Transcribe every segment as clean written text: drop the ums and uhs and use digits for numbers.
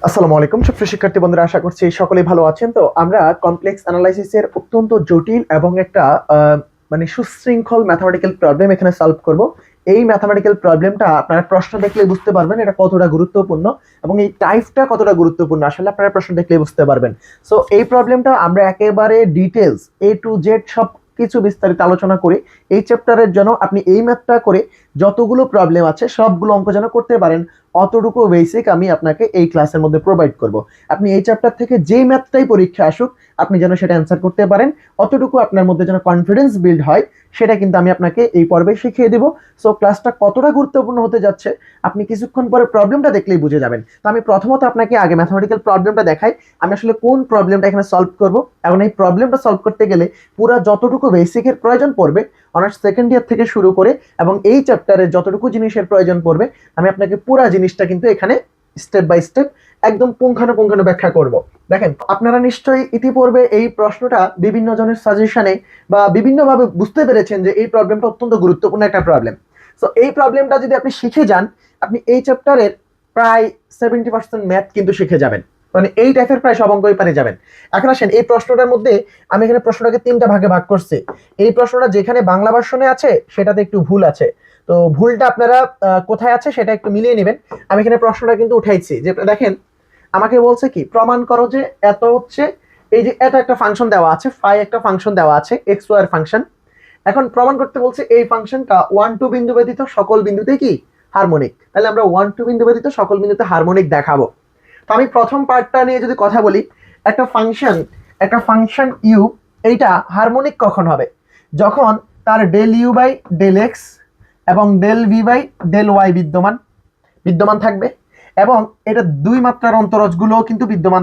আসসালামু আলাইকুম সুপ্রিয় শিক্ষার্থী বন্ধুরা, আশা করছি সকলেই ভালো আছেন। তো আমরা কমপ্লেক্স অ্যানালাইসিসের অত্যন্ত জটিল এবং একটা মানে সুশৃঙ্খল ম্যাথমেটিক্যাল প্রবলেম এখানে সলভ করব। এই ম্যাথমেটিক্যাল প্রবলেমটা আপনারা প্রশ্ন দেখলে বুঝতে পারবেন এটা কতটা গুরুত্বপূর্ণ এবং এই টাইপটা কতটা গুরুত্বপূর্ণ আসলে আপনারা প্রশ্ন দেখলে বুঝতে পারবেন। সো এই প্রবলেমটা আমরা একেবারে ডিটেলস A to Z সব কিছু বিস্তারিত আলোচনা করি। এই চ্যাপ্টারের জন্য আপনি এই ম্যাথটা করে যতগুলো প্রবলেম আছে সবগুলো অঙ্ক যেন করতে পারেন, অতটুকু বেসিক আমি আপনাকে এই ক্লাসের মধ্যে প্রোভাইড করব। আপনি এই চ্যাপ্টার থেকে যেই ম্যাথটাই পরীক্ষা আসুক আপনি যেন সেটা অ্যান্সার করতে পারেন, অতটুকু আপনার মধ্যে যেন কনফিডেন্স বিল্ড হয়, সেটা কিন্তু আমি আপনাকে এই পর্বে শিখিয়ে দেব। সো ক্লাসটা কতটা গুরুত্বপূর্ণ হতে যাচ্ছে আপনি কিছুক্ষণ পরে প্রবলেমটা দেখলেই বুঝে যাবেন। তো আমি প্রথমত আপনাকে আগে ম্যাথমেটিক্যাল প্রবলেমটা দেখাই, আমি আসলে কোন প্রবলেমটা এখানে সলভ করব। এবং এই প্রবলেমটা সলভ করতে গেলে পুরো যতটুকু বেসিকের প্রয়োজন পড়বে অনার্স সেকেন্ড ইয়ার থেকে শুরু করে এবং এই চ্যাপ্টারের যতটুকু জিনিসের প্রয়োজন পড়বে আমি আপনাকে পুরো জিনিসটা কিন্তু এখানে স্টেপ বাই স্টেপ একদম পুঙ্খানুপুঙ্খানু ব্যাখ্যা করব। দেখেন, আপনারা নিশ্চয়ই ইতিপূর্বে এই প্রশ্নটা বিভিন্ন জনের সাজেশনে বা বিভিন্নভাবে বুঝতে পেরেছেন যে এই প্রবলেমটা অত্যন্ত গুরুত্বপূর্ণ একটা প্রবলেম। সো এই প্রবলেমটা যদি আপনি শিখে যান আপনি এই চ্যাপ্টারের প্রায় 70% ম্যাথ কিন্তু শিখে যাবেন, মানে এই টাইপের প্রায় সব অঙ্কই পারে যাবেন। এখন আসেন এই প্রশ্নটার মধ্যে আমি এখানে প্রশ্নটাকে তিনটা ভাগে ভাগ করছি। এই প্রশ্নটা যেখানে বাংলা ভার্সনে আছে সেটাতে একটু ভুল আছে, তো ভুলটা আপনারা কোথায় আছে সেটা একটু মিলিয়ে নেবেন। আমি এখানে প্রশ্নটা কিন্তু উঠাইছি যে দেখেন আমাকে বলছে কি প্রমাণ করো যে এত হচ্ছে এই যে এত একটা ফাংশন দেওয়া আছে, ফাই একটা ফাংশন দেওয়া আছে এক্স ওয়াই ফাংশন। এখন প্রমাণ করতে বলছে এই ফাংশনটা 1 2 বিন্দু ব্যতীত সকল বিন্দুতে কি হারমোনিক। তাহলে আমরা 1 2 বিন্দু ব্যতীত সকল বিন্দুতে হারমোনিক দেখাবো। তো আমি প্রথম পার্টটা নিয়ে যদি কথা বলি, একটা ফাংশন ইউ এইটা হারমোনিক কখন হবে? যখন তার del u by del x এবং del v by del y বিদ্যমান থাকবে এবং এটা দুই মাত্রার অন্তরজগুলো কিন্তু বিদ্যমান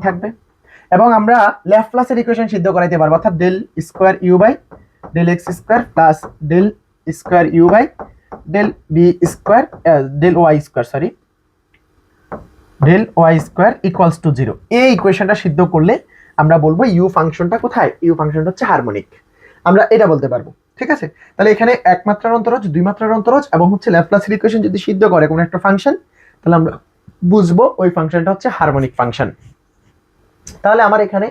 থাকবে, এবং আমরা ল্যাপ্লাসের ইকুয়েশন সিদ্ধ করাইতে পারবো, অর্থাৎ del square u by del x square plus del square u by del b square del y square equals to 0। এই ইকুয়েশনটা সিদ্ধ করলে আমরা বলবো ইউ ফাংশনটা কোথায়, ইউ ফাংশনটা হচ্ছে হারমোনিক, আমরা এটা বলতে পারবো। ঠিক আছে, তাহলে এখানে এক মাত্রার অন্তরজ, দুই মাত্রার অন্তরজ এবং হচ্ছে ল্যাপ্লাসের ইকুয়েশন যদি সিদ্ধ করে কোনো একটা ফাংশন তাহলে আমরা বুঝবো ওই ফাংশনটা হচ্ছে হারমোনিক ফাংশন। তাহলে আমার এখানে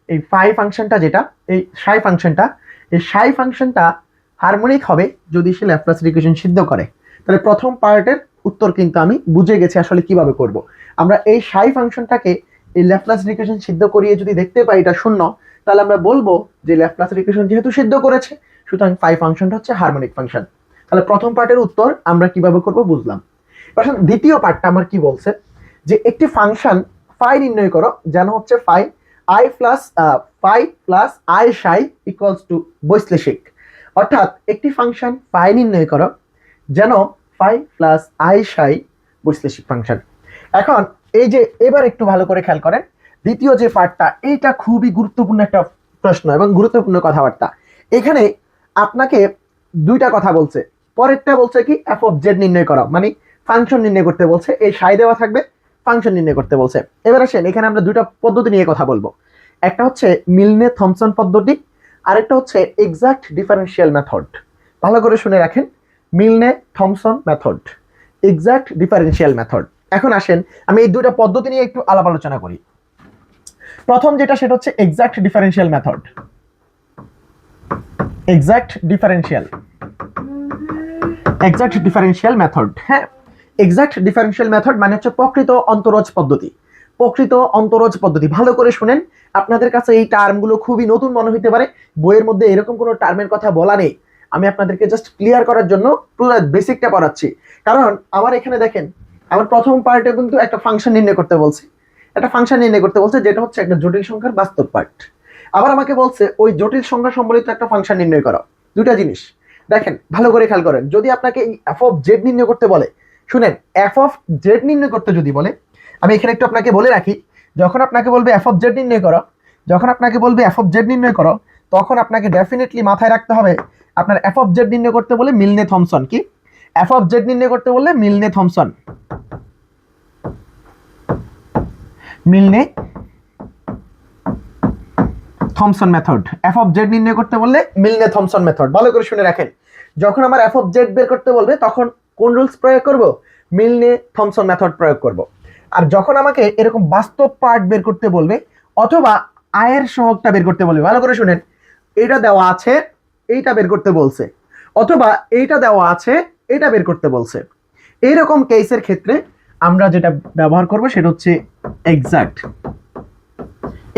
এই ফাই ফাংশনটা যেটা এই সাই ফাংশনটা হারমোনিক হবে যদি সে ল্যাপ্লাসের ইকুয়েশন সিদ্ধ করে। তাহলে প্রথম পার্টের উত্তর কিন্তু আমি বুঝে গেছি আসলে কিভাবে করব। আমরা এই সাই ফাংশনটাকে এই ল্যাপ্লাসের ইকুয়েশন সিদ্ধ করিয়ে যদি দেখতে পাই এটা শূন্য, তাহলে আমরা বলবো যে ল্যাপ্লাসের ইকুয়েশন যেহেতু সিদ্ধ করেছে সুতরাং ফাই ফাংশনটা হচ্ছে হারমোনিক ফাংশন। তাহলে প্রথম পার্টের উত্তর আমরা কিভাবে করব বুঝলাম। দ্বিতীয় পার্টটা আমার কি বলছে যে একটি ফাংশন ফাই নির্ণয় করো যেন হচ্ছে phi plus I Sai equals to বৈশ্লেষিক। অর্থাৎ একটি ফাংশন ফাই নির্ণয় করো যেন phi plus I psi বৈশ্লেষিক function. এখন এই যে এবার একটু ভালো করে খেয়াল করেন, দ্বিতীয় যে পার্টটা এইটা খুবই গুরুত্বপূর্ণ একটা প্রশ্ন এবং গুরুত্বপূর্ণ কথাবার্তা। এখানে আপনাকে দুইটা কথা বলছে, পরেরটা বলছে কি এফ অফ জেড নির্ণয় করো, মানে ফাংশন নির্ণয় করতে বলছে, এই সাই দেওয়া থাকবে ফাংশন নির্ণয় করতে বলছে। এবার আসেন এখানে আমরা দুইটা পদ্ধতি নিয়ে কথা বলবো, একটা হচ্ছে মিলনে থমসন পদ্ধতি, আরেকটা হচ্ছে এক্সাক্ট ডিফারেন্সিয়াল মেথড। ভালো করে শুনে রাখেন, মিলনে Thomson method, exact differential method. এখন আসেন আমি এই দুইটা পদ্ধতি নিয়ে একটু আলাপ আলোচনা করি। প্রথম যেটা সেটা হচ্ছে exact differential method. Exact differential method, হ্যাঁ, এক্সাক্ট ডিফারেন্সিয়াল মেথড মানে হচ্ছে প্রকৃত অন্তরজ পদ্ধতি। ভালো করে শুনেন, আপনাদের কাছে এই টার্মগুলো খুবই নতুন মনে হতে পারে, বইয়ের মধ্যে এরকম কোনো টার্মের কথা বলা নেই, আমি আপনাদেরকে জাস্ট ক্লিয়ার করার জন্য পুরো বেসিকটা পড়াচ্ছি। কারণ আমার এখানে দেখেন আমার প্রথম পার্টে কিন্তু একটা ফাংশন নির্ণয় করতে বলছে, যেটা হচ্ছে একটা জটিল সংখ্যার বাস্তব পার্ট। আবার আমাকে বলছে ওই জটিল সংখ্যা সম্বলিত একটা ফাংশন নির্ণয় করো। দুটা জিনিস দেখেন, ভালো করে খেয়াল করেন। যদি আপনাকে এফ অফ জেড নির্ণয় করতে বলে, শুনেন, এফ অফ জেড নির্ণয় করতে যদি বলে, আমি এখানে একটু আপনাকে বলে রাখি, যখন আপনাকে বলবে এফ অফ জেড নির্ণয় করো তখন আপনাকে ডেফিনেটলি মাথায় রাখতে হবে আপনার এফ অফ জেড নির্ণয় করতে বলে মিলনে থমসন কি, এফ অফ জেড নির্ণয় করতে বললে মিলনে Thomson method, F of Z নির্ণয় করতে বললে মিলনে থমসন মেথড। ভালো করে শুনে রাখেন, যখন আমার এফ অফ জেড বের করতে বলবে তখন কোন রুলস প্রয়োগ করব, মিলনে থমসন মেথড প্রয়োগ করব। আর যখন আমাকে এরকম বাস্তব পার্ট বের করতে বলবে অথবা আয়ের সহগটা বের করতে বলবে, ভালো করে শুনেন, এইটা দেওয়া আছে, এইটা বের করতে বলছে, অথবা এইটা দেওয়া আছে, এটা বের করতে বলছে, এইরকম কেসের ক্ষেত্রে আমরা যেটা ব্যবহার করব সেটা হচ্ছে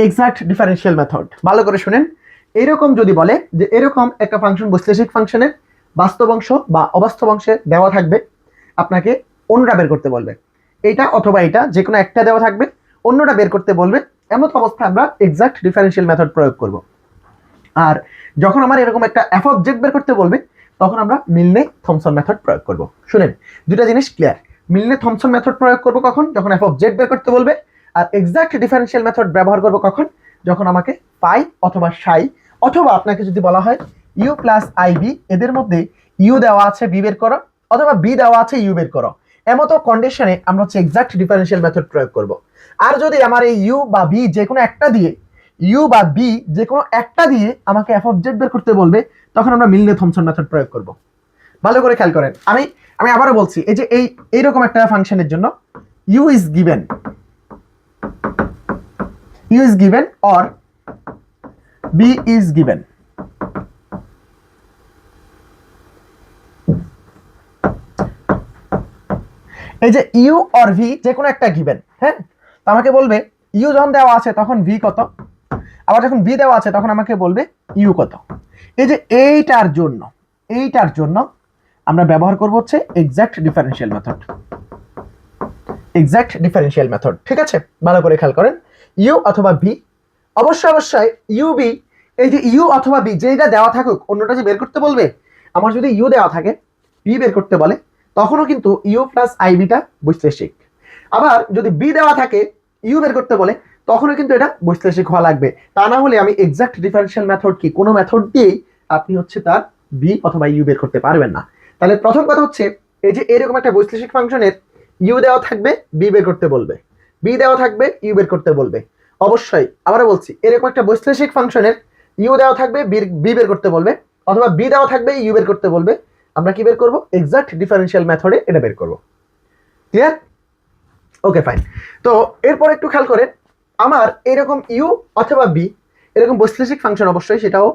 এক্সাক্ট ডিফারেনশিয়াল মেথড। ভালো করে শুনেন, এরকম যদি বলে যে এরকম একটা ফাংশন বৈশ্লেষিক ফাংশনের বাস্তব অংশ বা অবাস্তব অংশে দেওয়া থাকবে, আপনাকে অন্যটা বের করতে বলবে, এইটা অথবা এটা যে কোনো একটা দেওয়া থাকবে, অন্যটা বের করতে বলবে, এমন অবস্থায় আমরা এক্সাক্ট ডিফারেনশিয়াল মেথড প্রয়োগ করব। আর যখন আমার এরকম একটা এফ অফ জেড বের করতে বলবে তখন আমরা মিলনে থমসন মেথড প্রয়োগ করব। শুনেন, দুটা জিনিস ক্লিয়ার। মিলনে থমসন মেথড প্রয়োগ করব কখন? যখন এফ অফ জেড বের করতে বলবে। আর এক্সাক্ট ডিফারেনশিয়াল মেথড ব্যবহার করব কখন? যখন আমাকে পাই অথবা সাই, অথবা আপনাকে যদি বলা হয় ইউ প্লাস আই বি, এদের মধ্যে ইউ দেওয়া আছে বি বের করো, অথবা বি দেওয়া আছে ইউ বের করো, এমতো কন্ডিশনে আমরা হচ্ছে এক্সাক্ট ডিফারেনশিয়াল মেথড প্রয়োগ করব। আর যদি আমার এই ইউ বা বি যে কোনো একটা দিয়ে, ইউ বা বি যে কোনো একটা দিয়ে আমাকে এফ অফ জেড বের করতে বলবে, তখন আমরা মিলনে থমসন মেথড প্রয়োগ করব। ভালো করে খেয়াল করেন, আমি আবারও বলছি, এই যে এইরকম একটা ফাংশনের জন্য u is given or b is given, এই যে ইউ অর ভি যে কোনো একটা গিভেন, হ্যাঁ, তো আমাকে বলবে ইউ যখন দেওয়া আছে তখন ভি কত, আবার যখন ভি দেওয়া আছে তখন আমাকে বলবে ইউ কত। এই যে এইটার জন্য আমরা ব্যবহার করব হচ্ছে এক্সাক্ট ডিফারেনশিয়াল মেথড। ঠিক আছে, ভালো করে খেয়াল করেন, ইউ অথবা ভি, অবশ্যই ইউ বি, এই যে ইউ অথবা বি যেটা দেওয়া থাকুক, অন্যটা যে বের করতে বলবে, আমার যদি ইউ দেওয়া থাকে বি বের করতে বলে, তখনও কিন্তু ইউ প্লাস আই বিটা বৈশ্লেষিক। আবার যদি বি দেওয়া থাকে ইউ বের করতে বলে, তখনও কিন্তু এটা বৈশ্লেষিক হওয়া লাগবে। তা না হলে আমি এক্সাক্ট ডিফারেনশিয়াল মেথড কি, কোনো মেথড দিয়েই আপনি হচ্ছে তার বি অথবা ইউ বের করতে পারবেন না। তাহলে প্রথম কথা হচ্ছে, এই যে এরকম একটা বৈশ্লেষিক ফাংশনের ইউ দেওয়া থাকবে বি বের করতে বলবে, বি দেওয়া থাকবে ইউ বের করতে বলবে। অবশ্যই আবারও বলছি, এরকম একটা বৈশ্লেষিক ফাংশনের ইউ দেওয়া থাকবে বি বের করতে বলবে, অথবা বি দেওয়া থাকবে ইউ বের করতে বলবে, আমরা কি বের করব? এক্সাক্ট ডিফারেনশিয়াল মেথডে এটা বের করব। ক্লিয়ার? Okay fine. তো এরপর একটু খেয়াল করে, আমার এরকম ইউ অথবা বি এরকম বৈশ্লেষিক ফাংশন, অবশ্যই সেটাও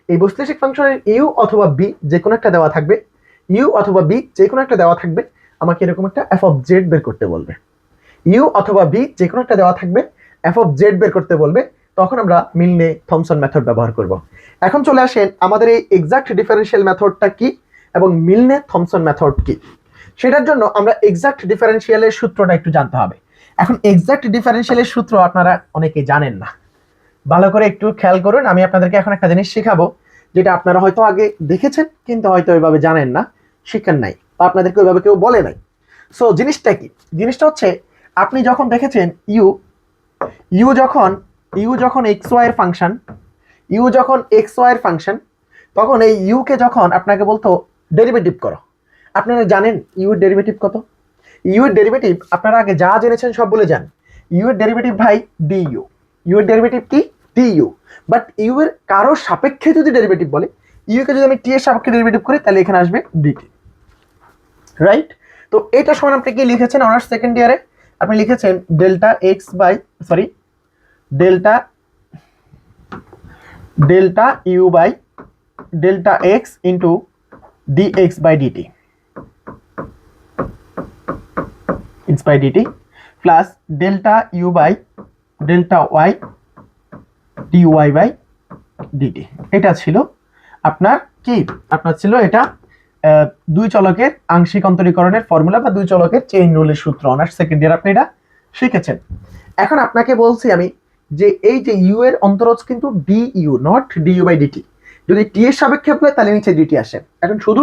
এই বৈশ্লেষিক ফাংশনের ইউ অথবা বি যে কোনো একটা দেওয়া থাকবে, ইউ অথবা বি যে কোনো একটা দেওয়া থাকবে, আমাকে এরকম একটা এফ অফ জেড বের করতে বলবে, ইউ অথবা বি যে কোনো একটা দেওয়া থাকবে, এফ অফ জেড বের করতে বলবে, তখন আমরা মিলনে থমসন মেথড ব্যবহার করব। এখন চলে আসেন আমাদের এই এক্সাক্ট ডিফারেনশিয়াল মেথডটা কি এবং মিলনে থমসন মেথড কি, সেটার জন্য আমরা এক্সাক্ট ডিফারেনশিয়ালের সূত্রটা একটু জানতে হবে। এখন এক্সাক্ট ডিফারেনশিয়ালের সূত্র আপনারা অনেকে জানেন না, ভালো করে একটু খেয়াল করুন। আমি আপনাদেরকে এখন একটা জিনিস শেখাবো, যেটা আপনারা হয়তো আগে দেখেছেন কিন্তু হয়তো ওইভাবে জানেন না, শিখেন নাই, বা আপনাদেরকে ওইভাবে কেউ বলে নাই। সো জিনিসটা কি? জিনিসটা হচ্ছে, আপনি যখন দেখেছেন ইউ যখন এক্স ওয়াই এর ফাংশন, তখন এই ইউ কে যখন আপনাকে বলতো ডেরিভেটিভ করো, আপনারা জানেন ইউ এর ডেরিভেটিভ কত? ইউ এর ডেরিভেটিভ আপনারা আগে যা জেনেছেন সব বলে যান। ইউ এর ডেরিভেটিভ ভাই ডিইউ, ইউ এর ডেরিভেটিভ কি? ডিইউ। বাট ইউ এর কারো সাপেক্ষে যদি ডেরিভেটিভ বলে, ইউ কে যদি আমি টি এর সাপেক্ষে ডেরিভেটিভ করি, তাহলে এখানে আসবে ডিটি, রাইট? তো এটা সমান আপনি কি লিখেছেন অনার্স সেকেন্ড ইয়ারে? আপনি লিখেছেন delta u by delta x into dx by dt, plus delta u by delta y dy by dt. এটা ছিল আপনার কি? আপনার ছিল এটা দুই চলকের আংশিক অন্তরীকরণের ফর্মুলা বা দুই চলকের চেইন রুলের সূত্র, অনার্স সেকেন্ড ইয়ার আপনি এটা শিখেছেন। এখন আপনাকে বলছি আমি যে এই যে ইউ এর অন্তরজ কিন্তু du, not du by dt. যদি টি এর সাপেক্ষে হয় তাহলে নিচে ডিটি আসে। এখন শুধু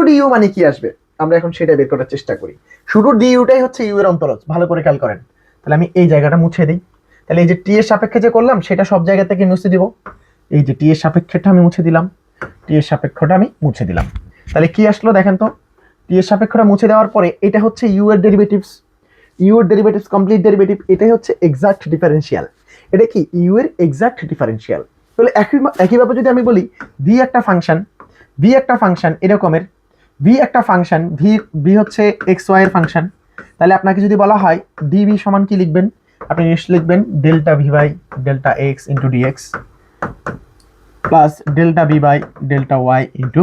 ডিইউ মানে কি আসবে, আমরা এখন সেটা বের করার চেষ্টা করি। শুধু ডিইউটাই হচ্ছে ইউ এর অন্তরজ, ভালো করে খেয়াল করেন। তাহলে আমি এই জায়গাটা মুছে দিই, তাহলে এই যে টি এর সাপেক্ষে যে করলাম সেটা সব জায়গা থেকে মুছে দিব। এই যে টি এর সাপেক্ষেটা আমি মুছে দিলাম, তাহলে কি আসলো দেখেন তো, টি এর সাপেক্ষটা মুছে দেওয়ার পরে এটা হচ্ছে ইউ এর ডেরিভেটিভস, কমপ্লিট ডেরিভেটিভ, এটাই হচ্ছে এক্সাক্ট ডিফারেনশিয়াল। এটা কি? ইউ এর এক্সাক্ট ডিফারেনশিয়াল। তাহলে একইভাবে যদি আমি বলি ভি একটা ফাংশন এরকমের, ভি একটা ফাংশন, ভি হচ্ছে এক্স ওয়াই এর ফাংশন। তাহলে আপনাকে যদি বলা হয় ডিভি সমান কি লিখবেন, আপনি নিশ্চয় লিখবেন delta v by delta x into dx plus delta v by delta y into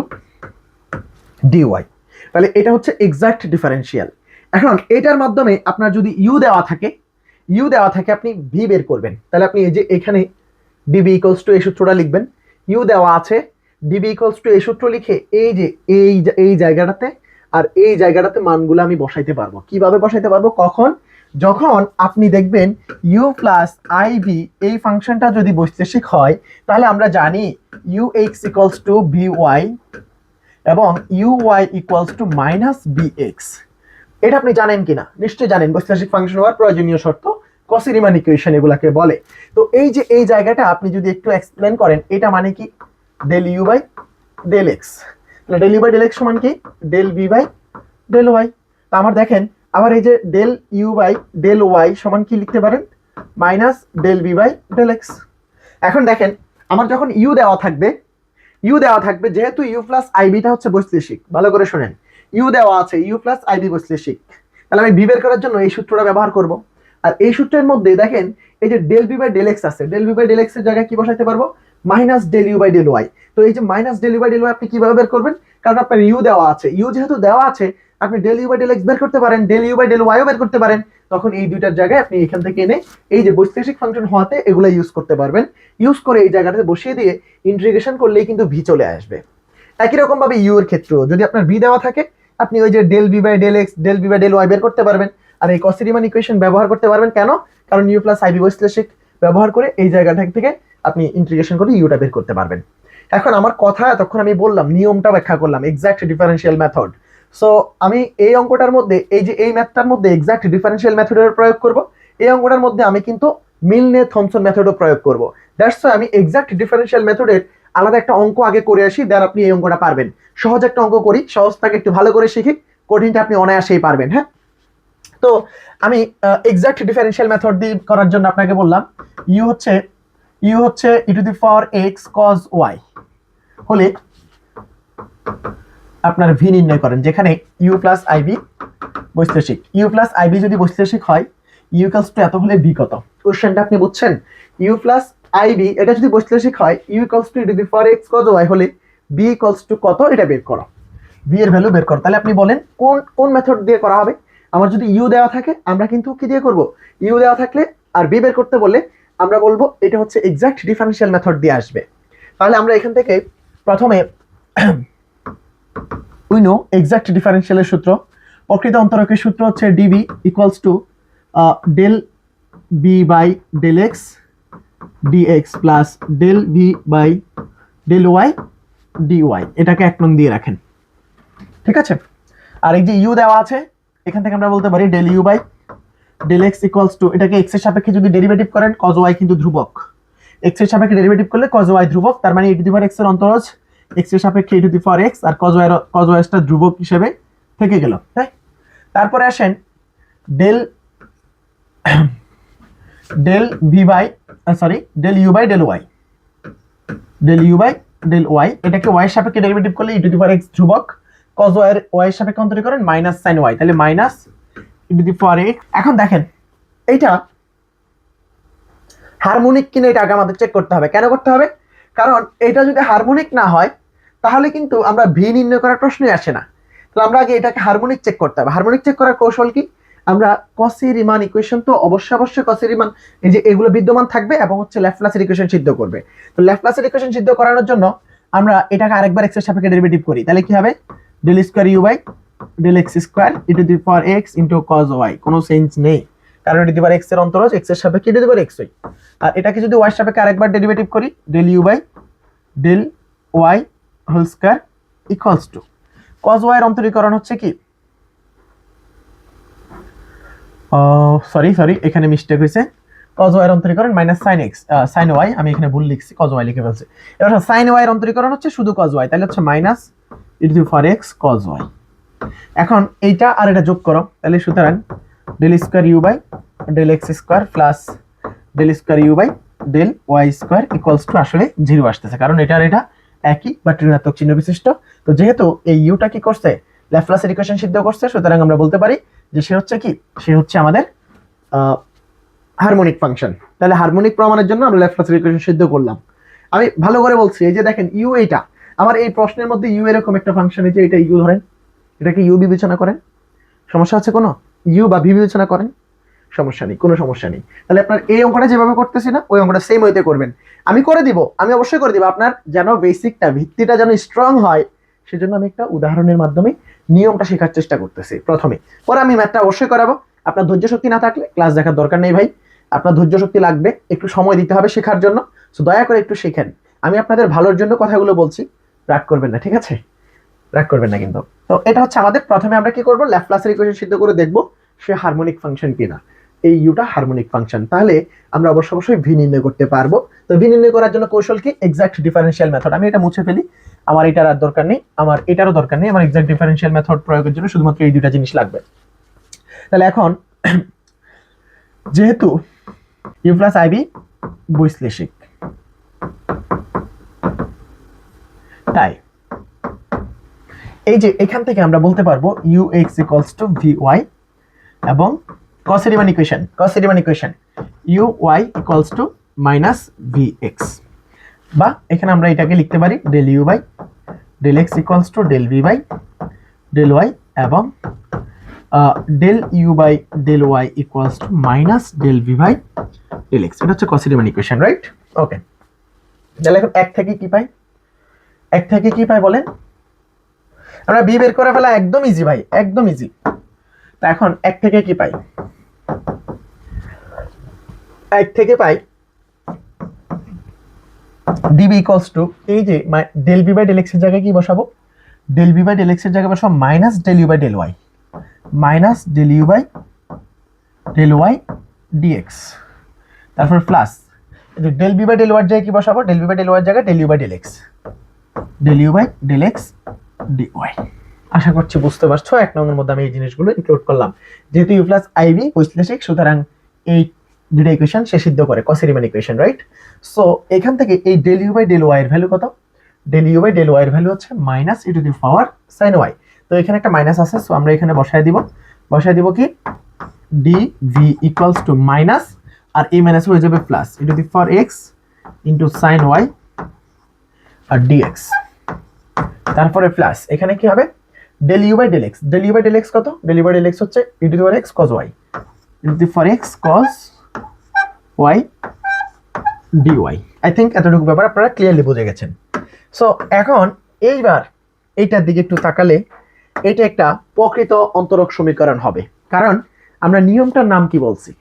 dy. তাহলে এটা হচ্ছে এক্সাক্ট ডিফারেন্সিয়াল। এখন এটার মাধ্যমে আপনার যদি ইউ দেওয়া থাকে আপনি ভি বের করবেন। তাহলে আপনি এই যে এখানে ডিবি ইকুয়ালস টু এই সূত্রটা লিখবেন, ইউ দেওয়া আছে, ডিবি ইকুয়ালস টু এই সূত্র লিখে এই যে এই জায়গাটাতে আর এই জায়গাটাতে মানগুলো আমি বসাইতে পারবো। কিভাবে বসাইতে পারবো? কখন? যখন আপনি দেখবেন ইউ প্লাস আইভি এই ফাংশনটা যদি বৈশ্লেষিক হয়, তাহলে আমরা জানি u x equals to v y এবং u y equals to minus v x. এটা আপনি জানেন কিনা? নিশ্চয়ই জানেন, বৈশ্লেষিক ফাংশন হওয়ার প্রয়োজনীয় শর্ত কসি-রিমান ইকুয়েশন এগুলাকে বলে। তো এই যে এই জায়গাটা আপনি যদি একটু এক্সপ্লেন করেন, এটা মানে কি del u by del x. Del u by del x সমান কি del v by del y. তো আমার দেখেন আবার এই যে del u by del y সমান কি লিখতে পারেন minus del v by del x. এখন দেখেন আমার যখন ইউ দেওয়া থাকবে যেহেতু ইউ প্লাস আইবিটা হচ্ছে বৈশ্লেষিক, ভালো করে শুনেন, ইউ দেওয়া আছে, ইউ প্লাস আইবি বৈশ্লেষিক, তাহলে আমি ভি বের করার জন্য এই সূত্রটা ব্যবহার করব। আর এই সূত্রের মধ্যে দেখেন এই যে del v by del x আছে, del v by del x এর জায়গায় কি বসাইতে পারবো minus del u by del y. তো এই যে minus del u by del y আপনি কিভাবে বের করবেন? কারণ আপনার ইউ দেওয়া আছে, ইউ যেহেতু দেওয়া আছে আপনি del u by del x বের করতে পারেন, ডেল ইউ বাই ডেল ওয়াইও বের করতে পারেন। তখন এই দুইটার জায়গায় আপনি এখান থেকে এনে এই যে বৈশ্লেষিক ফাংশন হওয়াতে এগুলো ইউজ করতে পারবেন। ইউজ করে এই জায়গাটাতে বসিয়ে দিয়ে ইন্টিগ্রেশন করলেই কিন্তু ভি চলে আসবে। একই রকম ভাবে ইউ এর ক্ষেত্রেও যদি আপনার ভি দেওয়া থাকে আপনি ওই যে del v by del x del v by del y বের করতে পারবেন। আর এই কসি-রিমান ইকুয়েশন ব্যবহার করতে পারবেন কেন? কারণ ইউ প্লাস আইবি বৈশ্লেষিক ব্যবহার করে এই জায়গাটা থেকে আপনি ইন্টিগ্রেশন করে ইউটা বের করতে পারবেন। এখন আমার কথা এতক্ষণ আমি বললাম, নিয়মটা ব্যাখ্যা করলাম, এক্সাক্ট ডিফারেন্সিয়াল মেথড। সো আমি এই অঙ্কটার মধ্যে এই যে এই ম্যাথটার মধ্যে এক্সাক্ট ডিফারেন্সিয়াল মেথডের প্রয়োগ করব। এই অঙ্কটার মধ্যে আমি কিন্তু মিলনে-থমসন মেথডও প্রয়োগ করব। দ্যাটস ওয়াই আমি এক্সাক্ট ডিফারেন্সিয়াল মেথডের আলাদা একটা অঙ্ক আগে করে আসি, দেন আপনি এই অঙ্কটা পারবেন। সহজ একটা অঙ্ক করি, সহজটাকে একটু ভালো করে শিখি, কঠিনটা আপনি অনায়াসেই পারবেন। হ্যাঁ, তো আমি এক্সাক্ট ডিফারেন্সিয়াল মেথড দিয়ে করার জন্য আপনাকে বললাম ইউ হচ্ছে e to the power x cos y হলে আপনার ভি নির্ণয় করেন, যেখানে ইউ প্লাস আইবি বৈশ্লেষিক। ইউ প্লাস আইবি যদি বৈশ্লেষিক হয় ইউ ইকুয়ালস টু এত হলে ভি কত? কোশ্চেনটা আপনি বুঝছেন? ইউ প্লাস আইবি এটা যদি বৈশ্লেষিক হয় u equals to e to the power x cos y হলে বি ইকুয়ালস টু কত এটা বের করো, বি এর ভ্যালু বের করো। তাহলে আপনি বলেন কোন মেথড দিয়ে করা হবে? আমার যদি ইউ দেওয়া থাকে আমরা কিন্তু কি দিয়ে করব? ইউ দেওয়া থাকলে আর বি বের করতে বললে আমরা বলবো এটা হচ্ছে এক্সাক্ট ডিফারেন্সিয়াল মেথড দিয়ে আসবে। তাহলে আমরা এখান থেকে প্রথমে উই নো এক্সাক্ট ডিফারেন্সিয়ালের সূত্র, প্রকৃত অন্তরকের সূত্র হচ্ছে dv equals to del v by del x dx plus del v by del y dy. এটাকে 1 নং দিয়ে রাখেন, ঠিক আছে? আর এই যে ইউ দেওয়া আছে এখান থেকে আমরা বলতে পারি del u by del x equals to, এটাকে এক্স এর সাপেক্ষে যদি ডেরিভেটিভ করেন কজ ওয়াই কিন্তু ধ্রুবক, এক্স এর সাপেক্ষে ডেরিভেটিভ করলে কজ ওয়াই ধ্রুবক, তার মানে ই টু দি পাওয়ার এক্স এর অন্তরজ এক্স এর সাপেক্ষে e to the power x আর কজ ওয়াইটা ধ্রুবক হিসেবে থেকে গেল। হ্যাঁ, তারপরে আসেন del v by del u by del y, del u by del y এটাকে ওয়াই এর সাপেক্ষে ডেরিভেটিভ করলে e to the power x ধ্রুবক, কজ ওয়াই এর সাপেক্ষে অন্তরীকরণ মাইনাস সাইন ওয়াই, তাহলে minus e to the power x. এখন দেখেন এইটা হারমোনিক কিনা এটা আগে আমাদের চেক করতে হবে। কেন করতে হবে? কারণ এটা যদি হারমোনিক না হয় তাহলে কিন্তু আমরা ভি নির্ণয় করার প্রশ্নই আসে না। তাহলে আমরা আগে এটাকে হারমোনিক চেক করতে হবে। হারমোনিক চেক করার কৌশল কি? আমরা কসি-রিমান ইকুয়েশন তো অবশ্যই কসি-রিমান এই যে এগুলো বিদ্যমান থাকবে এবং হচ্ছে ল্যাপ্লাসের ইকুয়েশন সিদ্ধ করবে। তো ল্যাপ্লাসের ইকুয়েশন সিদ্ধ করানোর জন্য আমরা এটাকে আরেকবার এক্স এর সাপেক্ষে ডেরিভেটিভ করি, তাহলে কি হবে del square u by del x square e to the power x into cos y. কোনো সেন্স নেই, কারণ ই টু দি পাওয়ার এক্স এর অন্তরজ এক্স এর সাপেক্ষে e to the power x y. আর এটাকে যদি ওয়াই এর সাপেক্ষে আরেকবার ডেরিভেটিভ করি del u by del y whole square equals to cos y এর অন্তরীকরণ হচ্ছে কি সরি এখানে মিস্টেক হয়েছে, কজ ওয়াই এর অন্তরীকরণ minus sine x sine y, আমি এখানে ভুল লিখছি, কজ ওয়াই লিখে ফেলছি। এবার সাইন ওয়াই এর অন্তরীকরণ হচ্ছে শুধু কজ ওয়াই, তাহলে হচ্ছে minus e to the power x cos y. এখন এইটা আর এটা যোগ করো, তাহলে সুতরাং del square u by del x square plus del square u by del y square equals to আসলে 0 আসতেছে, কারণ এটা আর এটা একই বাট ঋণাত্মক চিহ্ন বিশিষ্ট। তো যেহেতু এই ইউটা কি করছে, ল্যাপ্লাসের ইকুয়েশন সিদ্ধ করছে, সুতরাং আমরা বলতে পারি যে সে হচ্ছে কি, সে হচ্ছে আমাদের হারমোনিক ফাংশন। তাহলে হারমোনিক প্রমাণের জন্য আমরা ল্যাপ্লাসের ইকুয়েশন সিদ্ধ করলাম। আমি ভালো করে বলছি, এই যে দেখেন ইউ, এইটা আমার এই প্রশ্নের মধ্যে ইউ এরকম একটা ফাংশন, এই যে এটা ইউ ধরেন, এটাকে ইউ বিবেচনা করেন, সমস্যা আছে কোনো? ইউ বা ভি বিবেচনা করেন, সমস্যা নেই, কোনো সমস্যা নেই। তাহলে আপনার এই অঙ্কটা যেভাবে করতেছি না, ওই অঙ্কটা সেম ওয়েতে করবেন। আমি করে দিব, আমি অবশ্যই করে দিব, আপনার যেন বেসিকটা, ভিত্তিটা যেন স্ট্রং হয়, সেজন্য আমি একটা উদাহরণের মাধ্যমে নিয়মটা শেখার চেষ্টা করতেছি প্রথমে। পরে আমি ম্যাথটা অবশ্যই করাবো। আপনার ধৈর্য শক্তি না থাকলে ক্লাস দেখার দরকার নেই ভাই, আপনার ধৈর্য শক্তি লাগবে, একটু সময় দিতে হবে শেখার জন্য। তো দয়া করে একটু শেখেন, আমি আপনাদের ভালোর জন্য কথাগুলো বলছি, রাগ করবেন না, ঠিক আছে? রাগ করবেন না কিন্তু। তো এটা হচ্ছে আমাদের, প্রথমে আমরা কি করব, ল্যাপ্লাসের ইকুয়েশন সিদ্ধ করে দেখব সে হারমোনিক ফাংশন কিনা। এই ইউটা হারমোনিক ফাংশন, তাহলে আমরা অবশ্যই ভি নির্ণয় করতে পারবো। তো ভি নির্ণয় করার জন্য কৌশল কি, এক্সাক্ট ডিফারেনশিয়াল মেথড। আমি এটা মুছে ফেলি, আমার এটার আর দরকার নেই, আমার এটারও দরকার নেই, আমার এক্সাক্ট ডিফারেনশিয়াল মেথড প্রয়োগের জন্য শুধুমাত্র এই দুটা জিনিস লাগবে। তাহলে এখন যেহেতু ইউ প্লাস আইবি বৈশ্লেষিক, তাই এই যে এখান থেকে আমরা বলতে পারবো u x equals to v y, এবং Cauchy Riemann equation u y equals to minus v x, বা এখানে আমরা এটাকে লিখতে পারি del u by del x equals to del v by del y, এবং del u by del y equals to minus del v by del x. এটা হচ্ছে Cauchy Riemann equation, right? Okay, তাহলে এখন এক থেকে কি পাই বলেন? আমরা বি বের করে ফেলা একদম ইজি ভাই, একদম ইজি। তা এখন এক থেকে কি পাই? এক থেকে পাই ডিবি ইকুয়ালস টু, এই যে del v by del x এর জায়গায় কি বসাবো, del v by del x এর জায়গায় বসাবো minus del u by del y, minus del u by del y dx, তারপর plus del v by del y জায়গায় কি বসাবো, del v by del y জায়গায় del u by del x, del u by del x D y. আশা করছি বুঝতে পারছো, এক নম্বরের মধ্যে আমি এই জিনিসগুলো ইনক্লুড করলাম। যেহেতু ইউ প্লাস আইবি বৈশ্লেষিক, সুতরাং এই দুটো ইকুয়েশন সে সিদ্ধ করে, Cauchy Riemann equation, right? So এখান থেকে এই del u by del y এর ভ্যালু কত? Del u by del y এর ভ্যালু হচ্ছে minus e to the power sine y. তো এখানে একটা মাইনাস আছে, সো আমরা এখানে বসায় দিব কি d v equals to minus, আর এই মাইনাস হয়ে যাবে plus e to the power x into sine y আর ডিএক্স, তারপরে প্লাস এখানে কি হবে del u by del x. Del u by del x কত? Del u by del x হচ্ছে e to the power x cos y, e to the power x cos y d y. I think এতটুকু ব্যাপার আপনারা clearly বুঝে গেছেন। So এখন এইবার এইটার দিকে একটু তাকালে, এটা একটা প্রকৃত অন্তরক সমীকরণ হবে, কারণ আমরা নিয়মটার নাম কি বলছি,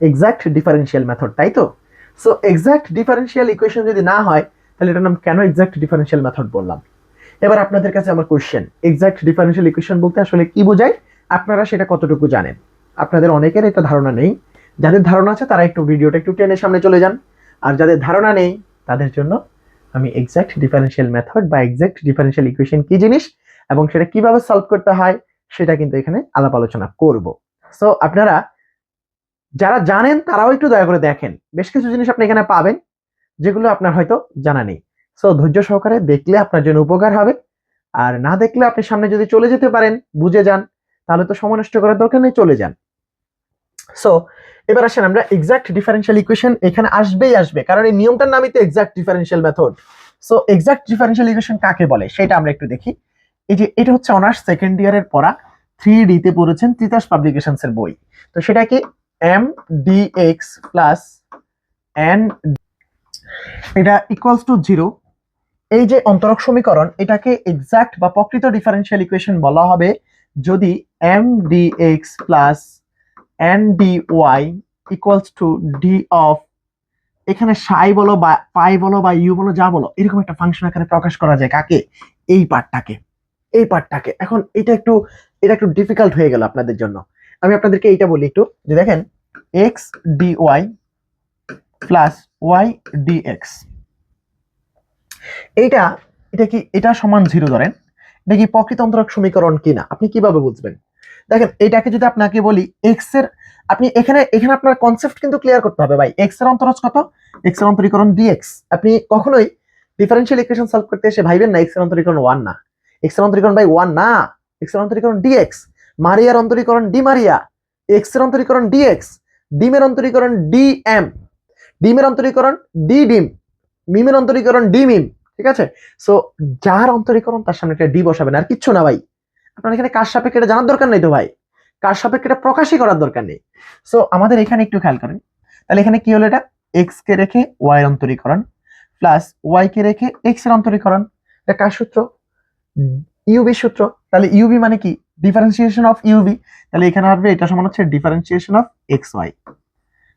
এক্সাক্ট ডিফারেনশিয়াল মেথড, তাই তো? সো এক্সাক্ট ডিফারেনশিয়াল ইকুয়েশন যদি না হয়, তাহলে এটার নাম কেন এক্সাক্ট ডিফারেনশিয়াল মেথড বললাম? এবার আপনাদের কাছে আমার কোশ্চেন, এক্সাক্ট ডিফারেনশিয়াল ইকুয়েশন বলতে আসলে কি বোঝায়, আপনারা সেটা কতটুকু জানেন? আপনাদের অনেকের এটা ধারণা নেই। যাদের ধারণা আছে তারা একটু ভিডিওটা একটু টেনে সামনে চলে যান, আর যাদের ধারণা নেই তাদের জন্য আমি এক্সাক্ট ডিফারেনশিয়াল মেথড বা এক্সাক্ট ডিফারেনশিয়াল ইকুয়েশন কি জিনিস এবং সেটা কিভাবে সলভ করতে হয় সেটা কিন্তু এখানে আলাপ আলোচনা করব। সো আপনারা যারা জানেন তারাও একটু দয়া করে দেখেন, বেশ কিছু জিনিস আপনি এখানে পাবেন যেগুলো আপনার হয়তো জানা নেই। সো ধৈর্য সহকারে দেখলে আপনার জন্য উপকার হবে, আর না দেখলে আপনি সামনে যদি চলে যেতে পারেন, বুঝে যান, তাহলে তো সময় নষ্ট করার দরকার নেই, চলে যান। সো এবার আসেন, আমরা এক্সাক্ট ডিফারেনশিয়াল ইকুয়েশন এখানে আসবে, কারণ এই নিয়মটার নামই তো exact differential method. So exact differential equation কাকে বলে সেটা আমরা একটু দেখি। এই যে এটা হচ্ছে অনার্স সেকেন্ড ইয়ারের পড়া, 3D তে পড়েছেন, তিতাস পাবলিকেশনস এর বই। তো সেটা কি M D X plus N, এটা ইকুয়ালস টু 0। এই যে অন্তরক সমীকরণ, এটাকে এক্সাক্ট বা প্রকৃত ডিফারেনশিয়াল ইকুয়েশন বলা হবে যদি M D X plus N D Y equals to D of, এখানে সাই বলো বা পাই বলো বা ইউ বলো, যা বলো, এরকম একটা ফাংশন আকারে প্রকাশ করা যায় কাকে? এই পার্টটাকে। এখন এটা একটু ডিফিকাল্ট হয়ে গেল আপনাদের জন্য। আমি আপনাদেরকে এইটা বলি একটু, যে দেখেন X D Y plus Y D X, এটা সমান 0 ধরেন, এটা কি প্রকৃত অন্তরক সমীকরণ কিনা আপনি কিভাবে বুঝবেন? দেখেন এটাকে যদি আপনাকে বলি এক্স এর, আপনি এখানে আপনার কনসেপ্ট কিন্তু ক্লিয়ার করতে হবে ভাই। এক্স এর অন্তরজ কত? এক্স এর অন্তরীকরণ ডিএক্স। আপনি কখনোই ডিফারেনশিয়াল ইকুয়েশন সলভ করতে এসে ভাইবেন না এক্স এর অন্তরীকরণ 1 না, এক্স এর অন্তরীকরণ ভাই 1 না, এক্স এর অন্তরীকরণ ডিএক্স, মারিয়ার অন্তরীকরণ ডি মারিয়া, এক্স এর অন্তরীকরণ ডিএক্স, ডিমের অন্তরীকরণ ডিএম, ডিমের অন্তরীকরণ ডি ডিম, মিমের অন্তরীকরণ ডি মিম। ঠিক আছে, সো যার অন্তরীকরণ তার সামনে একটা ডি বসাবেন, আর কিচ্ছু না ভাই। আপনার এখানে কার সাপেক্ষে এটা জানার দরকার নেই তো ভাই, কার সাপেক্ষে এটা প্রকাশই করার দরকার নেই। সো আমাদের এখানে একটু খেয়াল করেন, তাহলে এখানে কি হলো, এটা এক্স কে রেখে ওয়াই এর অন্তরীকরণ প্লাস ওয়াই কে রেখে এক্স এর অন্তরীকরণ। এটা কার সূত্র? ইউবি সূত্র। তাহলে ইউবি মানে কি? Differentiation of uv. তাহলে এখানে হবে এটা সমান হচ্ছে ডিফারেন্সিয়েশন অফ এক্স ওয়াই।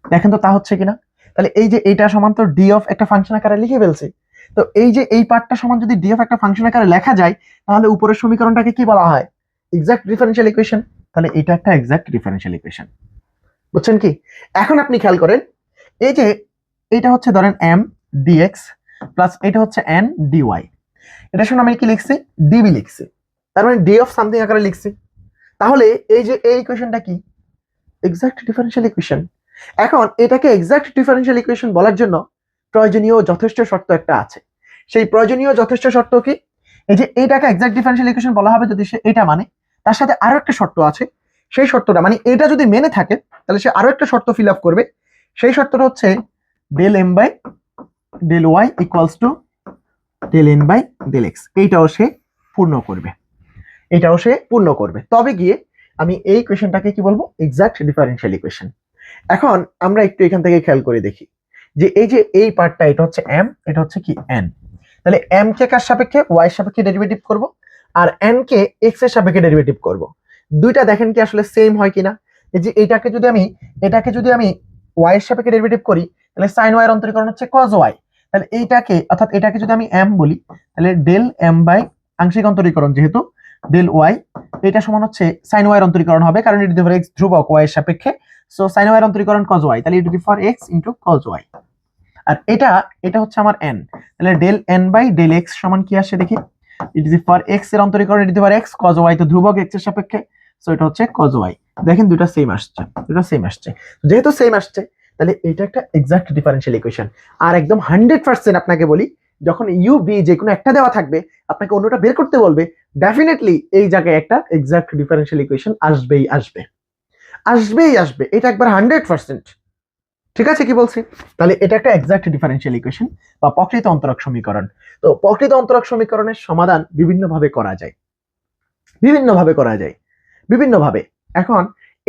দেখেন তো তা হচ্ছে কিনা। তাহলে এই যে এইটা সমান তো ডি অফ একটা ফাংশন আকারে লিখে ফেলছে। তো এই যে এই পার্টটা সমান যদি ডি অফ একটা ফাংশন আকারে লেখা যায়, তাহলে উপরের সমীকরণটাকে কি বলা হয়? Exact differential equation. তাহলে এটা একটা এক্সাক্ট ডিফারেনশিয়াল ইকুয়েশন, বুঝছেন কি? এখন আপনি খেয়াল করেন, এই যে এটা হচ্ছে ধরেন এম ডিএক্স প্লাস এটা হচ্ছে এন ডিওয়াই, এটা শুনে আমি কি লিখছি? ডিবি লিখছি, তার মানে ডি অফ সামথিং আকারে লিখছি। তাহলে এই যে এই ইকুয়েশনটা কি? Exact differential equation. এখন এটাকে এক্সাক্ট ডিফারেনশিয়াল ইকুয়েশন বলার জন্য প্রয়োজনীয় যথেষ্ট শর্ত একটা আছে। সেই প্রয়োজনীয় যথেষ্ট শর্ত কি? এই যে এইটাকে এক্সাক্ট ডিফারেনশিয়াল ইকুয়েশন বলা হবে যদি সে এটা মানে, তার সাথে আরো একটা শর্ত আছে। সেই শর্তটা মানে এটা যদি মেনে থাকে, তাহলে সে আরো একটা শর্ত ফিল আপ করবে। সেই শর্তটা হচ্ছে del M by del y equals to del N by del x. এইটাও সে পূর্ণ করবে, এটাও সে পূর্ণ করবে, তবে গিয়ে আমি এই ইকুয়েশনটাকে কি বলবো? Exact differential equation. এখন আমরা একটু এখান থেকে খেয়াল করে দেখি যে এই যে এই পার্টটা, এটা হচ্ছে এম, এটা হচ্ছে কি এন। তাহলে এম কে কার সাপেক্ষে? ওয়াই এর সাপেক্ষে ডেরিভেটিভ করব, আর এন কে এক্স এর সাপেক্ষে ডেরিভেটিভ করব। দুইটা দেখেন কি আসলে সেম হয় কিনা। এই যে এটাকে যদি আমি ওয়াই এর সাপেক্ষে ডেরিভেটিভ করি, তাহলে সাইন ওয়াই এর অন্তরীকরণ হচ্ছে কজ ওয়াই। তাহলে এইটাকে অর্থাৎ এটাকে যদি আমি এম বলি, তাহলে ডেল এম বাই আংশিক অন্তরীকরণ যেহেতু ডেল ওয়াই, এটা সমান হচ্ছে সাইন ওয়াই এর অন্তরীকরণ হবে, কারণ এটা এক্স ধ্রুবক ওয়াই এর সাপেক্ষে। সো সাইন ওয়াই এর অন্তরীকরণ cos y, তাহলে e⁴x * cos y। আর এটা হচ্ছে আমার n, তাহলে del n by del x সমান কি আসে দেখি? e⁴x এর অন্তরীকরণ e⁴x, cos y তো ধ্রুবক x এর সাপেক্ষে, সো এটা হচ্ছে cos y। দেখেন দুটো সেম আসছে, যেহেতু সেম আসছে তাহলে এটা একটা এক্সাক্ট ডিফারেনশিয়াল ইকুয়েশন। আর একদম 100% আপনাকে বলি, যখন ইউ বি যে কোনো একটা দেওয়া থাকবে, আপনাকে অন্যটা বের করতে বলবে, ডেফিনেটলি এই জায়গায় একটা এক্সাক্ট ডিফারেনশিয়াল ইকুয়েশন আসবে, এটা একবার 100%। ঠিক আছে, কি বলছি? তাহলে এটা একটা এক্সাক্ট ডিফারেনশিয়াল ইকুয়েশন বা প্রকৃত অন্তরক সমীকরণ। তো প্রকৃত অন্তরক সমীকরণের সমাধান বিভিন্নভাবে করা যায়। এখন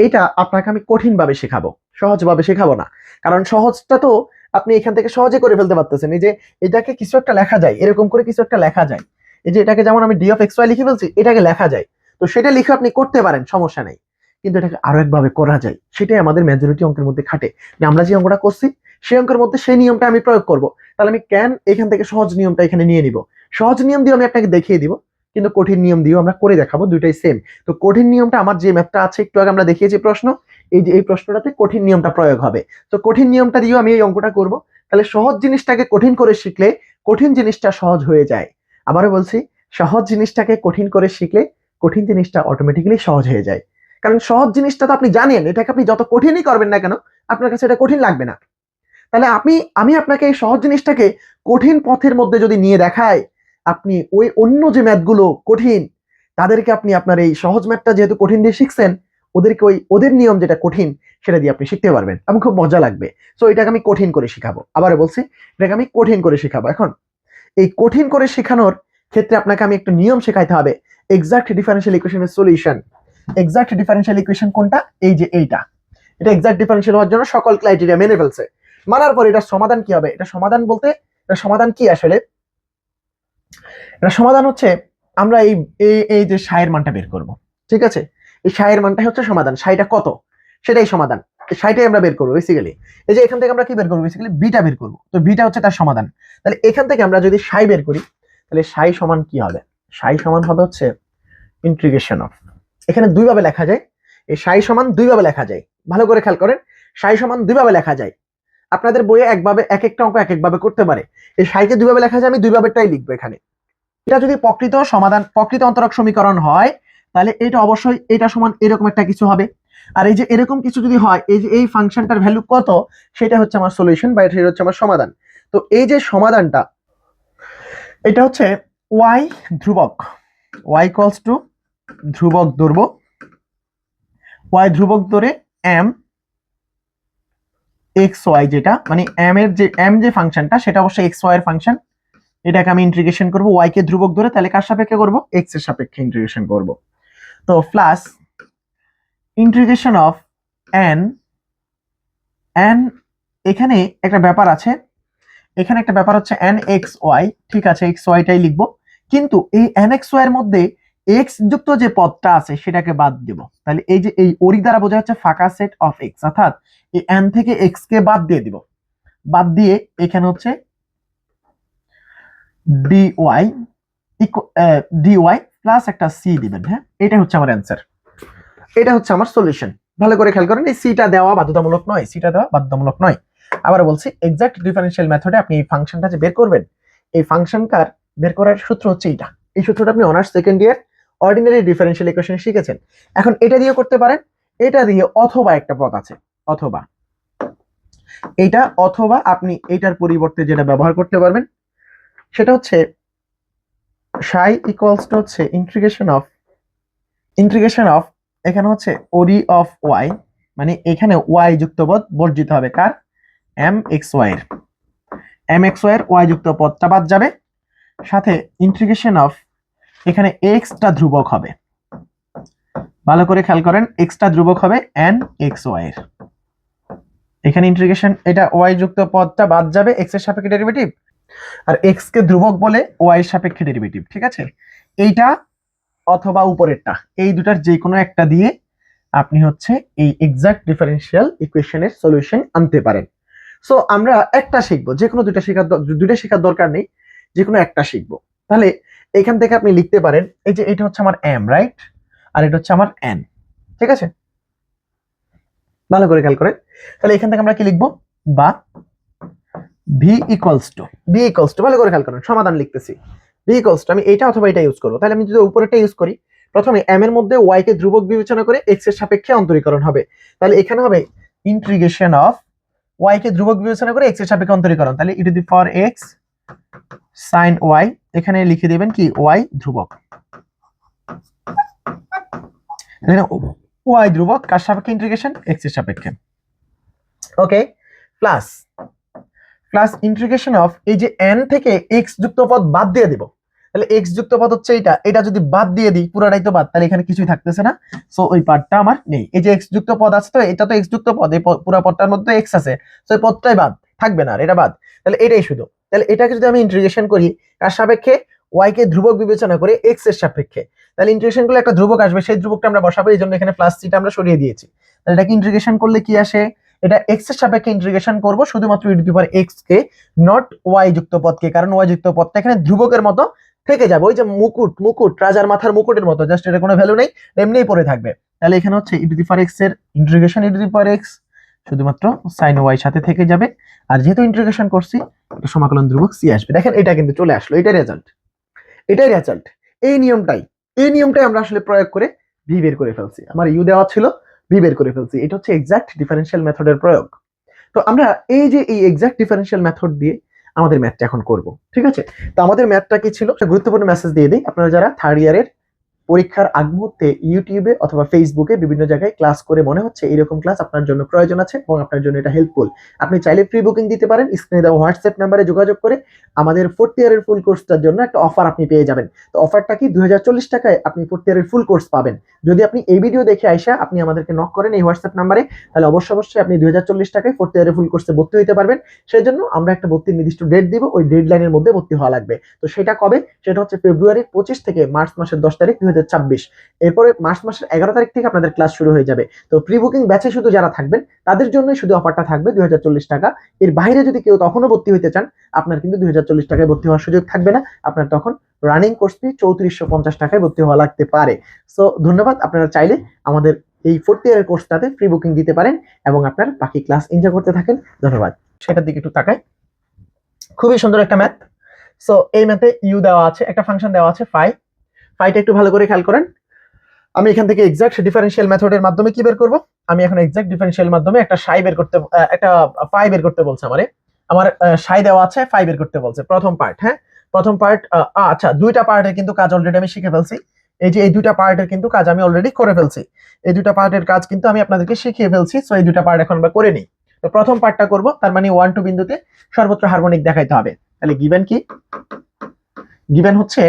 এটা আপনাকে আমি কঠিন ভাবে শেখাবো, সহজ ভাবে শেখাবো না, কারণ সহজটা তো আপনি এখান থেকে সহজে করে ফেলতে পারতেছেন। এই যে এটাকে কিছু একটা লেখা যায়, এরকম করে কিছু একটা লেখা যায়। এই যে এটাকে যেমন আমি ডি অফ এক্স ওয়াই লিখে ফেলছি, এটাকে লেখা যায়, তো সেটা লিখে আপনি করতে পারেন, সমস্যা নেই। কিন্তু এটাকে আরো একভাবে করা যায়, সেটাই আমাদের মেজরিটি অঙ্কের মধ্যে খাটে। আমরা যে অঙ্কটা করছি সেই অঙ্কের মধ্যে সেই নিয়মটা আমি প্রয়োগ করব। তাহলে আমি কেন এখান থেকে সহজ নিয়মটা এখানে নিয়ে নিব? সহজ নিয়ম দিয়ে আমি আপনাকে দেখিয়ে দিব, কিন্তু কঠিন নিয়ম দিয়েও আমরা করে দেখাবো, দুইটাই সেম। তো কঠিন নিয়মটা আমার যে ম্যাথটা আছে একটু আগে আমরা দেখিয়েছি প্রশ্ন, এই যে এই প্রশ্নটাতে কঠিন নিয়মটা প্রয়োগ হবে। তো কঠিন নিয়মটা দিয়েও আমি এই অঙ্কটা করব। তাহলে সহজ জিনিসটাকে কঠিন করে শিখলে কঠিন জিনিসটা সহজ হয়ে যায়। আবারও বলছি, সহজ জিনিসটাকে কঠিন করে শিখলে কঠিন জিনিসটা অটোমেটিক্যালি সহজ হয়ে যায়। কারণ সহজ জিনিসটা তো আপনি জানেন, এটাকে আপনি যত কঠিনই করবেন না কেন, আপনার কাছে এটা কঠিন লাগবে না। তাহলে আমি আপনাকে এই সহজ জিনিসটাকে কঠিন পথের মধ্যে যদি নিয়ে দেখাই, আপনি ওই অন্য যে ম্যাথগুলো কঠিন, তাদেরকে আপনি আপনার এই সহজ ম্যাথটা যেহেতু কঠিন দিয়ে শিখছেন, ওদেরকে ওদের নিয়ম যেটা কঠিন সেটা দিয়ে আপনি শিখতে পারবেন এবং খুব মজা লাগবে। সো এটাকে আমি কঠিন করে শিখাবো, আবারও বলছি, এটাকে আমি কঠিন করে শিখাবো। এখন এই কঠিন করে শেখানোর ক্ষেত্রে আপনাকে আমি একটা নিয়ম শেখাইতে হবে, এক্সাক্ট ডিফারেনশিয়াল ইকুয়েশনের সলিউশন। এক্সাক্ট ডিফারেনশিয়াল ইকুয়েশন কোনটা? এই যে এটা এক্সাক্ট ডিফারেনশিয়াল হওয়ার জন্য সকল ক্রাইটেরিয়া মেনে ফেলছে। মানার পর এটা সমাধান কি হবে? এটা সমাধান কি আসলে? এটা সমাধান হচ্ছে আমরা এই যে সাইয়ের মানটা বের করব। ঠিক আছে, এই সাইয়ের মানটাই হচ্ছে সমাধান। সাইটা কত সেটাই সমাধান, সাইটাই আমরা বের করবো বেসিক্যালি। এই যে এখান থেকে আমরা কি বের করবো? বেসিক্যালি বিটা বের করবো। তো বিটা হচ্ছে তার সমাধান। তাহলে এখান থেকে আমরা যদি সাই বের করি, তাহলে সাই সমান কি হবে? সাই সমান হবে হচ্ছে ইন্টিগ্রেশন অফ, এখানে দুইভাবে লেখা যায়, এই সাই সমান দুইভাবে লেখা যায়। ভালো করে খেয়াল করেন, সাই সমান দুইভাবে লেখা যায়। আপনাদের বইয়ে একভাবে এক একটা অঙ্ক এক একভাবে করতে পারে, এই সাইকে দুইভাবে লেখা যায়, আমি দুইভাবেটাই লিখবো এখানে। এটা যদি প্রকৃত অন্তরক সমীকরণ হয়, তাহলে এটা অবশ্যই এটা সমান এরকম একটা কিছু হবে। আর এই যে এরকম কিছু যদি হয়, এই যে এই ফাংশনটার ভ্যালু কত, সেটা হচ্ছে আমার সলিউশন বা সেটা হচ্ছে আমার সমাধান। তো এই যে সমাধানটা, এটা হচ্ছে y ধ্রুবক, y ইকুয়ালস টু ধ্রুবক ধরবো, y ধ্রুবক ধরে m এক্স ওয়াই, যেটা মানে m যে ফাংশনটা সেটা অবশ্যই এক্স ওয়াই এর ফাংশন, এটাকে আমি ইন্টিগ্রেশন করব y কে ধ্রুবক ধরে, তাহলে কার সাপেক্ষে করব, x এর সাপেক্ষে ইন্টিগ্রেশন করব। তো প্লাস ইন্টিগ্রেশন অফ n, এখানে একটা ব্যাপার আছে, এখানে একটা ব্যাপার হচ্ছে n x y, ঠিক আছে x y টাই লিখবো, কিন্তু এই n x y এর মধ্যে x যুক্ত যে পদটা আছে সেটাকে বাদ দেব। তাহলে এই যে এই ওরি দ্বারা বোঝা হচ্ছে ফাঁকা সেট অফ x, অর্থাৎ এই n থেকে x কে বাদ দিয়ে দিব, বাদ দিয়ে এখানে হচ্ছে dy dy প্লাস একটা c দিবেন। হ্যাঁ, এটা হচ্ছে আমার অ্যান্সার, এটা হচ্ছে আমার সলিউশন। ভালো করে খেয়াল করেন, এই সিটা দেওয়া বাধ্যতামূলক নয়, সিটা দেওয়া বাধ্যতামূলক নয়। আবার বলছি, এক্সাক্ট ডিফারেনশিয়াল মেথডে আপনি এই ফাংশনটা যে বের করবেন, এই ফাংশনটার বের করার সূত্র হচ্ছে এইটা। এই সূত্রটা আপনি honours second year ordinary differential equation শিখেছেন। এখন এটা দিয়ে করতে পারেন, এটা দিয়ে অথবা একটা পদ আছে, অথবা এটা, অথবা আপনি এটার পরিবর্তে যেটা ব্যবহার করতে পারবেন সেটা হচ্ছে সাই ইকুয়ালস টু হচ্ছে ইন্টিগ্রেশন অফ এখানে হচ্ছে ওডি অফ ওয়াই, মানে এখানে ওয়াই যুক্ত পদ বর্জিত হবে, কার, এম এক্স ওয়াই এর, এম এক্স ওয়াই এর ওয়াই যুক্ত পদটা বাদ যাবে, সাথে ইন্টিগ্রেশন অফ এখানে এক্সটা ধ্রুবক হবে, ভালো করে খেয়াল করেন, এক্সটা ধ্রুবক হবে এন এক্স ওয়াই এর, এখানে ইন্টিগ্রেশন, এটা ওয়াই যুক্ত পদটা বাদ যাবে, এক্স এর সাপেক্ষে ডেরিভেটিভ, আর এক্স কে ধ্রুবক বলে ওয়াই এর সাপেক্ষে ডেরিভেটিভ, ঠিক আছে। এইটা অথবা উপরেরটা, এই দুটার যে কোনো একটা দিয়ে আপনি হচ্ছে এই এক্সাক্ট ডিফারেনশিয়াল ইকুয়েশনের সলিউশন আনতে পারেন। সো আমরা একটা শিখবো, যে কোনো দুইটা শেখার দরকার নেই, যে কোনো একটা শিখবো। তাহলে এখান থেকে আপনি লিখতে পারেন, এই যে এটা হচ্ছে আমার এম, রাইট, আর এটা হচ্ছে আমার এন, ঠিক আছে, ভালো করে খেয়াল করেন। তাহলে এখান থেকে আমরা কি লিখবো, বা ভি ইকুয়ালস টু, ভালো করে খেয়াল করেন, সমাধান লিখতেছি, ভি ইকুয়ালস টু, আমি এটা অথবা এটা ইউজ করবো। তাহলে আমি যদি উপরেটা ইউজ করি, প্রথমে এম এর মধ্যে ওয়াই কে ধ্রুবক বিবেচনা করে এক্স এর সাপেক্ষে অন্তরীকরণ হবে, তাহলে এখানে হবে ইন্টিগ্রেশন অফ ওয়াই কে ধ্রুবক বিবেচনা করে এক্স এর সাপেক্ষে অন্তরীকরণ, তাহলে e to the power x sine y, এখানে লিখে দিবেন কি ওয়াই ধ্রুবক, ওয়াই ধ্রুবক কার সাপেক্ষে ইন্টিগ্রেশন, এক্স এর সাপেক্ষে, ওকে, প্লাস ইন্টিগ্রেশন অফ এই যে n থেকে x যুক্ত পদ বাদ দিয়ে দিব, তাহলে x যুক্ত পদ হচ্ছে এটা যদি বাদ দিয়ে দিই, পুরোটাই তো বাদ, তাহলে এখানে কিছুই থাকতেছে না, সো ওই পার্টটা আমার নেই। এই যে x যুক্ত পদ আছে, তো এটা তো x যুক্ত পদ, এই পুরো পদটার মধ্যে x আছে, সো এই পদটাই বাদ থাকবে না, আর এটা বাদ, তাহলে এটাই শুধু। তাহলে এটাকে যদি আমি ইন্টিগ্রেশন করি কার সাপেক্ষে, y কে ধ্রুবক বিবেচনা করে x এর সাপেক্ষে, তাহলে ইন্টিগ্রেশন করলে একটা ধ্রুবক আসবে, সেই ধ্রুবকটা আমরা বসাবো, এই জন্য এখানে প্লাস সিটা আমরা সরিয়ে দিয়েছি। তাহলে এটাকে ইন্টিগ্রেশন করলে কি আসে, এটা এক্স এর সাপেক্ষে ইন্টিগ্রেশন করব শুধুমাত্র e to the power x কে, নট ওয়াই যুক্ত পদকে, কারণ ওয়াই যুক্ত পদটা এখানে ধ্রুবকের মতো থেকে যাবে, ওই যে মুকুট রাজার মাথার মুকুটের মতো, জাস্ট এটা কোনো ভ্যালু নেই, এমনিই পড়ে থাকবে। তাহলে এখানে হচ্ছে e to the power x এর integration, E to the power x শুধুমাত্র সাইন ওয়াই সাথে থেকে যাবে, আর যেহেতু ইন্টিগ্রেশন করছি এটা সমাকলন ধ্রুবক সি আসবে। দেখেন এটা কিন্তু চলে আসলো, এটাই রেজাল্ট, এই নিয়মটাই আমরা আসলে প্রয়োগ করে ভি বের করে ফেলছি, আমার ইউ দেওয়া ছিল, ভি বের করে ফেলছি, এটা হচ্ছে এক্সাক্ট ডিফারেনশিয়াল মেথডের প্রয়োগ। তো আমরা এই যে এই এক্সাক্ট ডিফারেনশিয়াল মেথড দিয়ে আমাদের ম্যাথটা এখন করব, ঠিক আছে। তো আমাদের ম্যাথটা কি ছিল, গুরুত্বপূর্ণ মেসেজ দিয়ে দিই, আপনারা যারা থার্ড ইয়ারের পরীক্ষার আগ মুহূর্তে ইউটিউবে অথবা ফেসবুকে বিভিন্ন জায়গায় ক্লাস করে মনে হচ্ছে এরকম ক্লাস আপনার জন্য প্রয়োজন আছে এবং আপনার জন্য এটা হেল্পফুল, আপনি চাইলে প্রি বুকিং দিতে পারেন, স্ক্রিনে দেওয়া হোয়াটসঅ্যাপ নাম্বারে যোগাযোগ করে আমাদের ফোর্থ ইয়ারের ফুল কোর্সটার জন্য একটা অফার আপনি পেয়ে যাবেন। তো অফারটা কি, 2040 টাকায় আপনি ফোর্থ ইয়ারের ফুল কোর্স পাবেন। যদি আপনি এই ভিডিও দেখে আইসা আপনি আমাদেরকে নক করেন এই হোয়াটসঅ্যাপ নাম্বারে, তাহলে অবশ্যই আপনি 2040 টাকায় ফোর্থ ইয়ারের ফুল কোর্সে ভর্তি হতে পারবেন। সেই জন্য আমরা একটা ভর্তির নির্দিষ্ট ডেট দিব, ওই ডেডলাইনের মধ্যে ভর্তি হওয়া লাগবে। তো সেটা কবে, সেটা হচ্ছে ফেব্রুয়ারির 25 থেকে মার্চ মাসের 10 তারিখ 2026, এরপরে মার্চ মাসের 11 তারিখ থেকে আপনাদের ক্লাস শুরু হয়ে যাবে। তো প্রি বুকিং ব্যাচে শুধু যারা থাকবেন তাদের জন্যই শুধু অফারটা থাকবে 2040 টাকা, এর বাইরে যদি কেউ তখনও ভর্তি হতে চান আপনার কিন্তু 2040 টাকায় ভর্তি হওয়ার সুযোগ থাকবে না, আপনার তখন রানিং কোর্স ফি 3450 টাকায় ভর্তি হওয়া লাগতে পারে। সো ধন্যবাদ, আপনারা চাইলে আমাদের এই ফোর্থ ইয়ারের কোর্সটাতে প্রি বুকিং দিতে পারেন এবং আপনার বাকি ক্লাস এনজয় করতে থাকেন। ধন্যবাদ, সেটার দিকে একটু তাকাই, খুবই সুন্দর একটা ম্যাথ। সো এই ম্যাথে ইউ দেওয়া আছে, একটা ফাংশন দেওয়া আছে ফাইটা একটু ভালো করে খেয়াল করেন। আমি এখান থেকে এক্সাক্ট ডিফারেনশিয়াল মেথডের মাধ্যমে কি বের করব, আমি এখন এক্সাক্ট ডিফারেনশিয়াল মাধ্যমে একটা ফাই বের করতে বলছে আমার সাই দেওয়া আছে, ফাই বের করতে বলছে প্রথম পার্ট। হ্যাঁ, প্রথম পার্ট, আচ্ছা দুইটা পার্টের কিন্তু কাজ অলরেডি আমি শিখে ফেলছি। এই যে এই দুইটা পার্টের কিন্তু কাজ আমি অলরেডি করে ফেলছি, এই দুইটা পার্টের কাজ কিন্তু আমি আপনাদেরকে শিখিয়ে ফেলছি। সো এই দুইটা পার্ট এখন আমরা করে নিই। তো প্রথম পার্টটা করব, তার মানে 1 2 বিন্দুতে সর্বত্র হারমোনিক দেখাইতে হবে। তাহলে গিভেন কি, গিভেন হচ্ছে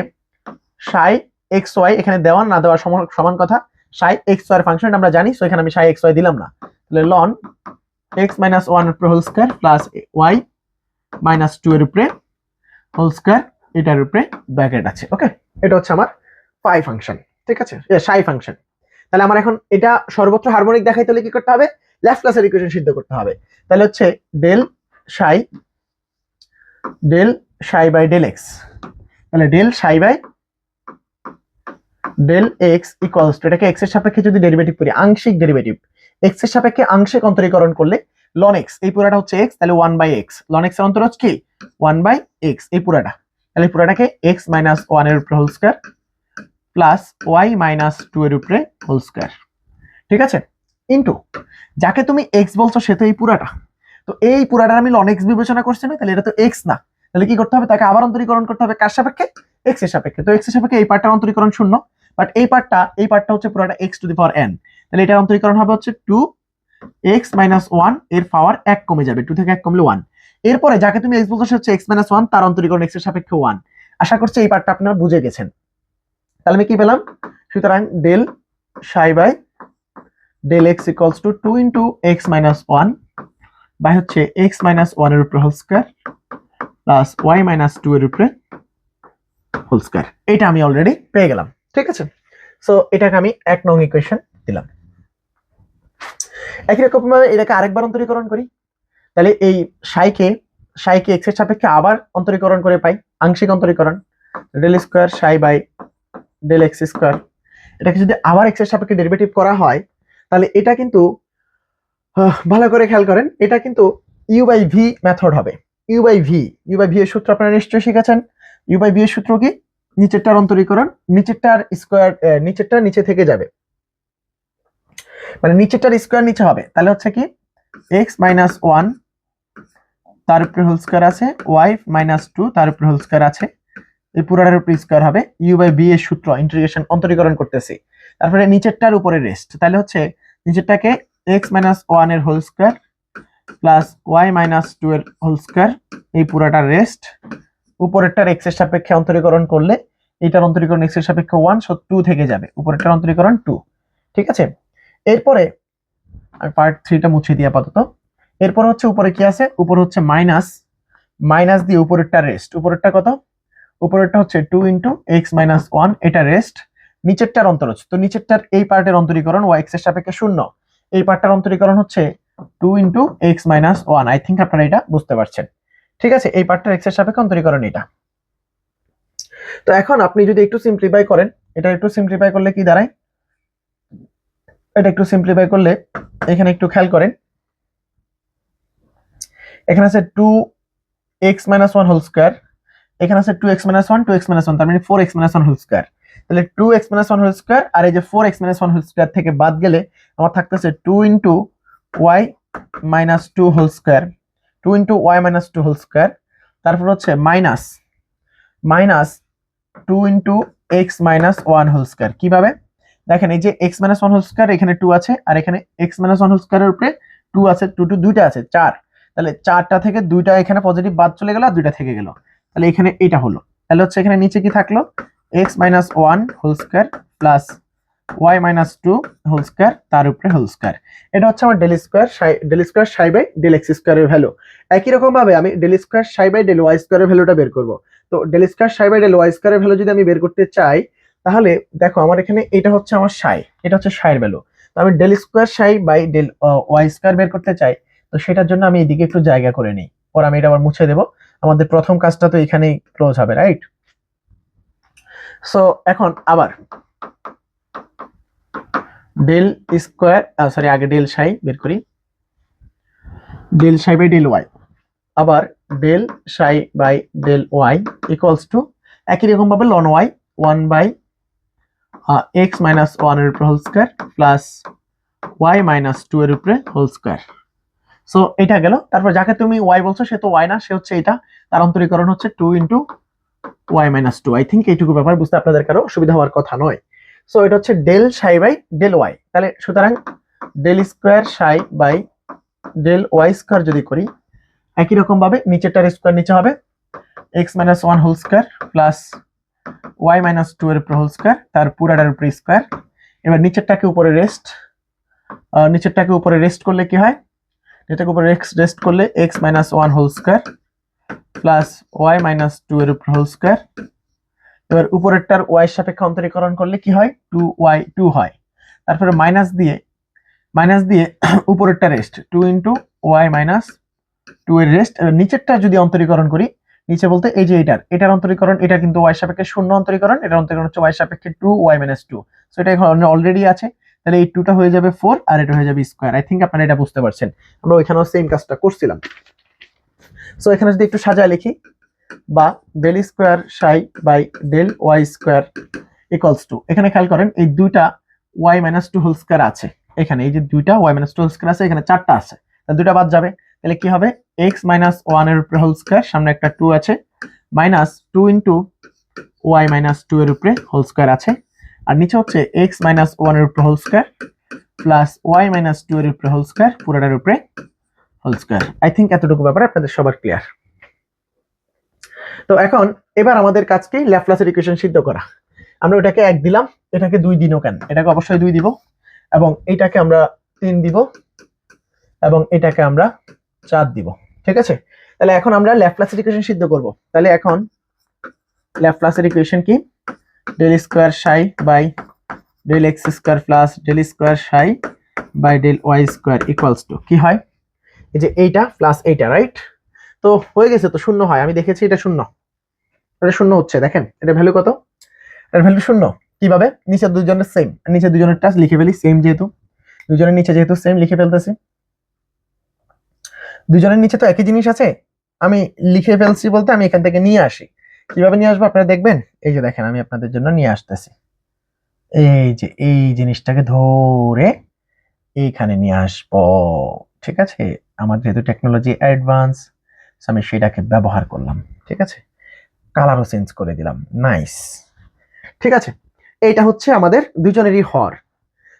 সাই এক্স ওয়াই, এখানে দেওয়া না দেওয়া সমান কথা। সাই এক্স ওয়াই এর ফাংশন আমরা জানি, সো এখানে আমি সাই এক্স ওয়াই দিলাম না। তাহলে লন এক্স মাইনাস ওয়ান এর উপরে whole square plus y minus two এর উপরে হোল স্কয়ার, এটার উপরে ব্র্যাকেট আছে। ওকে, এটা হচ্ছে আমার পাই ফাংশন, ঠিক আছে, সাই ফাংশন। তাহলে আমার এখন এটা সর্বত্র হারমোনিক দেখাইতে হলে কি করতে হবে, ল্যাপ্লাসের ইকুয়েশন সিদ্ধ করতে হবে। তাহলে হচ্ছে del psi by del x, তাহলে del psi by del x equals to, এটাকে এক্স এর সাপেক্ষে যদি ডেরিভেটিভ করি, আংশিক ডেরিভেটিভ, এক্স এর সাপেক্ষে আংশিক অন্তরীকরণ করলে লন এক্স, এই পুরাটা হচ্ছে এক্স, তাহলে 1 বাই এক্স, লন এক্স এর অন্তর হচ্ছে কি 1 বাই এক্স, এই পুরাটা, তাহলে পুরাটাকে এক্স মাইনাস ওয়ান এর উপরে whole square plus y minus two এর উপরে হোল স্কয়ার, ঠিক আছে, ইনটু যাকে তুমি এক্স বলছো সে তো এই পুরাটা, তো এই পুরাটা আমি লন এক্স বিবেচনা করছি না, তাহলে এটা তো এক্স না, তাহলে কি করতে হবে, তাকে আবার অন্তরীকরণ করতে হবে কার সাপেক্ষে, এক্স এর সাপেক্ষে। তো এক্স এর সাপেক্ষে এই পার্টটার অন্তরীকরণ শূন্য, বাট এই পার্টটা হচ্ছে পুরোটা x two the power N, তাহলে এটার অন্তরীকরণ হবে হচ্ছে 2 এক্স মাইনাস ওয়ান, এর পাওয়ার 1 কমে যাবে, 2 থেকে 1 কমলে 1। এরপরে যাকে তুমি এক্স বলছো সে হচ্ছে এক্স মাইনাস ওয়ান, তার অন্তরীকরণ এক্স এর সাপেক্ষে 1। আশা করছি এই পার্টটা আপনারা বুঝে গেছেন। তাহলে আমি কি পেলাম, সুতরাং del psi by del x equals to 2 into x minus one by হচ্ছে এক্স মাইনাস ওয়ান এর উপরে whole square plus y minus two এর উপরে হোল স্কয়ার। এটা আমি অলরেডি পেয়ে গেলাম, ঠিক আছে। সো এটাকে আমি 1 নং ইকুয়েশন দিলাম। একই রকম ভাবে এটাকে আরেকবার অন্তরীকরণ করি, তাহলে এই সাইকে এক্স এর সাপেক্ষে আবার অন্তরীকরণ করে পাই, আংশিক অন্তরীকরণ, del square psi by del x square. এটাকে যদি আবার এক্স এর সাপেক্ষে ডেরিভেটিভ করা হয়, তাহলে এটা কিন্তু ভালো করে খেয়াল করেন, এটা কিন্তু ইউ বাই ভি মেথড হবে। ইউ বাই ভি এর সূত্র আপনারা নিশ্চয়ই শিখেছেন। ইউ বাই ভি এর সূত্র কি, নিচেরটার অন্তরীকরণ, নিচেরটার স্কয়ার, নিচেরটা নিচে থেকে যাবে, মানে নিচেরটার স্কয়ার নিচে হবে, তাহলে হচ্ছে কি এক্স মাইনাস ওয়ান তার উপরে হোল স্কয়ার আছে, ওয়াই মাইনাস টু তার উপরে হোল স্কয়ার আছে, এই পুরাটার উপরে স্কয়ার হবে। ইউ বাই বি এর সূত্র ইন্টিগ্রেশন অন্তরীকরণ করতেছি, তারপরে নিচেরটার উপরে রেস্ট, তাহলে হচ্ছে নিচেরটাকে এক্স মাইনাস ওয়ান এর whole square plus y minus two এর হোল স্কয়ার, এই পুরাটা রেস্ট, উপরেরটার এক্স এর সাপেক্ষে অন্তরীকরণ করলে এইটার অন্তরীকরণ এক্স এর সাপেক্ষে 1, সো 2 থেকে যাবে, উপরেরটার অন্তরীকরণ 2, ঠিক আছে। এরপরে আমি পার্ট 3টা মুছে দিই আপাতত। এরপর হচ্ছে উপরে কি আছে, উপরে হচ্ছে মাইনাস দিয়ে উপরেরটা রেস্ট, উপরেরটা কত, উপরেরটা হচ্ছে 2 ইন্টু এক্স মাইনাস ওয়ান, এটা রেস্ট, নিচেরটার অন্তরজ, তো নিচেরটার এই পার্টের অন্তরীকরণ ওয়াই এক্স এর সাপেক্ষে 0, এই পার্টটার অন্তরীকরণ হচ্ছে 2 into x minus one. I think আপনারা এটা বুঝতে পারছেন, ঠিক আছে। এই পার্টটার এক্স এর সাপেক্ষে অন্তরীকরণ এটা। তো এখন আপনি যদি একটু সিম্পলিফাই করেন, এটা একটু সিম্পলিফাই করলে কি দাঁড়ায়, এটা একটু সিম্পলিফাই করলে এখানে একটু খেয়াল করেন, এখানে আছে 2x minus one whole square, এখানে আছে 2x minus one, 2x minus one, তার মানে 4x minus one whole square. তাহলে 2x minus one whole square আর এই যে 4x minus one whole square থেকে বাদ গেলে আমার থাকতেছে 2 into y minus two whole square, 2 into y minus two whole square, তারপর হচ্ছে minus 2 into x minus one whole square. কিভাবে দেখেন, এই যে x minus one whole square এখানে 2 আছে, আর এখানে এক্স মাইনাস ওয়ান হোল স্কয়ারের উপরে 2 আছে, 2 দুইটা আছে 4, তাহলে 4টা থেকে 2টা এখানে পজিটিভ বাদ চলে গেল আর 2টা থেকে গেল, তাহলে এখানে এটা হলো, তাহলে হচ্ছে এখানে নিচে কি থাকলো x minus one whole square plus y minus two whole square তার উপরে হোল স্কয়ার। এটা হচ্ছে আমার del square psi by del x স্কয়ারের ভ্যালু। একই রকম ভাবে আমি del square psi by del y স্কয়ারের ভ্যালুটা বের করব। তো del square psi by del y স্কয়ারের ভ্যালু যদি আমি বের করতে চাই, তাহলে দেখো আমার এখানে এটা হচ্ছে আমার সাই, এটা হচ্ছে সাইয়ের ভ্যালু, তো আমি del square psi by del y square বের করতে চাই, তো সেটার জন্য আমি এদিকে একটু জায়গা করে নিই, পর আমি এটা আবার মুছে দেব, আমাদের প্রথম কাজটা তো এখানেই ক্লোজ হবে, রাইট। সো এখন আবার ডেল স্কয়ার, সরি আগে ডেল সাই বের করি, del psi by del y, আবার del psi by del y equals to একই রকম ভাবে ln y 1 by x minus one এর উপরে whole square plus y minus two এর উপরে হোল স্কয়ার। সো এটা গেল, তারপর যাকে তুমি ওয়াই বলছো সে তো ওয়াই না, সে হচ্ছে এটা, তার অন্তরীকরণ হচ্ছে 2 into y minus two. I think এইটুকু ব্যাপার বুঝতে আপনাদের কারো অসুবিধা হওয়ার কথা নয়। সো এটা হচ্ছে del psi by del y. তাহলে সুতরাং del square psi by del y square যদি করি, একই রকম ভাবে নিচেরটার স্কোয়ার নিচে হবে x minus one whole square plus y minus two এর উপর হোল স্কোয়ার, তার পুরাটার উপরে স্কোয়ার। এবার নিচেরটাকে উপরে রেস্ট করলে কি হয়, এটাকে উপরে রেস্ট করলে x minus one whole square plus y minus two এর উপর হোল স্কোয়ার। এবার উপরেরটার ওয়াই সাপেক্ষে অন্তরীকরণ করলে কি হয়, টু ওয়াই টু হয়। তারপরে মাইনাস দিয়ে উপরেরটা rest, two into y minus two এর রেস্ট। এবার নিচেরটা যদি অন্তরীকরণ করি, নিচে বলতে এই যে এটার অন্তরীকরণ, এটা কিন্তু ওয়াই সাপেক্ষে শূন্য অন্তরীকরণ, এটার অন্তরীকরণ হচ্ছে ওয়াই সাপেক্ষে two y minus two. So এটা এখানে অলরেডি আছে, তাহলে এই টুটা হয়ে যাবে ফোর আর এটা হয়ে যাবে স্কোয়ার। আই থিঙ্ক আপনারা এটা বুঝতে পারছেন, আমরা ওইখানেও সেম কাজটা করছিলাম। সো এখানে যদি একটু সাজায় লিখি, বা del square psi by del y square equals to, এখানে খেয়াল করেন এই দুইটা y minus two whole square আছে, এখানে এই যে দুইটা y minus two whole square আছে, এখানে চারটা আছে, তাহলে দুইটা বাদ যাবে। তাহলে কি হবে, এক্স মাইনাস ওয়ান এর উপরে হোল স্কোয়ার, সামনে একটা টু আছে, minus two into y minus two এর উপরে হোল স্কোয়ার আছে, আর নিচে হচ্ছে এক্স মাইনাস ওয়ান এর উপরে whole square plus y minus two এর উপরে হোল স্কোয়ার, পুরোটার উপরে হোল স্কোয়ার। আই থিঙ্ক এতটুকু ব্যাপার আপনাদের সবার ক্লিয়ার। তো এখন এবার আমাদের কাজ কি, ল্যাপ্লাসের ইকুয়েশন সিদ্ধ করা। আমরা ওটাকে এক দিলাম, এটাকে দুই দিনও কেন, এটাকে অবশ্যই দুই দিব, এবং এইটাকে আমরা তিন দিব, এবং এটাকে আমরা চার দিব। ঠিক আছে, তাহলে এখন আমরা ল্যাপ্লাসের ইকুয়েশন সিদ্ধ করব। তাহলে এখন ল্যাপ্লাসের ইকুয়েশন কি, del square psi by del x square plus del square psi by del y square equals to কি হয়, এই যে এইটা প্লাস এইটা, রাইট? তো হয়ে গেছে, তো শূন্য হয়, আমি দেখেছি এটা শূন্য, এটা শূন্য হচ্ছে, দেখেন এটা ভ্যালু কত, এর ভ্যালু শূন্য। কিভাবে, নিচে দুজনের সেম, নিচে দুজনের টাচ লিখে ফেলি, সেম যেহেতু দুজনের নিচে যেহেতু সেম লিখে ফেলতেছি, দুজনের নিচে তো একই জিনিস আছে, আমি লিখে ফেলছি বলতে আমি এখান থেকে নিয়ে আসি। কিভাবে নিয়ে আসবো আপনারা দেখবেন, এই যে দেখেন আমি আপনাদের জন্য নিয়ে আসতেছি, এই যে এই জিনিসটাকে ধরে এইখানে নিয়ে আসবো। ঠিক আছে, আমার যেহেতু টেকনোলজি অ্যাডভান্স, আমি সেটাকে ব্যবহার করলাম। ঠিক আছে, কালারও চেঞ্জ করে দিলাম, নাইস। ঠিক আছে, এইটা হচ্ছে আমাদের দুজনেরই হর।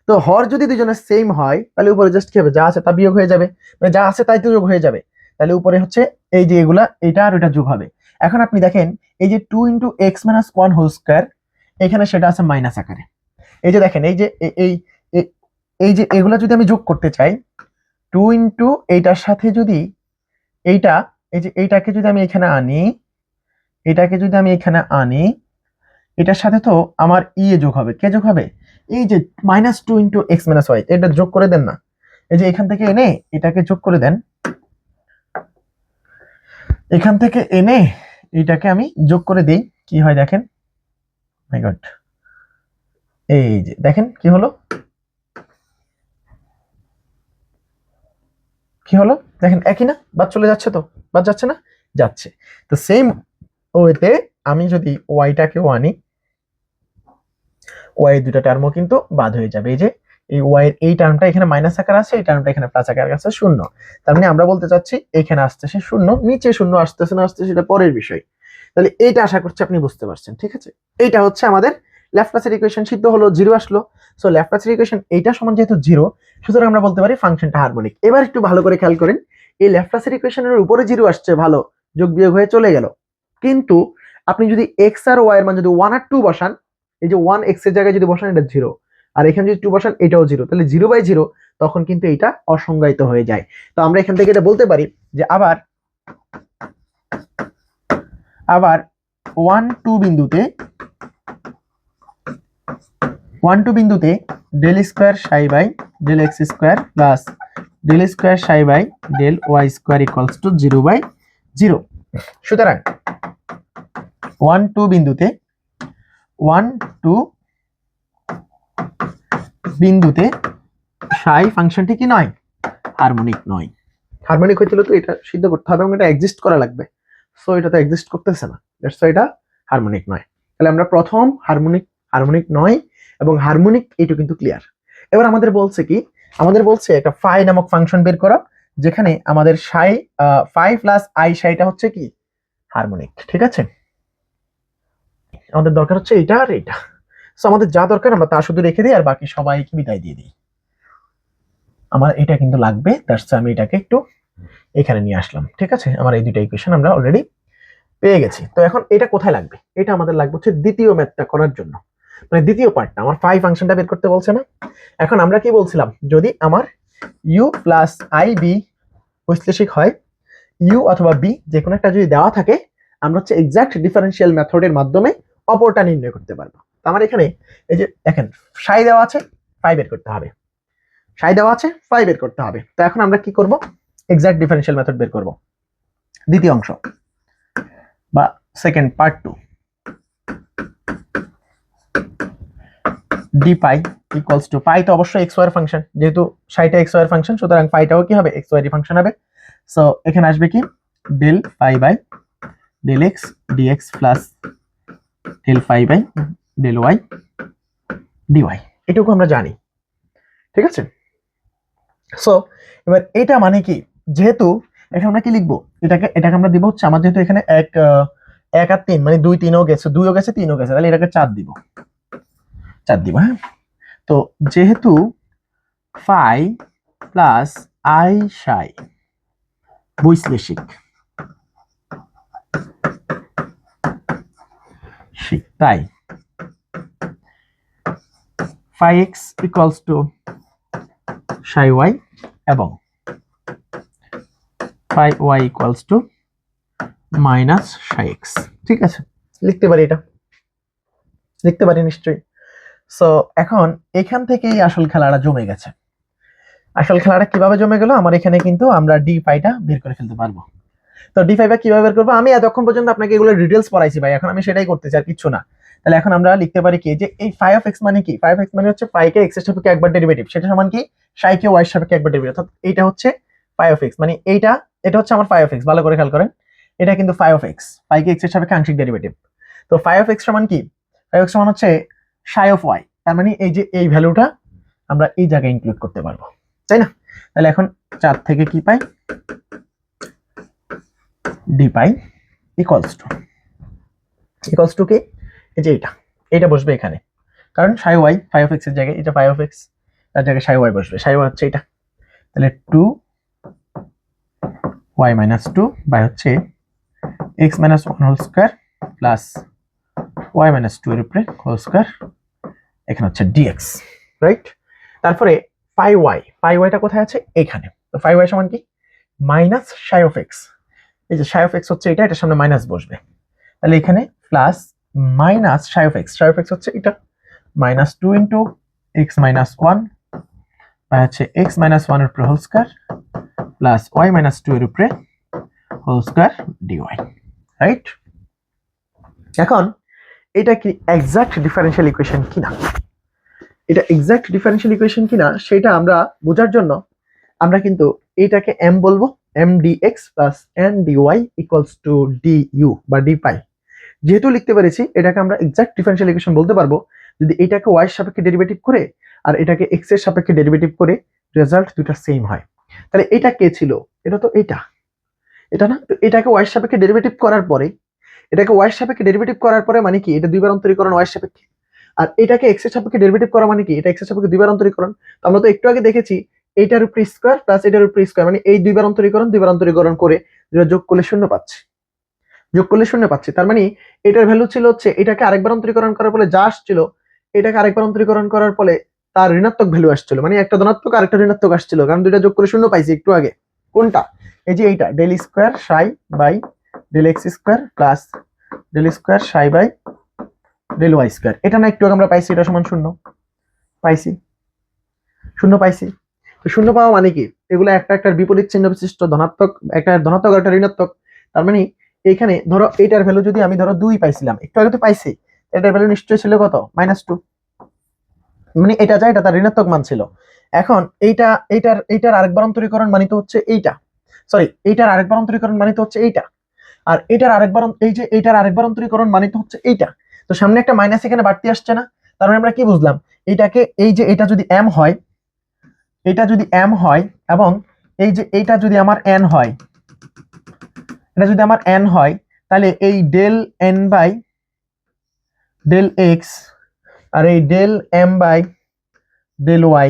তো হর যদি দুজনের সেম হয়, তাহলে উপরে জাস্ট কি হবে, যা আছে তা বিয়োগ হয়ে যাবে, মানে যা আছে তাই তো যোগ হয়ে যাবে। তাহলে উপরে হচ্ছে এই যে এগুলা, এটা আর ওইটা যোগ হবে। এখন আপনি দেখেন এই যে two into x minus one whole square, এখানে সেটা আছে মাইনাস আকারে। এই যে দেখেন এই যে এই যে এগুলা যদি আমি যোগ করতে চাই, টু ইন্টু এইটার সাথে যদি এইটা, এই যে এইটাকে যদি আমি এখানে আনি, এটাকে যদি আমি এখানে আনি, এটার সাথে তো আমার ইয়ে যোগ হবে, কে যোগ হবে, এই যে minus two into x minus y, এটা যোগ করে দেন না, এই যে এখান থেকে এনে এটাকে যোগ করে দেন, এখান থেকে এনে এটাকে আমি যোগ করে দিই, কি হয় দেখেন, মাই গড, এই যে দেখেন কি হলো, কি হলো দেখেন, একই না, বাদ চলে যাচ্ছে, তো বাদ যাচ্ছে না, যাচ্ছে। তো সেম ওয়েতে আমি যদি ওয়াইটাকেও আনি, ওয়াই দুটা টার্মও কিন্তু বাদ হয়ে যাবে। এই যে এই ওয়াই এর এই টার্মটা এখানে মাইনাস আকার আছে, এই টার্মটা এখানে প্লাস আকার আছে, শূন্য। তার মানে আমরা বলতে চাচ্ছি এখানে আসতেছে শূন্য, নিচে শূন্য আসতেছে না আসতেছে সেটা পরের বিষয়। তাহলে এইটা আশা করছি আপনি বুঝতে পারছেন। ঠিক আছে, এইটা হচ্ছে আমাদের ল্যাপ্লাসের ইকুয়েশন, সিদ্ধ হলো, জিরো আসলো। সো ল্যাপ্লাসের ইকুয়েশন এইটা সমান যেহেতু জিরো, সুতরাং আমরা বলতে পারি ফাংশনটা হারমোনিক। এবার একটু ভালো করে খেয়াল করেন, এই ল্যাপ্লাসের ইকুয়েশনের উপরে জিরো আসছে, ভালো, যোগ বিয়োগ হয়ে চলে গেল। কিন্তু আপনি যদি এক্স আর ওয়াই এর মান যদি ওয়ান আর টু বসান, এই যে ওয়ান এক্স এর জায়গায় যদি বসান এটা জিরো, আর এখানে যদি টু বসান এটাও জিরো, তাহলে জিরো বাই জিরো, তখন কিন্তু এটা অসংজ্ঞায়িত হয়ে যায়। তো আমরা এখান থেকে এটা বলতে পারি যে আবার ওয়ান টু বিন্দুতে del square psi by del x square plus del square psi by del y square equals to zero by zero. সুতরাং ওয়ান টু বিন্দুতে সাই ফাংশনটি কি নয়, হারমোনিক নয়। হারমোনিক হইছিল তো এটা সিদ্ধ করতে হবে এবং এটা এক্সিস্ট করা লাগবে, সো এটা তো এক্সিস্ট করতেছে না, দ্যাটস ওয়াই এটা হারমোনিক নয়। তাহলে আমরা প্রথম হারমোনিক নয় এবং হারমোনিক, এইটা কিন্তু ক্লিয়ার। এবার আমাদের বলছে কি, আমাদের বলছে একটা ফাই নামক ফাংশন বের করা, যেখানে আমাদের সাই প্লাস আই সাইটা হচ্ছে কি হারমোনিক। ঠিক আছে, আমাদের দরকার হচ্ছে এইটা আর এইটা। সো আমাদের যা দরকার আমরা তা শুধু রেখে দিই আর বাকি সবাইকে বিদায় দিয়ে দিই। আমার এটা কিন্তু লাগবে, দ্যাটস আমি এটাকে একটু এখানে নিয়ে আসলাম। ঠিক আছে, আমার এই দুইটা ইকুয়েশন আমরা অলরেডি পেয়ে গেছি। তো এখন এটা কোথায় লাগবে? এটা আমাদের লাগবে হচ্ছে দ্বিতীয় ম্যাথটা করার জন্য, মানে দ্বিতীয় পার্টটা আমার ফাই ফাংশনটা বের করতে বলছে না। এখন আমরা কি বলছিলাম, যদি আমার ইউ প্লাস আই বি বৈশ্লেষিক হয়, ইউ অথবা বি যে কোনো একটা যদি দেওয়া থাকে, আমরা হচ্ছে এক্সাক্ট ডিফারেন্সিয়াল মেথডের মাধ্যমে অপরটা নির্ণয় করতে পারবো। তো আমার এখানে এই যে দেখেন সাই দেওয়া আছে, ফাই বের করতে হবে, সাই দেওয়া আছে, ফাই বের করতে হবে। তো এখন আমরা কি করব, এক্সাক্ট ডিফারেন্সিয়াল মেথড বের করব। দ্বিতীয় অংশ বা second part 2, d phi equals to, phi তো অবশ্যই এক্স ওয়াই এর ফাংশন, যেহেতু সাইটা এক্স ওয়াই এর ফাংশন সুতরাং পাইটাও কি হবে, এক্স ওয়াই এর ফাংশন হবে। সো এখানে আসবে কি del phi by del x dx plus del phi by del y dy, এটুকু আমরা জানি। ঠিক আছে, সো এবার এটা মানে কি, যেহেতু এখানে আমরা কি লিখবো, এটাকে আমরা দিব হচ্ছে, আমার যেহেতু এখানে এক আর 3 মানে 2 3ও গেছে, 2ও গেছে 3ও গেছে, তাহলে এটাকে 4 দিব, 4 দিব। হ্যাঁ, তো যেহেতু ফাই প্লাস আই সাই বৈশ্লেষিক, তাই phi x equals to psi y এবং phi y equals to minus psi x. ঠিক আছে, লিখতে পারি, এটা লিখতে পারি নিশ্চয়ই। সো এখন এখান থেকেই আসল খেলাটা জমে গেছে। আসল খেলাটা কিভাবে জমে গেল, আমার এখানে কিন্তু আমরা ডি ফাইটা বের করে ফেলতে পারবো। তো ডি ফাইভা কিভাবে বের করবো, আমি এতক্ষণ পর্যন্ত আপনাকে এগুলো ডিটেলস পড়াইছি ভাই, এখন আমি সেটাই করতেছি আর কিছু না। তাহলে এখন আমরা লিখতে পারি কি, যে এই ফাই অফ এক্স মানে কি, ফাই অফ এক্স মানে হচ্ছে ফাইকে এক্স এর সাপেক্ষে একবার ডেরিভেটিভ, সেটা সমান কি সাইকে ওয়াই এর সাপেক্ষে একবার ডেরিভেটিভ, অর্থাৎ এইটা হচ্ছে ফাই অফ এক্স, মানে এটা হচ্ছে আমার ফাই অফ এক্স, ভালো করে খেয়াল করেন, এটা কিন্তু ফাই অফ এক্স, ফাইকে এক্স এর সাপেক্ষে আংশিক ডেরিভেটিভ। তো ফাই অফ এক্স সমান কি, ফাই অফ এক্স সমান হচ্ছে সাই অফ ওয়াই, তার মানে এই যে এই ভ্যালুটা আমরা এই জায়গায় ইনক্লুড করতে পারবো, তাই না? তাহলে এখন 4 থেকে কি পাই, ডি পাই ইকুয়ালস টু কি, এই যে এটা বসবে এখানে, কারণ সাই ওয়াই ফাই অফ এক্স এর জায়গায়, এটা ফাই অফ এক্স তার জায়গায় সাই ওয়াই বসবে, সাই ওয়াই হচ্ছে এটা, তাহলে 2 y মাইনাস 2 বাই হচ্ছে x minus 1 whole square plus y minus 2 এর উপরে হোল স্কয়ার, এখানে হচ্ছে dx, রাইট? তারপরে ফাই ওয়াইটা কোথায় আছে, এখানে। তো ফাই ওয়াই সমান কি মাইনাস সাই অফ এক্স, এই যে সাই অফ এক্স হচ্ছে এটার সামনে মাইনাস বসবে, তাহলে এখানে plus minus psi of x হচ্ছে এটা minus 2 into x minus 1 by হচ্ছে এক্স মাইনাস 1 এর উপরে whole square plus y minus 2 এর উপরে হোল স্কয়ার ডিওয়াই, রাইট? এখন এটা কি এক্সাক্ট ডিফারেনশিয়াল ইকুয়েশন কিনা, এটা এক্সাক্ট ডিফারেনশিয়াল ইকুয়েশন কিনা সেটা আমরা বোঝার জন্য আমরা কিন্তু এটাকে m বলবো, m dx plus n dy equals to du বা d পাই। যেহেতু লিখতে পেরেছি এটাকে আমরা এক্সাক্ট ডিফারেনশিয়াল ইকুয়েশন বলতে পারবো যদি এটাকে y এর সাপেক্ষে ডেরিভেটিভ করে আর এটাকে x এর সাপেক্ষে ডেরিভেটিভ করে রেজাল্ট দুটো সেম হয়। তাহলে এটা কে ছিল, এটা তো এটা না, তো এটাকে y এর সাপেক্ষে ডেরিভেটিভ করার পরে, এটাকে y এর সাপেক্ষে ডেরিভেটিভ করার পরে মানে কি, এটা দুইবার অন্তরীকরণ y এর সাপেক্ষে, আর এটাকে x এর সাপেক্ষে ডেরিভেটিভ করা মানে কি, এটা x এর সাপেক্ষে দুইবার অন্তরীকরণ। তো আমরা তো একটু আগে দেখেছি এইটার উপরে স্কয়ার প্লাস এটার উপরে স্কয়ার, মানে এই দুইবার অন্তরীকরণ করে যেটা যোগ করলে শূন্য পাচ্ছি, তার মানে এটার ভ্যালু ছিল হচ্ছে, এটাকে আরেকবার অন্তরীকরণ করার ফলে যা আসছিল, এটাকে আরেকবার অন্তরীকরণ করার ফলে তার ঋণাত্মক ভ্যালু আসছিল, মানে একটা ধনাত্মক আর একটা ঋণাত্মক আসছিল, কারণ দুইটা যোগ করে শূন্য পাইছি একটু আগে। কোনটা, এই যে এইটা del square psi by del x square plus del square psi by del y square, এটা না একটু আগে আমরা পাইছি, এটা সমান শূন্য পাইছি। তো শূন্য পাওয়া মানে কি, এগুলো একটা বিপরীত চিহ্ন বিশিষ্ট ধনাত্মক, একটা ধনাত্মক আর একটা ঋণাত্মক, তার মানে এইখানে ধরো এইটার ভ্যালু যদি আমি ধরো 2 পাইছিলাম, একটু আগে তো পাইছি, এটার ভ্যালু নিশ্চয়ই ছিল কত, -2, মানে এটা যা এটা তার ঋণাত্মক মান ছিল। এখন এইটার আরেকবার অন্তরীকরণ মানে তো হচ্ছে এইটা, সরি এইটার আরেকবার অন্তরীকরণ মানে তো হচ্ছে এইটা, আর এইটার আরেকবার অন্তরীকরণ মানে তো হচ্ছে এইটা। তো সামনে একটা মাইনাস এখানে বাড়তি আসছে না, তার মানে আমরা কি বুঝলাম, এইটাকে এই যে এটা যদি m হয়, এটা যদি m হয় এবং এই যে এইটা যদি আমার n হয়, এটা যদি আমার n হয়, তাহলে এই del n by del x আর এই del M by del y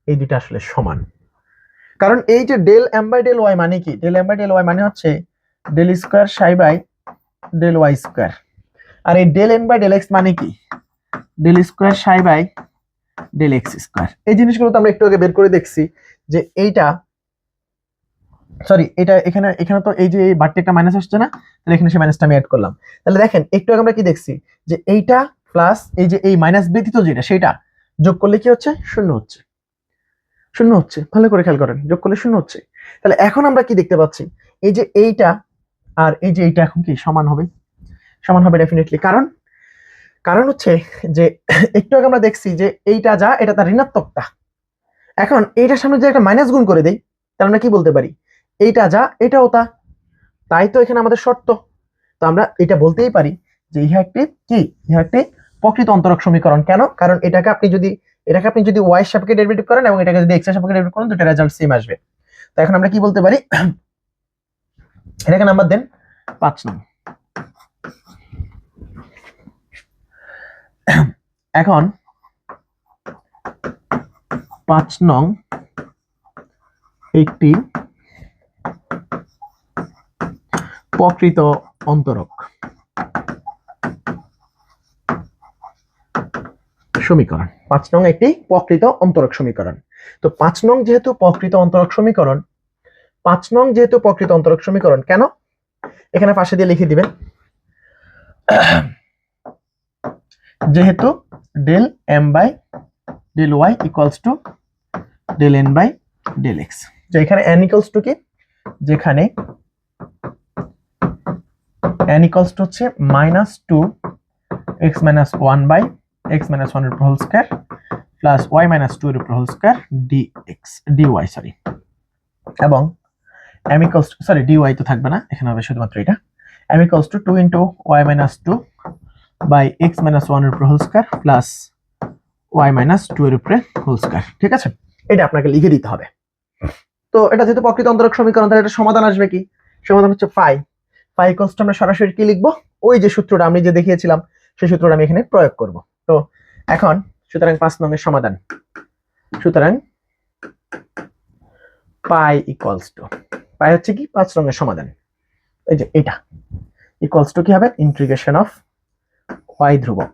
এই দুটো আসলে সমান। কারণ এই যে del M by del y মানে কি, del M by del y মানে হচ্ছে del square psi by del y square. আর এই del N by del x মানে কি, del square psi by del x square. এই জিনিসগুলো তো আমরা একটু আগে বের করে দেখছি যে এইটা সরি এটা এখানে এখানে তো এই যে এই বাড়তি একটা মাইনাস আসছে না, তাহলে এখানে সেই মাইনাসটা আমি অ্যাড করলাম। তাহলে দেখেন একটু আগে আমরা কি দেখছি যে এইটা প্লাস এই যে এই মাইনাস ব্যতীত যেটা সেটা যোগ করলে কি হচ্ছে, শূন্য হচ্ছে। শূন্য হচ্ছে, ভালো করে খেয়াল করেন, যোগ করলে শূন্য হচ্ছে। তাহলে এখন আমরা কি দেখতে পাচ্ছি, এই যে এইটা আর এই যে এইটা এখন কি সমান হবে, সমান হবে ডেফিনেটলি। কারণ কারণ হচ্ছে যে একটু আগে আমরা দেখছি যে এইটা যা এটা তার ঋণাত্মকটা। এখন এইটার সামনে যে একটা মাইনাস গুণ করে দেই, তাহলে আমরা কি বলতে পারি, এইটা যা এটাও তা। তাই তো এখানে আমাদের শর্ত। তো আমরা এটা বলতেই পারি যে ইহা একটি কি, ইহা একটি প্রকৃত অন্তরক সমীকরণ। কেন? কারণ এটাকে আপনি যদি ওয়াই এর সাপেক্ষে ডেরিভেটিভ করেন এবং এটাকে যদি এক্স এর সাপেক্ষে ডেরিভেটিভ করেন, দুটো রেজাল্ট সেম আসবে। তো এখন আমরা কি বলতে পারি, এটাকে নাম্বার দেন 5 নং। এখন 5 নং একটি প্রকৃত অন্তরক সমীকরণ। 5 নং একটি প্রকৃত অন্তরক সমীকরণ। তো 5 নং যেহেতু প্রকৃত অন্তরক সমীকরণ, 5 নং যেহেতু প্রকৃত অন্তরক সমীকরণ, কেন এখানে পাশে দিয়ে লিখে দিবেন যেহেতু del M by del y equals to del N by del x. যে এখানে n ইকুয়ালস টু কি, যেখানে n ইকুয়ালস টু হচ্ছে -2 x - 1 বাই x - 1 এর হোল স্কয়ার প্লাস y - 2 এর whole square dx dy sorry, এবং m equals to sorry dy তো থাকবে না, এখানে হবে শুধুমাত্র এটা m ইকুয়ালস টু 2 * y - 2 বাই x - 1 এর হোল স্কয়ার প্লাস y - 2 এর উপরে হোল স্কয়ার। ঠিক আছে, এটা আপনাকে লিখে দিতে হবে। তো এটা যেহেতু প্রকৃত অন্তরক সমীকরণ, তাহলে এটা সমাধান আসবে কি, সমাধান হচ্ছে ফাই। ফাই ইকুয়ালস টু আমরা সরাসরি কি লিখবো, ওই যে সূত্রটা আমি যে দেখিয়েছিলাম সেই সূত্রটা আমি এখানে প্রয়োগ করব। তো এখন সুতরাং 5 নং এর সমাধান, সুতরাং পাই ইকুয়ালস টু, পাই হচ্ছে কি 5 নং এর সমাধান, এই যে এটা ইকুয়ালস টু কি হবে, ইন্টিগ্রেশন অফ y ধ্রুবক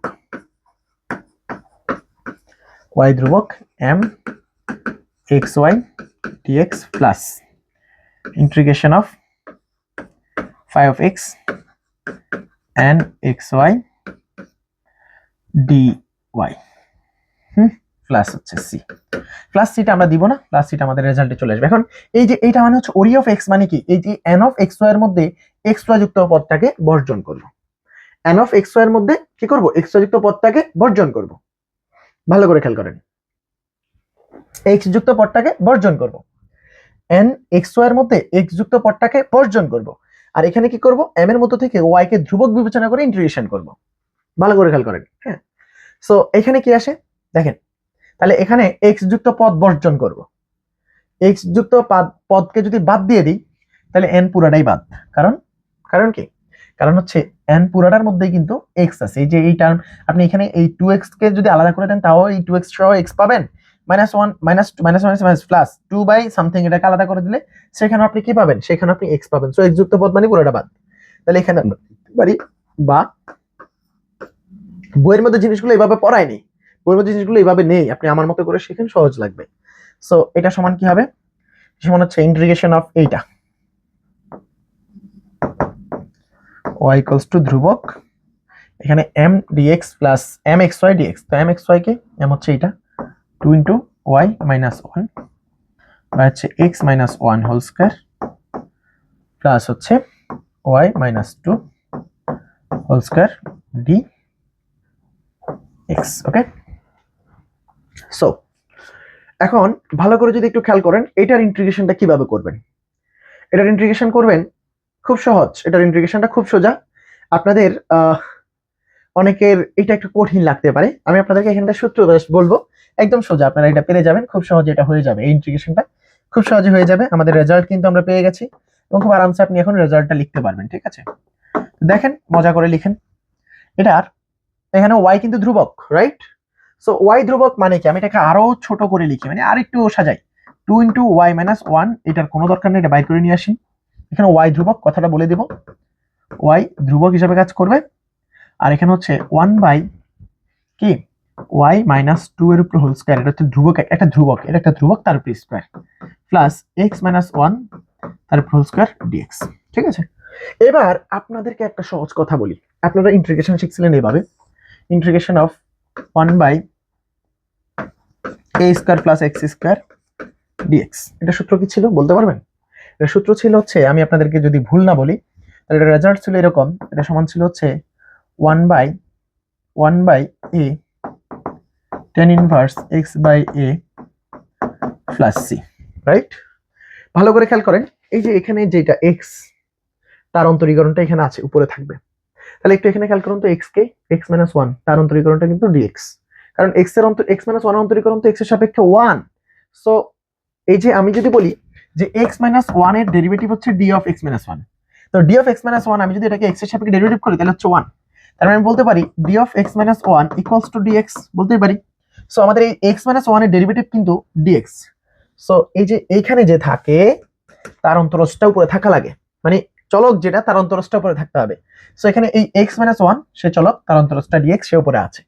m xy dx plus integration of phi of x and xy dy plus হচ্ছে c। প্লাস সিটা আমরা দিব না, প্লাস সিটা আমাদের রেজাল্টে চলে আসবে। এখন এই যে এইটা মানে হচ্ছে ওরি অফ x মানে কি, এই যে n অফ xy এর মধ্যে xy যুক্ত পদটাকে বর্জন করব। n অফ xy এর মধ্যে কি করব, xy যুক্ত পদটাকে বর্জন করব। ভালো করে খেয়াল করেন, x যুক্ত পদটাকে বর্জন করব, n xy এর মধ্যে x যুক্ত পদটাকে বর্জন করব। আর এখানে কি করব, m এর মধ্য থেকে y কে ধ্রুবক বিবেচনা করে ইন্টিগ্রেশন করব। ভালো করে খেয়াল করেন, হ্যাঁ। সো এখানে কি আসে দেখেন, তাহলে এখানে x যুক্ত পদ বর্জন করব, x যুক্ত পদকে যদি বাদ দিয়ে দিই তাহলে n পুরাটাই বাদ। কারণ কারণ কি, কারণ হচ্ছে n পুরাটার মধ্যেই কিন্তু x আছে। এই যে এই টার্ম আপনি এখানে এই 2x কে যদি আলাদা করে দেন তাও এই 2x সহ x পাবেন, -1 -2 -1 প্লাস 2 বাই সামথিং এটাকে আলাদা করে দিলে সেখানে আপনি কি পাবেন, সেখানে আপনি x পাবেন। সো x যুক্ত পদ মানে পুরোটা বাদ। তাহলে এখানে বাড়ি বা বইয়ের মধ্যে জিনিসগুলো এইভাবে পড়ায়নি, বইয়ের মধ্যে জিনিসগুলো এইভাবে নেই, আপনি আমার মতো করে শিখেন, সহজ লাগবে। সো এটা সমান কি হবে, সমান হচ্ছে ইন্টিগ্রেশন অফ এইটা y ইকুয়ালস টু ধ্রুবক এখানে m dx plus m xy dx। তো m xy কে m হচ্ছে এটা 2 y - 1 বা হচ্ছে x - 1 হোল স্কয়ার প্লাস হচ্ছে y - 2 হোল স্কয়ার dx। ওকে, সো এখন ভালো করে যদি একটু খেয়াল করেন এটার ইন্টিগ্রেশনটা কিভাবে করবেন। এটার ইন্টিগ্রেশন করবেন খুব সহজ, এটার ইন্টিগ্রেশনটা খুব সোজা। আপনাদের অনেকের এটা একটু কঠিন লাগতে পারে, আমি আপনাদেরকে এখানটা সূত্র বলবো, একদম সোজা, আপনারা এটা পেরে যাবেন খুব সহজে, এটা হয়ে যাবে, এই ইন্টিগ্রেশনটা খুব সহজে হয়ে যাবে। আমাদের রেজাল্ট কিন্তু আমরা পেয়ে গেছি এবং খুব আরামসে আপনি এখন রেজাল্টটা লিখতে পারবেন। ঠিক আছে, দেখেন মজা করে লিখেন, এটার এখানে ওয়াই কিন্তু ধ্রুবক, রাইট? সো ওয়াই ধ্রুবক মানে কি, আমি এটাকে আরো ছোট করে লিখি, মানে আর একটু সাজাই, 2 ইন্টু ওয়াই মাইনাস ওয়ান, এটার কোনো দরকার নেই, এটা বাইর করে নিয়ে আসি। এখানে ওয়াই ধ্রুবক, কথাটা বলে দিব, ওয়াই ধ্রুবক হিসাবে কাজ করবে। আর এখানে হচ্ছে 1 বাই কি ওয়াই মাইনাস টু এর উপর হোল স্কয়ার, এটা হচ্ছে ধ্রুবক, একটা ধ্রুবক, এটা একটা ধ্রুবক, তার উপর square, plus x minus one তার উপর হোল স্কয়ার ডিএক্স। ঠিক আছে, এবার আপনাদেরকে একটা সহজ কথা বলি। আপনারা ইন্টিগ্রেশন শিখছিলেন এভাবে, integration of 1 by a square plus x square dx. এটা সূত্র কি ছিল বলতে পারবেন? এটা সূত্র ছিল হচ্ছে, আমি আপনাদেরকে যদি ভুল না বলি তাহলে এটা রেজাল্ট ছিল এরকম, এটা সমান ছিল হচ্ছে 1 by A tan inverse x by a plus c, right? ভালো করে খেয়াল করেন, এই যে এখানে যেটা x, তার অন্তরীকরণটা এখানে আছে, উপরে থাকবে। তাহলে একটু এখানে খেয়াল করুন তো, x কে x মাইনাস ওয়ান, তার অন্তরীকরণটা কিন্তু dx, কারণ x এর x মাইনাস ওয়ান অন্তরীকরণ তো x এর সাপেক্ষে 1। সো এই যে আমি যদি বলি যে x মাইনাস ওয়ান এর ডেরিভেটিভ হচ্ছে d of x minus one, তো d of x minus one আমি যদি এটাকে x এর সাপেক্ষে ডেরিভেটিভ করি তাহলে হচ্ছে 1, তার মানে আমি বলতে পারি d of x minus one equals to dx, বলতেই পারি। সো আমাদের এই x মাইনাস ওয়ান এর ডেরিভেটিভ কিন্তু dx। সো এই যে এইখানে যে থাকে তার অন্তরজটা উপরে থাকা লাগে, মানে চলক যেটা তার অন্তরজটা উপরে থাকতে হবে। সো এখানে এই x মাইনাস ওয়ান সে চলক, তার অন্তরজটা dx সে উপরে আছে।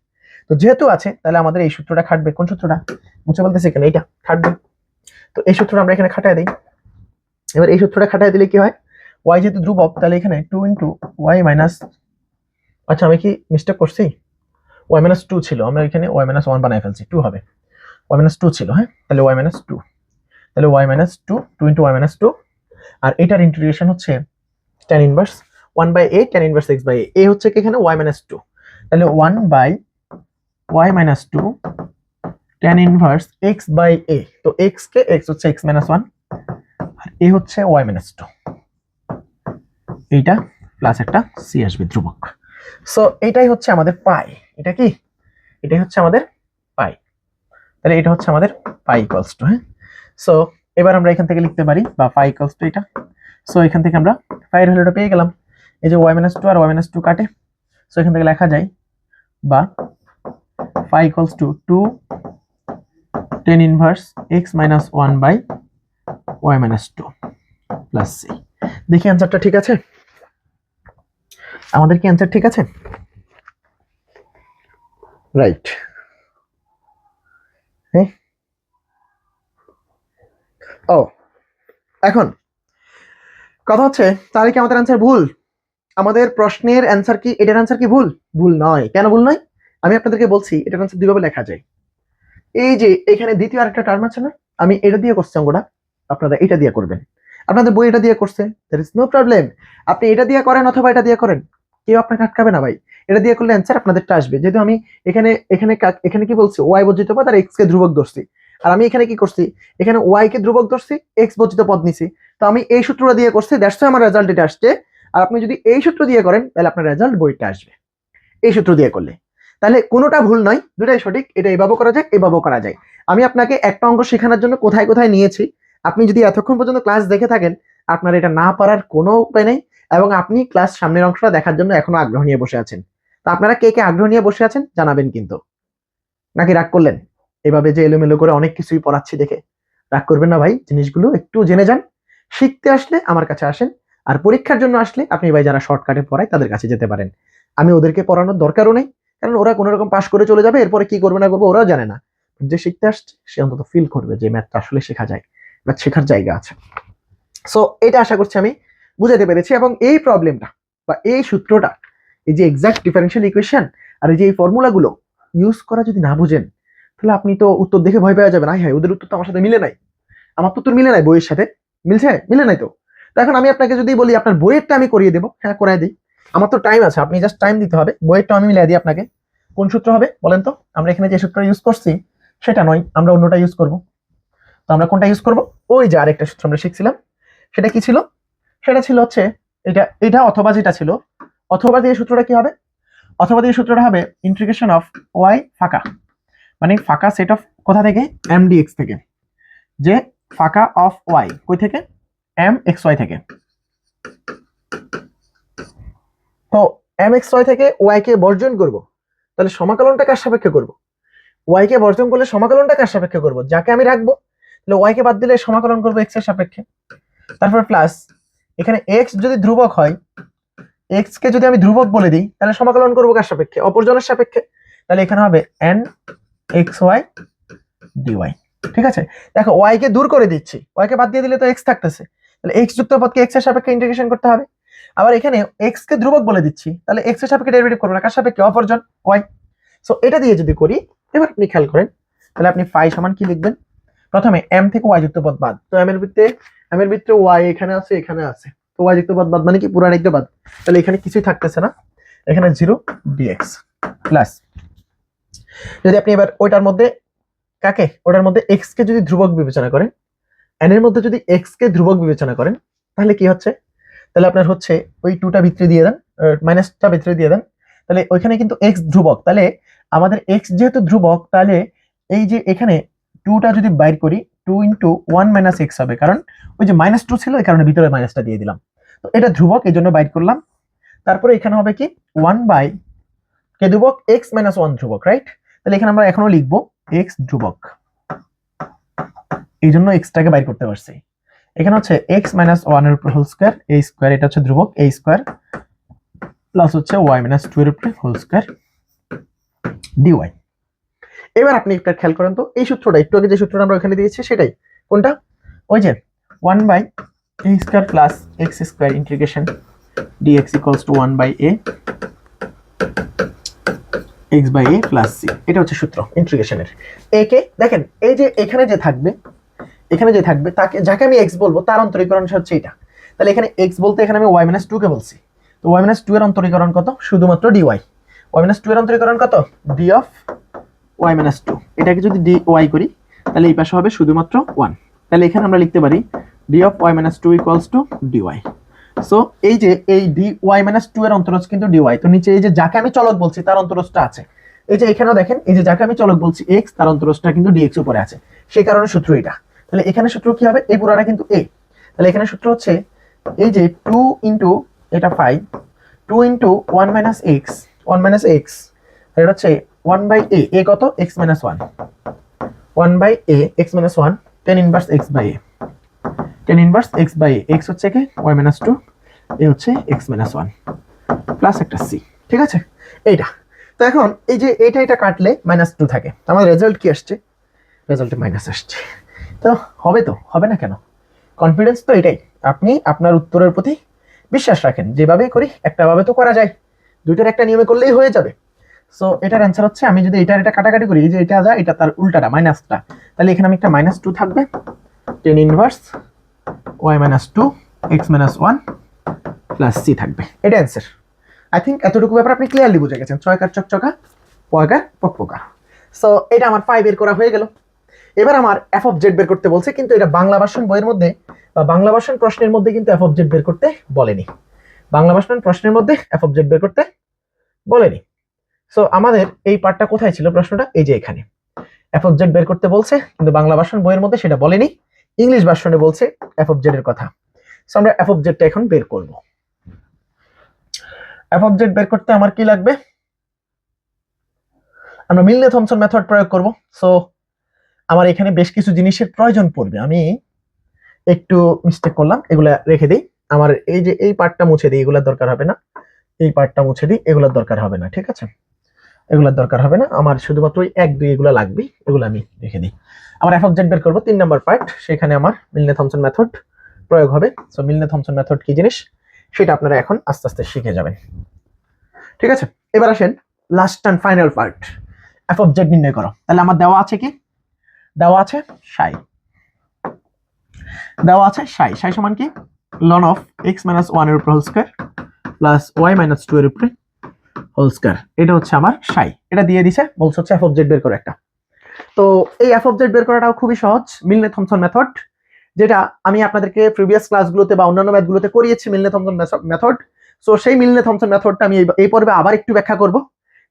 তো যেহেতু আছে তাহলে আমাদের এই সূত্রটা খাটবে। কোন সূত্রটা মুছে বলতেছে এখানে, এইটা খাটবে। তো এই সূত্রটা আমরা এখানে খাটায় দিই। এবার এই সূত্রটা খাটায় দিলে কি হয়, y যেহেতু ধ্রুবক তাহলে এখানে 2 ইন্টু ওয়াই মাইনাস, আচ্ছা আমি কি মিস্টেক করছি, y মাইনাস টু ছিল, আমরা এখানে y মাইনাস ওয়ান বানায় ফেলছি, 2 হবে, y মাইনাস টু ছিল, হ্যাঁ তাহলে y মাইনাস টু, তাহলে y minus two, 2 into y minus two, আর এটার ইন্টিগ্রেশন হচ্ছে tan inverse 1 by a tan inverse x by a হচ্ছে কি এখানে y মাইনাস টু, তাহলে 1 by y minus two tan inverse x by a, তো x কে x হচ্ছে x মাইনাস ওয়ান আর a হচ্ছে y মাইনাস টু, এইটা প্লাস একটা c আসবে ধ্রুবক। সো এটাই হচ্ছে আমাদের পাই, এটা কি, এটাই হচ্ছে আমাদের পাই, তাহলে এটা হচ্ছে আমাদের পাই ইকুয়ালস টু, হ্যাঁ। সো এবার আমরা এখান থেকে লিখতে পারি বা পাই ইকুয়ালস টু এটা। সো এখান থেকে আমরা পাইয়ের ভ্যালুটা পেয়ে গেলাম, এই যে y মাইনাস টু আর y মাইনাস টু কাটে, সো এখান থেকে লেখা যায় বা phi equals to 2 tan inverse x minus one by y minus two plus c। দেখি অ্যান্সারটা ঠিক আছে, আমাদের কি অ্যান্সার ঠিক আছে? রাইট, হ্যাঁ। ও এখন কথা হচ্ছে, তাহলে কি আমাদের অ্যান্সার ভুল? আমাদের প্রশ্নের অ্যান্সার কি, এটার অ্যান্সার কি ভুল? ভুল নয়। কেন ভুল নয়? আমি আপনাদেরকে বলছি এটার অ্যান্সার দুইভাবে লেখা যায়। এই যে এখানে দ্বিতীয় আরেকটা টার্ম আছে না, আমি এটা দিয়ে করছি অঙ্কটা, আপনারা এটা দিয়ে করবেন। আপনাদের বই এটা দিয়ে করছে, দ্যার ইজ নো প্রবলেম। আপনি এটা দিয়ে করেন অথবা এটা দিয়ে করেন, কেউ আপনাকে আটকাবে না ভাই। এটা দিয়ে করলে অ্যান্সার আপনাদেরটা আসবে। যেহেতু আমি এখানে এখানে এখানে কি বলছি, ওয়াই বর্জিত পদ আর এক্স কে ধ্রুবক ধরছি, আর আমি এখানে কি করছি, এখানে ওয়াই কে ধ্রুবক ধরছি, এক্স বর্জিত পদ নিছি। তো আমি এই সূত্রটা দিয়ে করছি, দ্যাটস আমার রেজাল্ট এটা আসছে। আর আপনি যদি এই সূত্র দিয়ে করেন তাহলে আপনার রেজাল্ট বইটা আসবে এই সূত্র দিয়ে করলে। তাহলে কোনোটা ভুল নয়, দুটাই সঠিক। এটা এভাবেও করা যায়, এভাবেও করা যায়। আমি আপনাকে একটা অঙ্ক শেখানোর জন্য কোথায় কোথায় নিয়েছি, আপনি যদি এতক্ষণ পর্যন্ত ক্লাস দেখে থাকেন, আপনার এটা না পারার কোনো উপায় নেই, এবং আপনি ক্লাস সামনের অংশটা দেখার জন্য এখনো আগ্রহ নিয়ে বসে আছেন। তো আপনারা কে কে আগ্রহ নিয়ে বসে আছেন জানাবেন কিন্তু। নাকি রাগ করলেন এভাবে যে এলোমেলো করে অনেক কিছুই পড়াচ্ছি দেখে? রাগ করবেন না ভাই, জিনিসগুলো একটু জেনে যান। শিখতে আসলে আমার কাছে আসেন, আর পরীক্ষার জন্য আসলে আপনি ভাই যারা শর্টকাটে পড়ায় তাদের কাছে যেতে পারেন। আমি ওদেরকে পড়ানোর দরকারও নেই, কারণ ওরা কোনো রকম পাশ করে চলে যাবে, এরপরে কি করবে না করবে ওরাও জানে না। যে শিখতে আসছে সে অন্তত ফিল করবে যে ম্যাথটা আসলে শেখা যায়, ম্যাথ শেখার জায়গা আছে। সো এটা আশা করছি আমি বুঝাতে পেরেছি। এবং এই প্রবলেমটা বা এই সূত্রটা, এই যে এক্সাক্ট ডিফারেনশিয়াল ইকুয়েশন আর এই যে এই ফর্মুলাগুলো ইউজ করা যদি না বুঝেন, তাহলে আপনি তো উত্তর দেখে ভয় পেয়ে যাবেন, হ্যাঁ ওদের উত্তর তো আমার সাথে মিলে নাই, আমার তো উত্তর মিলে নাই বইয়ের সাথে। মিলছে? মিলে নাই তো। তো এখন আমি আপনাকে যদি বলি আপনার বইয়েরটা আমি করিয়ে দেবো, হ্যাঁ করাই দিই, আমার তো টাইম আছে, আপনি জাস্ট টাইম দিতে হবে। বইয়েরটা আমি মিলিয়ে দিই আপনাকে। কোন সূত্র হবে বলেন তো? আমরা এখানে যে সূত্র ইউজ করছি সেটা নয়, আমরা অন্যটা ইউজ করব। তো আমরা কোনটা ইউজ করব? ওই যে আরেকটা সূত্র আমরা শিখছিলাম, সেটা কি ছিল? সেটা ছিল হচ্ছে এটা, এটা অথবা যেটা ছিল, অথবা দিয়ে সূত্রটা কি হবে? অথবা দিয়ে সূত্রটা হবে ইন্টিগ্রেশন অফ ওয়াই ফাঁকা, মানে ফাঁকা সেট অফ কোথা থেকে, এম ডি এক্স থেকে। যে ফাঁকা অফ ওয়াই কই থেকে? এম এক্স ওয়াই থেকে। তো এম এক্স ওয়াই থেকে ওয়াই কে বর্জন করব, তাহলে সমাকলনটা কার সাপেক্ষে করব? ওয়াই কে বর্জন করলে সমাকলনটা কার সাপেক্ষে করব? যাকে আমি রাখবো, তাহলে ওয়াই কে বাদ দিলে সমাকলন করব এক্স এর সাপেক্ষে। তারপর প্লাস এখানে এক্স যদি ধ্রুবক হয়, এক্স কে যদি আমি ধ্রুবক বলে দিই, তাহলে সমাকলন করব কার সাপেক্ষে? অপরজনের সাপেক্ষে। তাহলে এখানে হবে n এক্স ওয়াই ডিওয়াই। ঠিক আছে, দেখো ওয়াই কে দূর করে দিচ্ছি, ওয়াই কে বাদ দিয়ে দিলে তো এক্স থাকতেছে, তাহলে এক্স যুক্ত পদকে এক্স এর সাপেক্ষে ইন্টিগ্রেশন করতে হবে। আবার এখানে এক্স কে ধ্রুবক বলে দিচ্ছি, তাহলে এক্স এর সাপেক্ষে ডেরিভেটিভ করব না, কার সাপেক্ষে? অপরজন ওয়াই। সো এটা দিয়ে যদি করি, এবার আপনি খেয়াল করেন, তাহলে আপনি ফাই সমান কি লিখবেন? প্রথমে এম থেকে ওয়াই যুক্ত পদ বাদ, তো এম এর ভিতরে ওয়াই এখানে আছে, এখানে আছে, তো ওয়াই যুক্ত পদ বাদ মানে কি? পুরা রেখে বাদ, তাহলে এখানে কিছুই থাকতেছে না, এখানে 0 ডিএক্স প্লাস, যদি আপনি এবার ওইটার মধ্যে ওটার মধ্যে এক্স কে যদি ধ্রুবক বিবেচনা করেন, এন এর মধ্যে যদি এক্স কে ধ্রুবক বিবেচনা করেন, তাহলে কি হচ্ছে? তাহলে আপনার হচ্ছে ওই 2টা ভিতরে দিয়ে দেন, মাইনাসটা ভিতরে দিয়ে দেন, তাহলে ওইখানে কিন্তু এক্স ধ্রুবক, তাহলে আমাদের এক্স যেহেতু ধ্রুবক, তাহলে এই যে এখানে 2টা যদি বাইর করি, 2 ইন্টু 1 মাইনাস এক্স হবে, কারণ ওই যে -2 ছিল, এই কারণে ভিতরে মাইনাসটা দিয়ে দিলাম। তো এটা ধ্রুবক, এই জন্য বাইর করলাম। তারপরে এখানে হবে কি 1 বাই কে ধ্রুবক, এক্স মাইনাস 1 ধ্রুবক, রাইট? তাহলে এখানে আমরা এখনো লিখবো এক্স ধ্রুবক, এই জন্য এক্সটাকে বাইর করতে পারছি। এখানে হচ্ছে এক্স মাইনাস 1 এর উপর হোল স্কয়ার, এই স্কয়ার, এটা হচ্ছে ধ্রুবক, এই স্কয়ার প্লাস হচ্ছে ওয়াই মাইনাস 2 এর উপর হোল স্কয়ার ডিওয়াই। এবার আপনি একটা খেয়াল করেন তো, এই সূত্রটা একটু আগে যে সূত্রটা আমরা ওখানে দিয়েছি সেটাই, কোনটা? ওই যে 1 by a square plus x square integration dx equals to 1 by a x by a plus c, এটা হচ্ছে সূত্র ইন্টিগ্রেশনের। a কে দেখেন, এই যে এখানে যে থাকবে তাকে, যাকে আমি x বলবো তার অন্তরীকরণ হচ্ছে এটা। তাহলে এখানে x বলতে এখানে আমি y - 2 কে বলছি, তো y - 2 এর অন্তরীকরণ কত? শুধুমাত্র dy। y - 2 এর অন্তরীকরণ কত? d of y - 2। এটাকে যদি dy করি, তাহলে এই পাশে হবে শুধুমাত্র 1। তাহলে এখানে আমরা লিখতে পারি d of y - 2 equals to dy। So এই যে এই dy - 2 এর অন্তরজ কিন্তু dy, তো নিচে এই যে যাকে আমি চলক বলছি তার অন্তরজটা আছে, এই যে এখানেও দেখেন, এই যে যাকে আমি চলক বলছি x, তার অন্তরজটা কিন্তু dx উপরে আছে, সেই কারণে সূত্র এটা। তাহলে এখানে সূত্র কি হবে? এই পুরাটা কিন্তু a, তাহলে এখানে সূত্র হচ্ছে এই যে 2 ইনটু এটা 5, 2 into 1 minus X, 1 minus X, আর এটা হচ্ছে 1 বাই a কত? x minus 1, 1 by a x minus 1, tan inverse x by a, tan inverse x by a, x হচ্ছে কি y মাইনাস 2, a হচ্ছে x মাইনাস 1 প্লাস একটা c। ঠিক আছে, এইটা। তো এখন এই যে এটা কাটলে -2 থাকে, আমার রেজাল্ট কি আসছে? রেজাল্টে মাইনাস আসছে। তো হবে, তো হবে না কেন? কনফিডেন্স তো এটাই, আপনি আপনার উত্তরের প্রতি বিশ্বাস রাখেন, যেভাবে করি একটা ভাবে তো করা যায়, দুইটার একটা নিয়মে করলেই হয়ে যাবে। সো এটার অ্যান্সার হচ্ছে, আমি যদি এটা কাটাকাটি করি, এই যে এটা যা, এটা তার উল্টাটা মাইনাসটা, তাহলে এখানে আমি একটা -2 থাকবে, tan inverse y - 2 x - 1 plus c থাকবে, এটা অ্যান্সার। আই থিঙ্ক এতটুকু ব্যাপার আপনি ক্লিয়ারলি বুঝে গেছেন, ছয়কার চকচকা, পয়কার পকপকা। সো এটা আমার 5 বের করা হয়ে গেল। এবার আমার f অফ z বের করতে বলছে, কিন্তু এটা বাংলা ভার্সন বইয়ের মধ্যে বা বাংলা ভার্সন প্রশ্নের মধ্যে কিন্তু f অফ z বের করতে বলেনি, বাংলা ভার্সন প্রশ্নের মধ্যে f অফ z বের করতে বলেনি। সো আমাদের এই পার্টটা কোথায় ছিল প্রশ্নটা? এই যে এখানে f অফ z বের করতে বলছে, কিন্তু বাংলা ভার্সন বইয়ের মধ্যে সেটা বলেনি, ইংলিশ ভার্সনে বলছে f অফ z এর কথা। সো আমরা f অফ z টা এখন বের করব। f অফ z বের করতে আমার কি লাগবে? আমরা মিলনে থমসন মেথড প্রয়োগ করব। সো আমার এখানে বেশ কিছু জিনিসের প্রয়োজন পড়বে, আমি একটু মিস্টেক করলাম, এগুলা রেখে দিই। আমার এই যে এই পার্টটা মুছে দিই, এগুলোর দরকার হবে না, এই পার্টটা মুছে দিই, এগুলোর দরকার হবে না। ঠিক আছে, এগুলোর দরকার হবে না, আমার শুধুমাত্র ওই 1 2 এগুলো লাগবে, এগুলো আমি রেখে দিই। আমার f অফ z বের করব 3 নাম্বার পার্ট, সেখানে আমার মিলনে থমসন মেথড প্রয়োগ হবে। সো মিলনে থমসন মেথড কি জিনিস সেটা আপনারা এখন আস্তে আস্তে শিখে যাবেন। ঠিক আছে, এবার আসেন last and final part, f of z নির্ণয় করো। তাহলে আমার দেওয়া আছে কি? দেওয়া আছে সাই, দেওয়া আছে সাই, সাই সমান কি? ln অফ x - 1 এর উপর হোল স্কয়ার প্লাস y - 2 এর উপরে হোল স্কয়ার, এটা হচ্ছে আমার সাই। এটা দিয়ে দিছে, বলছে হচ্ছে f অফ z বের করো একটা। তো এই f অফ z বের করাটাও খুবই সহজ, মিলনে থমসন মেথড, যেটা আমি আপনাদেরকে প্রিভিয়াস ক্লাসগুলোতে বা অন্যান্য ম্যাথগুলোতে করিয়েছি, মিলনে থমসন মেথড। সো সেই মিলনে থমসন মেথডটা আমি এই পর্বে আবার একটু ব্যাখ্যা করব,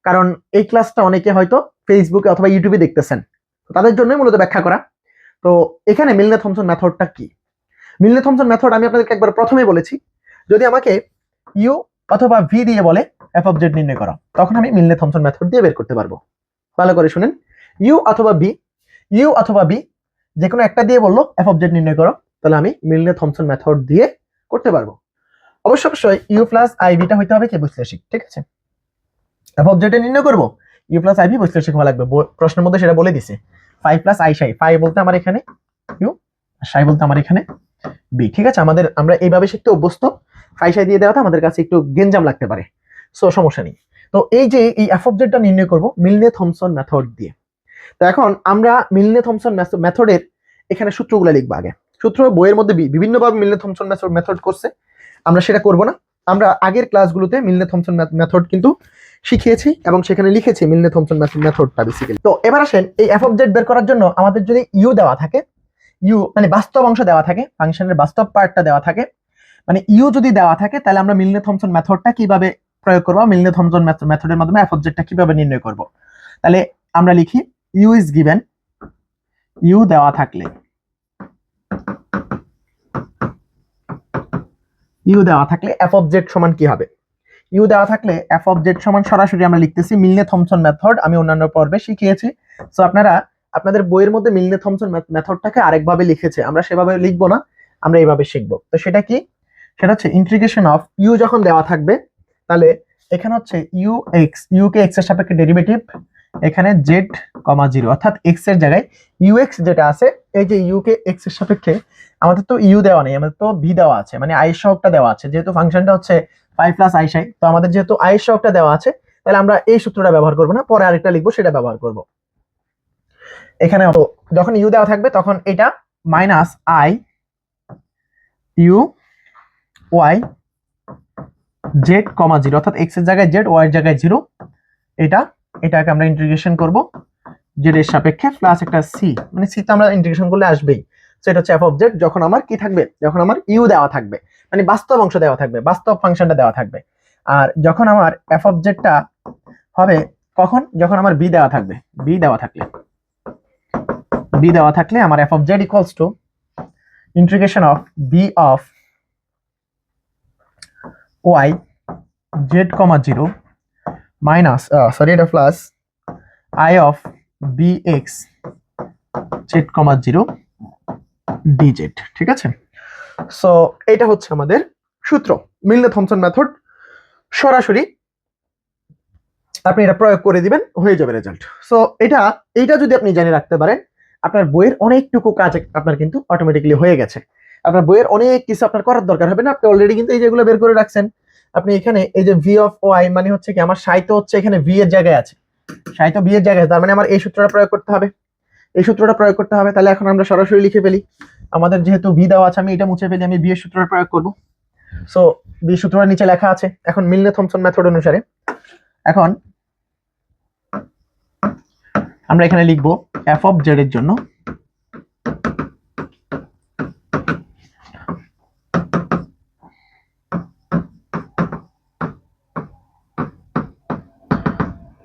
কারণ এই ক্লাসটা অনেকে হয়তো ফেসবুকে অথবা ইউটিউবে দেখতেছেন, তাদের জন্যই মূলত ব্যাখ্যা করা। তো এখানে মিলনে থমসন মেথডটা কি? মিলনে থমসন মেথড আমি আপনাদেরকে একবার প্রথমেই বলেছি, যদি আমাকে ইউ অথবা ভি দিয়ে বলে এফ অফ জেড নির্ণয় করো, তখন আমি মিলনে থমসন মেথড দিয়ে বের করতে পারবো। ভালো করে শুনেন, ইউ অথবা বি যে কোনো একটা দিয়ে বললো এফ অফ জেড নির্ণয় করো, তাহলে আমি মিলনে থমসন মেথড দিয়ে করতে পারবো। অবশ্যই ইউ প্লাস আই বিটা হইতে হবে কি বৈশ্লেষিক, ঠিক আছে। এফ অফ জেড নির্ণয় করবো, ইউ প্লাস আই বি বৈশ্লেষিক হওয়া লাগবে, প্রশ্নের মধ্যে সেটা বলে দিছে। Phi plus I Sai, phi বলতে আমার এখানে ইউ, সাই বলতে আমার এখানে বি, ঠিক আছে। আমরা এইভাবে শিখতে অভ্যস্ত, ফাই সাই দিয়ে দেওয়াতে আমাদের কাছে একটু গেঞ্জাম লাগতে পারে, সো সমস্যা নেই। তো এই যে এই এফ অফ জেডটা নির্ণয় করবো মিলনে থমসন মেথড দিয়ে। তো এখন আমরা মিলনে থমসন মেথডের এখানে সূত্রগুলো লিখবো আগে। সূত্র বইয়ের মধ্যে বিভিন্নভাবে মিলনে থমসন মেথড করছে, আমরা সেটা করব না। আমরা আগের ক্লাসগুলোতে মিলনে থমসন মেথড কিন্তু শিখিয়েছি এবং সেখানে লিখেছি মিলনে থমসন মেথডটা বেসিক্যালি। তো এবার আসেন, এই এফ অফ জেড বের করার জন্য আমাদের যদি ইউ দেওয়া থাকে, ইউ মানে বাস্তব অংশ দেওয়া থাকে, ফাংশনের বাস্তব পার্টটা দেওয়া থাকে, মানে ইউ যদি দেওয়া থাকে, তাহলে আমরা মিলনে থমসন মেথডটা কিভাবে প্রয়োগ করবো, মিলনে থমসন মেথডের মাধ্যমে এফ অফ জেডটা কিভাবে নির্ণয় করব। তাহলে আমরা লিখি ইউ ইজ গিভেন, ইউ দেওয়া থাকলে, ইউ দেওয়া থাকলে এফ অফ জেড সমান কি হবে। ইউ দেওয়া থাকলে এফ অফ জেড সমান সরাসরি আমরা লিখতেছি মিলনে থমসন মেথড, আমি অন্যান্য পর্বে শিখিয়েছি। সো আপনারা আপনাদের বইয়ের মধ্যে মিলনে থমসন মেথডটাকে আরেকভাবে লিখেছে, আমরা সেভাবে লিখবো না, আমরা এইভাবে শিখবো। তো সেটা কি, সেটা হচ্ছে ইন্টিগ্রেশন অফ ইউ যখন দেওয়া থাকবে, তাহলে এখানে হচ্ছে ইউ এক্স, ইউ কে এক্স এর সাপেক্ষে ডেরিভেটিভ, এখানে জেড কমা জিরো, অর্থাৎ এক্স এর জায়গায় ইউ এক্স যেটা আছে, এই যে ইউ কে এক্স এর সাপেক্ষে আমাদের তো ইউ দেওয়া নেই, আমাদের তো ভি দেওয়া আছে, মানে আই সহগটা দেওয়া আছে, যেহেতু ফাংশনটা হচ্ছে ফাই প্লাস আই সাই, তো আমাদের যেহেতু আই সহগটা দেওয়া আছে, তাহলে আমরা এই সূত্রটা ব্যবহার করবো না, পরে আরেকটা লিখবো সেটা ব্যবহার করব। এখানে যখন ইউ দেওয়া থাকবে তখন এটা minus i u y Z comma zero, অর্থাৎ এক্স এর জায়গায় জেড, ওয়াই এর জায়গায় জিরো, এটাকে আমরা ইন্টিগ্রেশন করব জেড এর সাপেক্ষে, প্লাস একটা সি, মানে সি তো আমরা ইন্টিগ্রেশন করলে আসবেই। সো এটা হচ্ছে এফ অফ জেড যখন আমার কি থাকবে, যখন আমার ইউ দেওয়া থাকবে, মানে বাস্তব অংশ দেওয়া থাকবে, বাস্তব ফাংশনটা দেওয়া থাকবে। আর যখন আমার এফ অফ জেডটা হবে কখন, যখন আমার বি দেওয়া থাকবে, বি দেওয়া থাকলে আমার F of Z equals to integration of B of Y Z comma zero minus এটা plus I of B X Z comma zero D Z, ঠিক আছে। সো এটা হচ্ছে আমাদের সূত্র, মিলনে থমসন মেথড, সরাসরি আপনি এটা প্রয়োগ করে দিবেন, হয়ে যাবে রেজাল্ট। সো এইটা যদি আপনি জেনে রাখতে পারেন, আপনার বইয়ের অনেকটুকু কাজ আপনার কিন্তু অটোমেটিক্যালি হয়ে গেছে। আপনার বইয়ের অনেক কিছু আপনার করার দরকার হবে না, আপনি অলরেডি কিন্তু এই যেগুলো বের করে রাখছেন। আপনি এখানে এই যে ভি অফ ওয়াই মানে হচ্ছে কি, আমার সাই তো হচ্ছে এখানে ভি এর জায়গায় আছে, সাই তো ভি এর জায়গায়, তার মানে আমার এই সূত্রটা প্রয়োগ করতে হবে, তাহলে এখন আমরা সরাসরি লিখে ফেলি। আমাদের যেহেতু ভি দেওয়া আছে, আমি এটা মুছে ফেলি, আমি ভি এর সূত্রটা প্রয়োগ করব। সো ভি সূত্রটা নিচে লেখা আছে। এখন মিলনে থমসন মেথড অনুসারে এখন আমরা এখানে লিখব এফ অফ জেড এর জন্য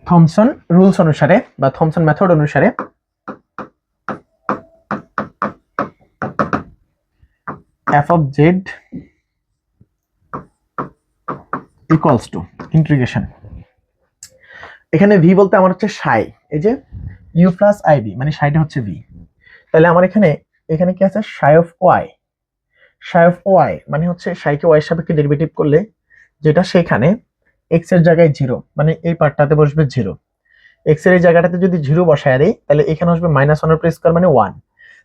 থমসন রুলস অনুসারে বা থমসন মেথড অনুসারে F of Z equals to integration, এখানে ভি বলতে আমার হচ্ছে সাই, এই যে ইউ প্লাস আই বি, মানে সাইটা হচ্ছে ভি, তাহলে আমার এখানে কি আছে, সাই অফ ওয়াই মানে হচ্ছে সাইকে ওয়াই এর সাপেক্ষে ডেরিভেটিভ করলে যেটা সেখানে এক্স এর জায়গায় জিরো, মানে এই পার্টটাতে বসবে জিরো, এক্স এর এই জায়গাটাতে যদি জিরো বসায় দেই, তাহলে এখানে আসবে মাইনাস ওয়ান এর স্কয়ার মানে ওয়ান।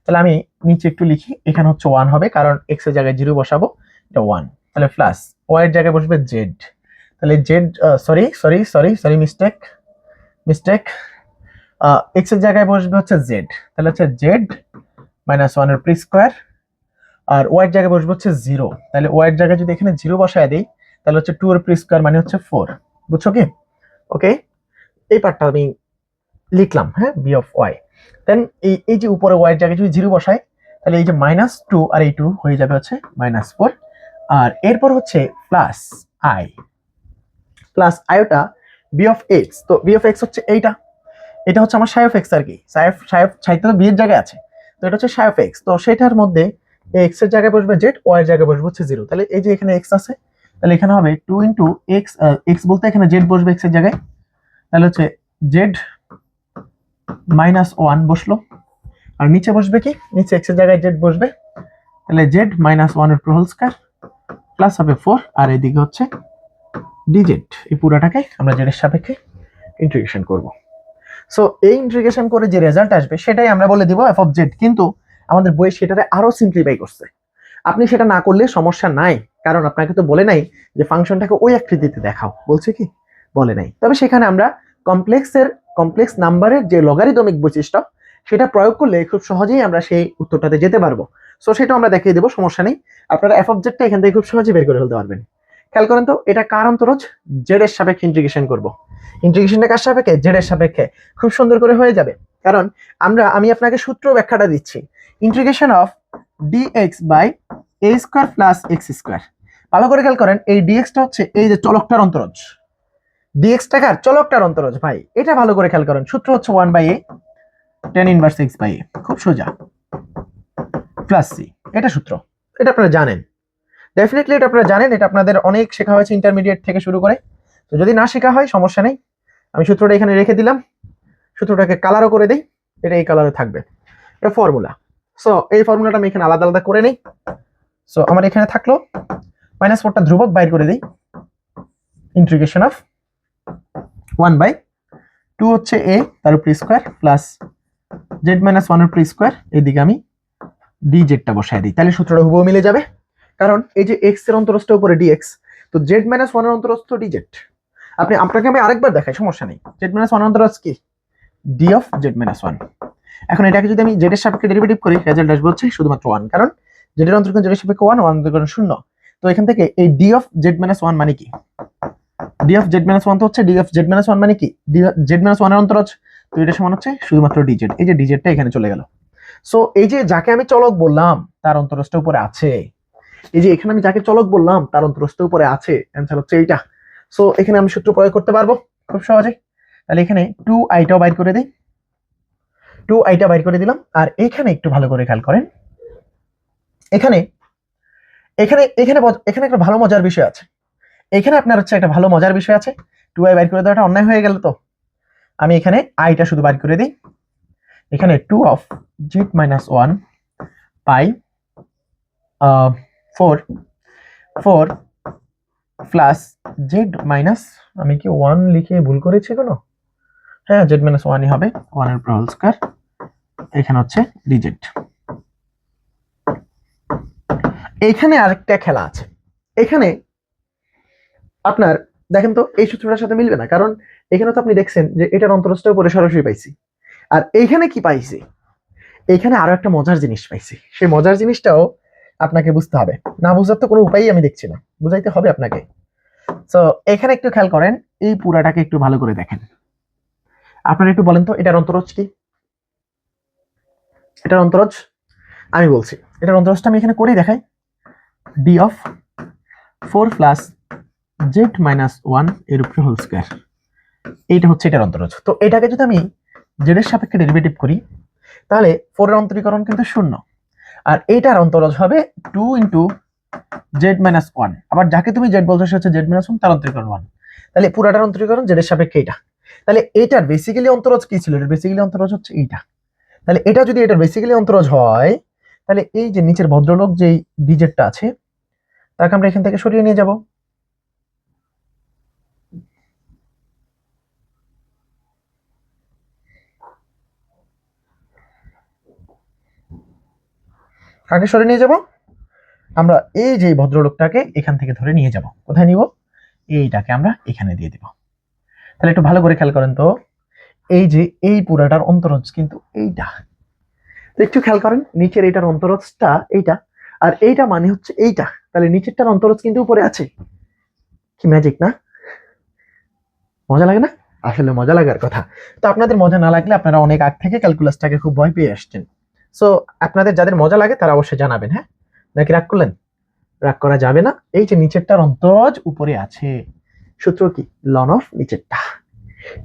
তাহলে আমি নিচে একটু লিখি, এখানে হচ্ছে ওয়ান হবে, কারণ এক্স এর জায়গায় জিরো বসাবো, এটা ওয়ান। তাহলে প্লাস ওয়াই এর জায়গায় বসবে জেড, তাহলে জেড সরি মিস্টেক, এক্স এর জায়গায় বসবে হচ্ছে জেড, তাহলে হচ্ছে জেড মাইনাস ওয়ান এর স্কয়ার, আর ওয়াই এর জায়গায় বসবে হচ্ছে জিরো, তাহলে ওয়াই এর জায়গায় যদি এখানে জিরো বসায় দিই, তাহলে হচ্ছে টু এর স্কয়ার মানে হচ্ছে ফোর, বুঝছো কি? ওকে, এই পার্টটা আমি লিখলাম, হ্যাঁ, বি অফ ওয়াই। দেন এই যে উপরে ওয়াই এর জায়গায় যদি জিরো বসাই, তাহলে এই যে মাইনাস টু আর এই টু হয়ে যাবে হচ্ছে মাইনাস ফোর, আর এরপর হচ্ছে প্লাস আইটা বি অফ এক্স, তো বি অফ এক্স হচ্ছে এটা হচ্ছে আমার সাই অফ এক্স আর কি, সাই তো বি এর জায়গায় আছে, তো এটা হচ্ছে সাই অফ এক্স, তো সেটার মধ্যে এক্স এর জায়গায় বসবে জেড, ওয়াই এর জায়গায় বসবে হচ্ছে জিরো, তাহলে এই যে এখানে এক্স আছে, তাহলে এখানে হবে 2 ইন্টু এক্স, এক্স বলতে এখানে জেড বসবে এক্স এর জায়গায়, তাহলে হচ্ছে জেড মাইনাস 1 বসলো, আর নিচে বসবে কি, নিচে এক্স এর জায়গায় জেড বসবে, তাহলে জেড মাইনাস 1 এর হোল স্কয়ার প্লাস হবে 4, আর এদিকে হচ্ছে ডিজেড। এই পুরাটাকে আমরা জেড এর সাপেক্ষে ইন্টিগ্রেশন করব। সো এই ইন্টিগ্রেশন করে যে রেজাল্ট আসবে সেটাই আমরা বলে দিব এফ অফ জেড, কিন্তু আমাদের বইয়ে সেটারে আরো সিম্পলিফাই করছে। আপনি সেটা না করলে সমস্যা নাই, কারণ আপনাকে তো বলে নাই যে ফাংশনটাকে ওই আকৃতিতে দেখাও, বলছে কি, বলে নাই। তবে সেখানে আমরা কমপ্লেক্স নাম্বারের যে লগারিদমিক বৈশিষ্ট্য সেটা প্রয়োগ করলে খুব সহজেই আমরা সেই উত্তরটাতে যেতে পারবো। সো সেটা আমরা দেখিয়ে দেবো, সমস্যা নেই। আপনারা এফ অফ জেডটা এখান থেকে খুব সহজেই বের করে ফেলতে পারবেন। খেয়াল করেন তো, এটা কার অন্তরজ, জেড এর সাপেক্ষে ইন্টিগ্রেশন করব। ইন্টিগ্রেশনটা কার সাপেক্ষে, জেড এর সাপেক্ষে, খুব সুন্দর করে হয়ে যাবে। কারণ আমি আপনাকে সূত্র ব্যাখ্যাটা দিচ্ছি, integration of dx by a square plus x square. ভালো করে খেয়াল করেন, এই ডিএক্সটা হচ্ছে এই যে চলকটার অন্তরজ, ডিএক্সটা কার, চলকটার অন্তরজ ভাই, এটা ভালো করে খেয়াল করেন। সূত্র হচ্ছে 1 by A tan inverse x by A, খুব সোজা, প্লাস সি, এটা সূত্র, এটা আপনারা জানেন, ডেফিনেটলি এটা আপনারা জানেন, এটা আপনাদের অনেক শেখা হয়েছে ইন্টারমিডিয়েট থেকে শুরু করে। তো যদি না শেখা হয় সমস্যা নেই, আমি সূত্রটা এখানে রেখে দিলাম, সূত্রটাকে কালারও করে দিই, এটা এই কালারে থাকবে, এটা ফর্মুলা। সো এই ফর্মুলাটা আমি এখানে আলাদা আলাদা করে নেই। সো আমার এখানে থাকলো -4টা ধ্রুবক বাইর করে দিই, ইন্টিগ্রেশন অফ 1 বাই 2 হচ্ছে a তার উপর স্কয়ার প্লাস z মাইনাস 1 এর উপর স্কয়ার, এইদিকে আমি dz-টা বসায় দিই, তাহলে সূত্রটা হুবহু মিলে যাবে। কারণ এই যে x এর অন্তরস্থ উপরে dx, তো z মাইনাস 1 এর অন্তরস্থ dz। আপনাকে আমি আরেকবার দেখাই, সমস্যা নেই। z মাইনাস 1 এর অন্তরস্থ কি, d অফ z মাইনাস 1। এখন এটাকে যদি আমি z এর সাপেক্ষে ডেরিভেটিভ করি, রেজাল্ট আসবে হচ্ছে শুধুমাত্র 1, কারণ z এর অন্তরকোণ z এর সাপেক্ষে 1, 1 অন্তরকোণ 0। তো এখান থেকে এই d অফ z মাইনাস 1 মানে কি, d অফ z মাইনাস 1 তো হচ্ছে d অফ z মাইনাস 1 মানে কি, z মাইনাস 1 এর অন্তরজ, তো এটা সমান হচ্ছে শুধুমাত্র dz। এই যে dz-টা এখানে চলে গেল। সো এই যে যাকে আমি চলক বললাম তার অন্তরজটা উপরে আছে, এই যে এখানে আমি যাকে চলক বললাম তার অন্তরজটা উপরে আছে, অ্যানসার হচ্ছে এইটা। সো এখানে আমি সূত্র প্রয়োগ করতে পারবো খুব সহজে। তাহলে এখানে 2i-টাও বাইর করে দেই, 2i-টা বাইর করে দিলাম। আর এখানে একটু ভালো করে খেয়াল করেন, এখানে এখানে এখানে এখানে একটা ভালো মজার বিষয় আছে, এখানে আপনার হচ্ছে একটা ভালো মজার বিষয় আছে। 2i বাইর করে দেওয়াটা অন্যায় হয়ে গেল, তো আমি এখানে i-টা শুধু বাইর করে দিই। এখানে 2 of z minus 1 pi 4 plus z minus, আমি কি 1 লিখে ভুল করেছি কোনো, হ্যাঁ z মাইনাস 1ই হবে, 1 এর হোল স্কয়ার, এখানে হচ্ছে dz। এখানে আরেকটা খেলা আছে, এখানে আপনার দেখেন তো এই সূত্রটার সাথে মিলবে না, কারণ এখানে তো আপনি দেখছেন যে এটার অন্তরস্থ উপরে সরাসরি পাইছি, আর এইখানে কি পাইছি, এইখানে আরো একটা মজার জিনিস পাইছি। সেই মজার জিনিসটাও আপনাকে বুঝতে হবে, না বুঝার তো কোনো উপায়ই আমি দেখছি না, বুঝাইতে হবে আপনাকে। তো এখানে একটু খেয়াল করেন, এই পুরাটাকে একটু ভালো করে দেখেন। আপনারা একটু বলেন তো এটার অন্তরজ কি, এটার অন্তরজ আমি বলছি, এটার অন্তরজটা আমি এখানে করেই দেখাই, d of 4 plus z minus 1 এর উপরে হোল স্কয়ার, এইটা হচ্ছে এটার অন্তরজ। তো এটাকে যদি আমি z এর সাপেক্ষে ডেরিভেটিভ করি, তাহলে 4 এর অন্তরীকরণ কিন্তু 0, আর এইটার অন্তরজ হবে 2 ইন্টু z মাইনাস 1। আবার যাকে তুমি z বলছো সে হচ্ছে z মাইনাস 1, তার অন্তরীকরণ 1, তাহলে পুরাটার অন্তরীকরণ z এর সাপেক্ষে এটা। তাহলে এটার বেসিক্যালি অন্তরজ কি ছিল, এটার বেসিক্যালি অন্তরজ হচ্ছে এইটা। তাহলে এটা যদি এটার বেসিক্যালি অন্তরজ হয়, তাহলে এই যে নিচের ভদ্রলোক যেই dz-টা আছে তাকে আমরা এখান থেকে সরিয়ে নিয়ে যাব। কাকে সরিয়ে নিয়ে যাব, আমরা এই যে ভদ্রলোকটাকে এখান থেকে ধরে নিয়ে যাব, কোথায় নিব, এইটাকে আমরা এখানে দিয়ে দিব। তাহলে একটু ভালো করে খেয়াল করেন তো, এই যে এই পুরাটার অন্তরজ কিন্তু এইটা, তো একটু খেয়াল করেন নিচের এইটার অন্তরজটা এইটা, আর এইটা মানে হচ্ছে এইটা, তাহলে নিচেরটার অন্তরজ কিন্তু উপরে আছে। কি ম্যাজিক না, মজা লাগে না, আসলে মজা লাগার কথা। তো আপনাদের মজা না লাগলে আপনারা অনেক আগ থেকে ক্যালকুলাসটাকে খুব ভয় পেয়ে আসছেন। সো আপনাদের যাদের মজা লাগে তারা অবশ্যই জানাবেন, হ্যাঁ, নাকি রাগ করলেন, রাগ করা যাবে না। এই যে নিচেরটার অন্তরজ উপরে আছে, সূত্র কি, লন অফ নিচেরটা,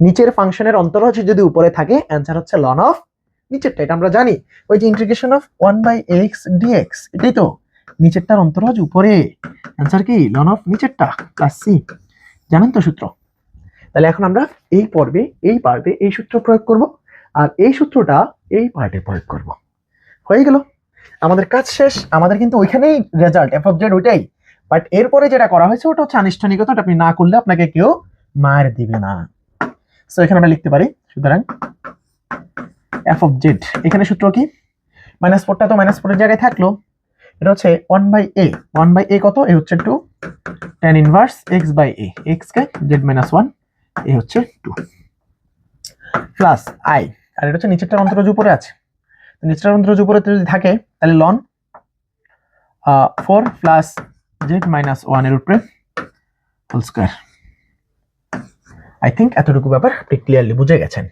নিচের ফাংশনের অন্তরজ যদি উপরে থাকে অ্যান্সার হচ্ছে লন অফ নিচেরটা, এটা আমরা জানি। ওই যে integration of 1 by x dx, এটাই তো নিচেরটার অন্তরজ উপরে, অ্যান্সার কি লন অফ নিচেরটা প্লাস সি, জানেন তো সূত্র। তাহলে এখন আমরা এই পার্টে এই সূত্র প্রয়োগ করব, আর এই সূত্রটা এই পার্টে প্রয়োগ করব। হয়ে গেল, আমাদের কাজ শেষ। আমাদের কিন্তু ওইখানেই রেজাল্ট এফ অফ জেড ওইটাই, বাট এরপরে যেটা করা হয়েছে ওটা হচ্ছে আনুষ্ঠানিকতা, আপনি না করলে আপনাকে কেউ মার দিবে না। সো এখানে আমরা লিখতে পারি, সুতরাং এফ অফ জেড, এখানে সূত্র কি, -4টা তো -4 এর জায়গায় থাকলো, এটা হচ্ছে 1/a, 1/a কত, এ হচ্ছে 2 tan ইনভার্স x/a, x কে z-1, এ হচ্ছে 2 প্লাস i, আর এটা হচ্ছে নিচেরটার অন্তরজ উপরে আছে, তো নিচেরটার অন্তরজ উপরে যদি থাকে তাহলে ln 4 প্লাস z-1 এর উপরে হোল স্কয়ার। আই থিংক এতটুকু ব্যাপার আপনি ক্লিয়ারলি বুঝে গেছেন।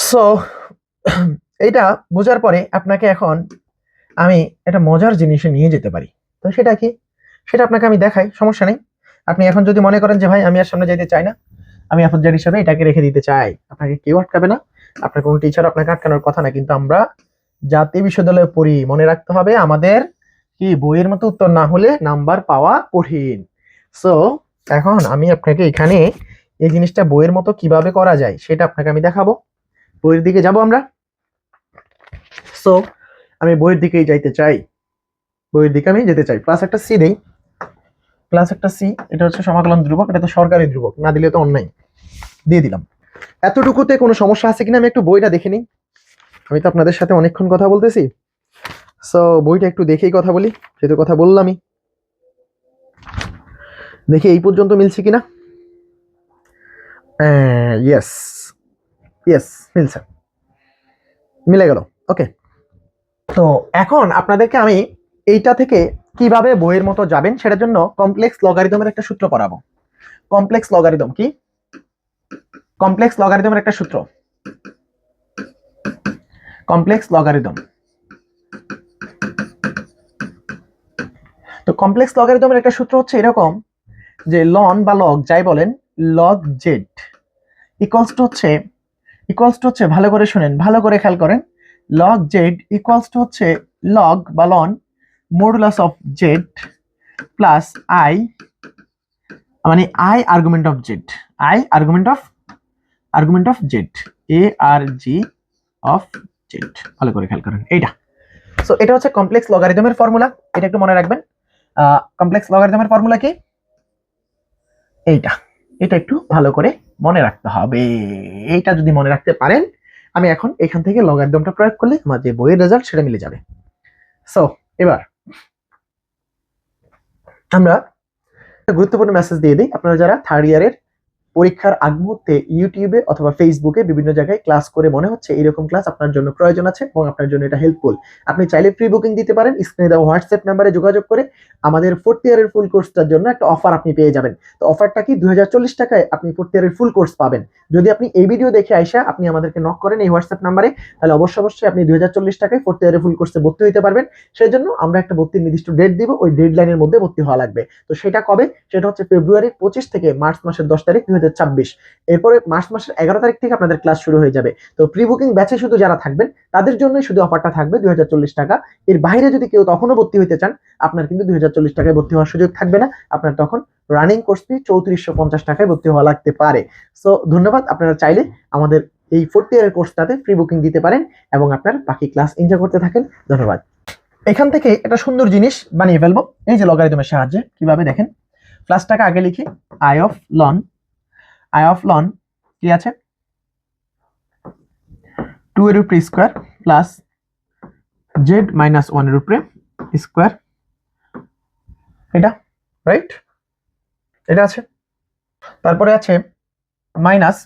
সো এইটা বোঝার পরে আপনাকে এখন আমি একটা মজার জিনিসে নিয়ে যেতে পারি, তো সেটা কি, সেটা আপনাকে আমি দেখাই, সমস্যা নেই। আপনি এখন যদি মনে করেন যে ভাই আমি আর সামনে যেতে চাই না, আমি অ্যাপোজেট হিসেবে এটাকে রেখে দিতে চাই, আপনাকে কেউ আটকাবে না, আপনার কোনো টিচার আপনাকে আটকানোর কথা না। কিন্তু আমরা জাতীয় বিশ্ববিদ্যালয়ে পড়ি, মনে রাখতে হবে আমাদের কি বইয়ের মতো উত্তর না হলে নাম্বার পাওয়া কঠিন। সো এখন আমি আপনাকে এখানে এই জিনিসটা বইয়ের মতো কিভাবে করা যায় সেটা আপনাকে আমি দেখাবো। বইয়ের দিকে যাব আমরা। সো আমি বইয়ের দিকেই যাইতে চাই, বইয়ের দিকে আমি যেতে চাই। প্লাস একটা সি দেই, প্লাস একটা সি, এটা হচ্ছে সমাকলন ধ্রুবক, এটা তো সরকারি ধ্রুবক, না দিলে তো অন্যায়, দিয়ে দিলাম। এতটুকুতে কোনো সমস্যা আছে কিনা আমি একটু বইটা দেখে নিই, আমি তো আপনাদের সাথে অনেকক্ষণ কথা বলতেছি। সো বইটা একটু দেখেই কথা বলি, যেহেতু কথা বললামই, দেখি এই পর্যন্ত মিলছে কিনা। ইয়েস ইয়েস, মিলছে, মিলে গেল। ওকে, তো এখন আপনাদেরকে আমি এইটা থেকে কিভাবে বইয়ের মতো যাবেন সেটার জন্য কমপ্লেক্স লগারিদমের একটা সূত্র পড়াবো। কমপ্লেক্স লগারিদম কি, কমপ্লেক্স লগারিদমের একটা সূত্র, কমপ্লেক্স লগারিদম। তো কমপ্লেক্স লগারিদমের একটা সূত্র হচ্ছে এরকম যে লন বা লগ যাই বলেন, লগ জেড ইকুয়ালস টু হচ্ছে ভালো করে শুনেন, ভালো করে খেয়াল করেন, লগ জেড ইকুয়ালস টু হচ্ছে লগ বা ln modulus of Z plus I, মানে I argument of Z, I argument of Z, A R G of Z, ভালো করে খেয়াল করেন এইটা। সো এটা হচ্ছে কমপ্লেক্স লগারিদমের ফর্মুলা, এটা একটু মনে রাখবেন। কমপ্লেক্স লগারিদমের ফর্মুলা কি, এইটা, এটা একটু ভালো করে মনে রাখতে হবে। এইটা যদি মনে রাখতে পারেন, আমি এখন এখান থেকে লগারিদমটা প্রয়োগ করলে আমার যে বইয়ের রেজাল্ট সেটা মিলে যাবে। সো এবার আমরা একটা গুরুত্বপূর্ণ মেসেজ দিয়ে দিই, আপনারা যারা থার্ড ইয়ারের পরীক্ষার আগ মুহূর্তে ইউটিউবে অথবা ফেসবুকে বিভিন্ন জায়গায় ক্লাস করে মনে হচ্ছে এরকম ক্লাস আপনার জন্য প্রয়োজন আছে এবং আপনার জন্য এটা হেল্পফুল, আপনি চাইলে প্রি বুকিং দিতে পারেন। স্ক্রিনে দেওয়া হোয়াটসঅ্যাপ নাম্বারে যোগাযোগ করে আমাদের 4th ইয়ারের ফুল কোর্সটার জন্য একটা অফার আপনি পেয়ে যাবেন। তো অফারটা কি, 2040 টাকায় আপনি 4th ইয়ারের ফুল কোর্স পাবেন। যদি আপনি এই ভিডিও দেখে আইসা আপনি আমাদেরকে নক করেন এই হোয়াটসঅ্যাপ নাম্বারে, তাহলে অবশ্যই আপনি 2040 টাকায় 4th ইয়ারের ফুল কোর্সে ভর্তি হতে পারবেন। সেই জন্য আমরা একটা ভর্তির নির্দিষ্ট ডেট দিব, ওই ডেডলাইনের মধ্যে ভর্তি হওয়া লাগবে। তো সেটা কবে, সেটা হচ্ছে ফেব্রুয়ারির 25 থেকে মার্চ মাসের 10 তারিখ 2026। এরপরে মার্চ মাসের 11 তারিখ থেকে আপনাদের ক্লাস শুরু হয়ে যাবে। তো প্রি বুকিং ব্যাচে শুধু যারা থাকবেন তাদের জন্যই শুধু অফারটা থাকবে 2040 টাকা। এর বাইরে যদি কেউ তখনও ভর্তি হতে চান, আপনার কিন্তু 2040 টাকায় ভর্তি হওয়ার সুযোগ থাকবে না, আপনার তখন রানিং কোর্স ফি 3450 টাকায় ভর্তি হওয়া লাগতে পারে। সো ধন্যবাদ, আপনারা চাইলে আমাদের এই 4th ইয়ারের কোর্সটাতে প্রি বুকিং দিতে পারেন এবং আপনার বাকি ক্লাস এনজয় করতে থাকেন। ধন্যবাদ। এখান থেকে একটা সুন্দর জিনিস বানিয়ে ফেলবো, এই যে লগারিদমের সাহায্যে। কিভাবে দেখেন, প্লাসটাকে আগে লিখি, আই অফ লন কি আছে, 2 এর উপরে স্কয়ার প্লাস z-1 এর উপরে স্কয়ার, এটা রাইট, এটা আছে। তারপরে আছে মাইনাস,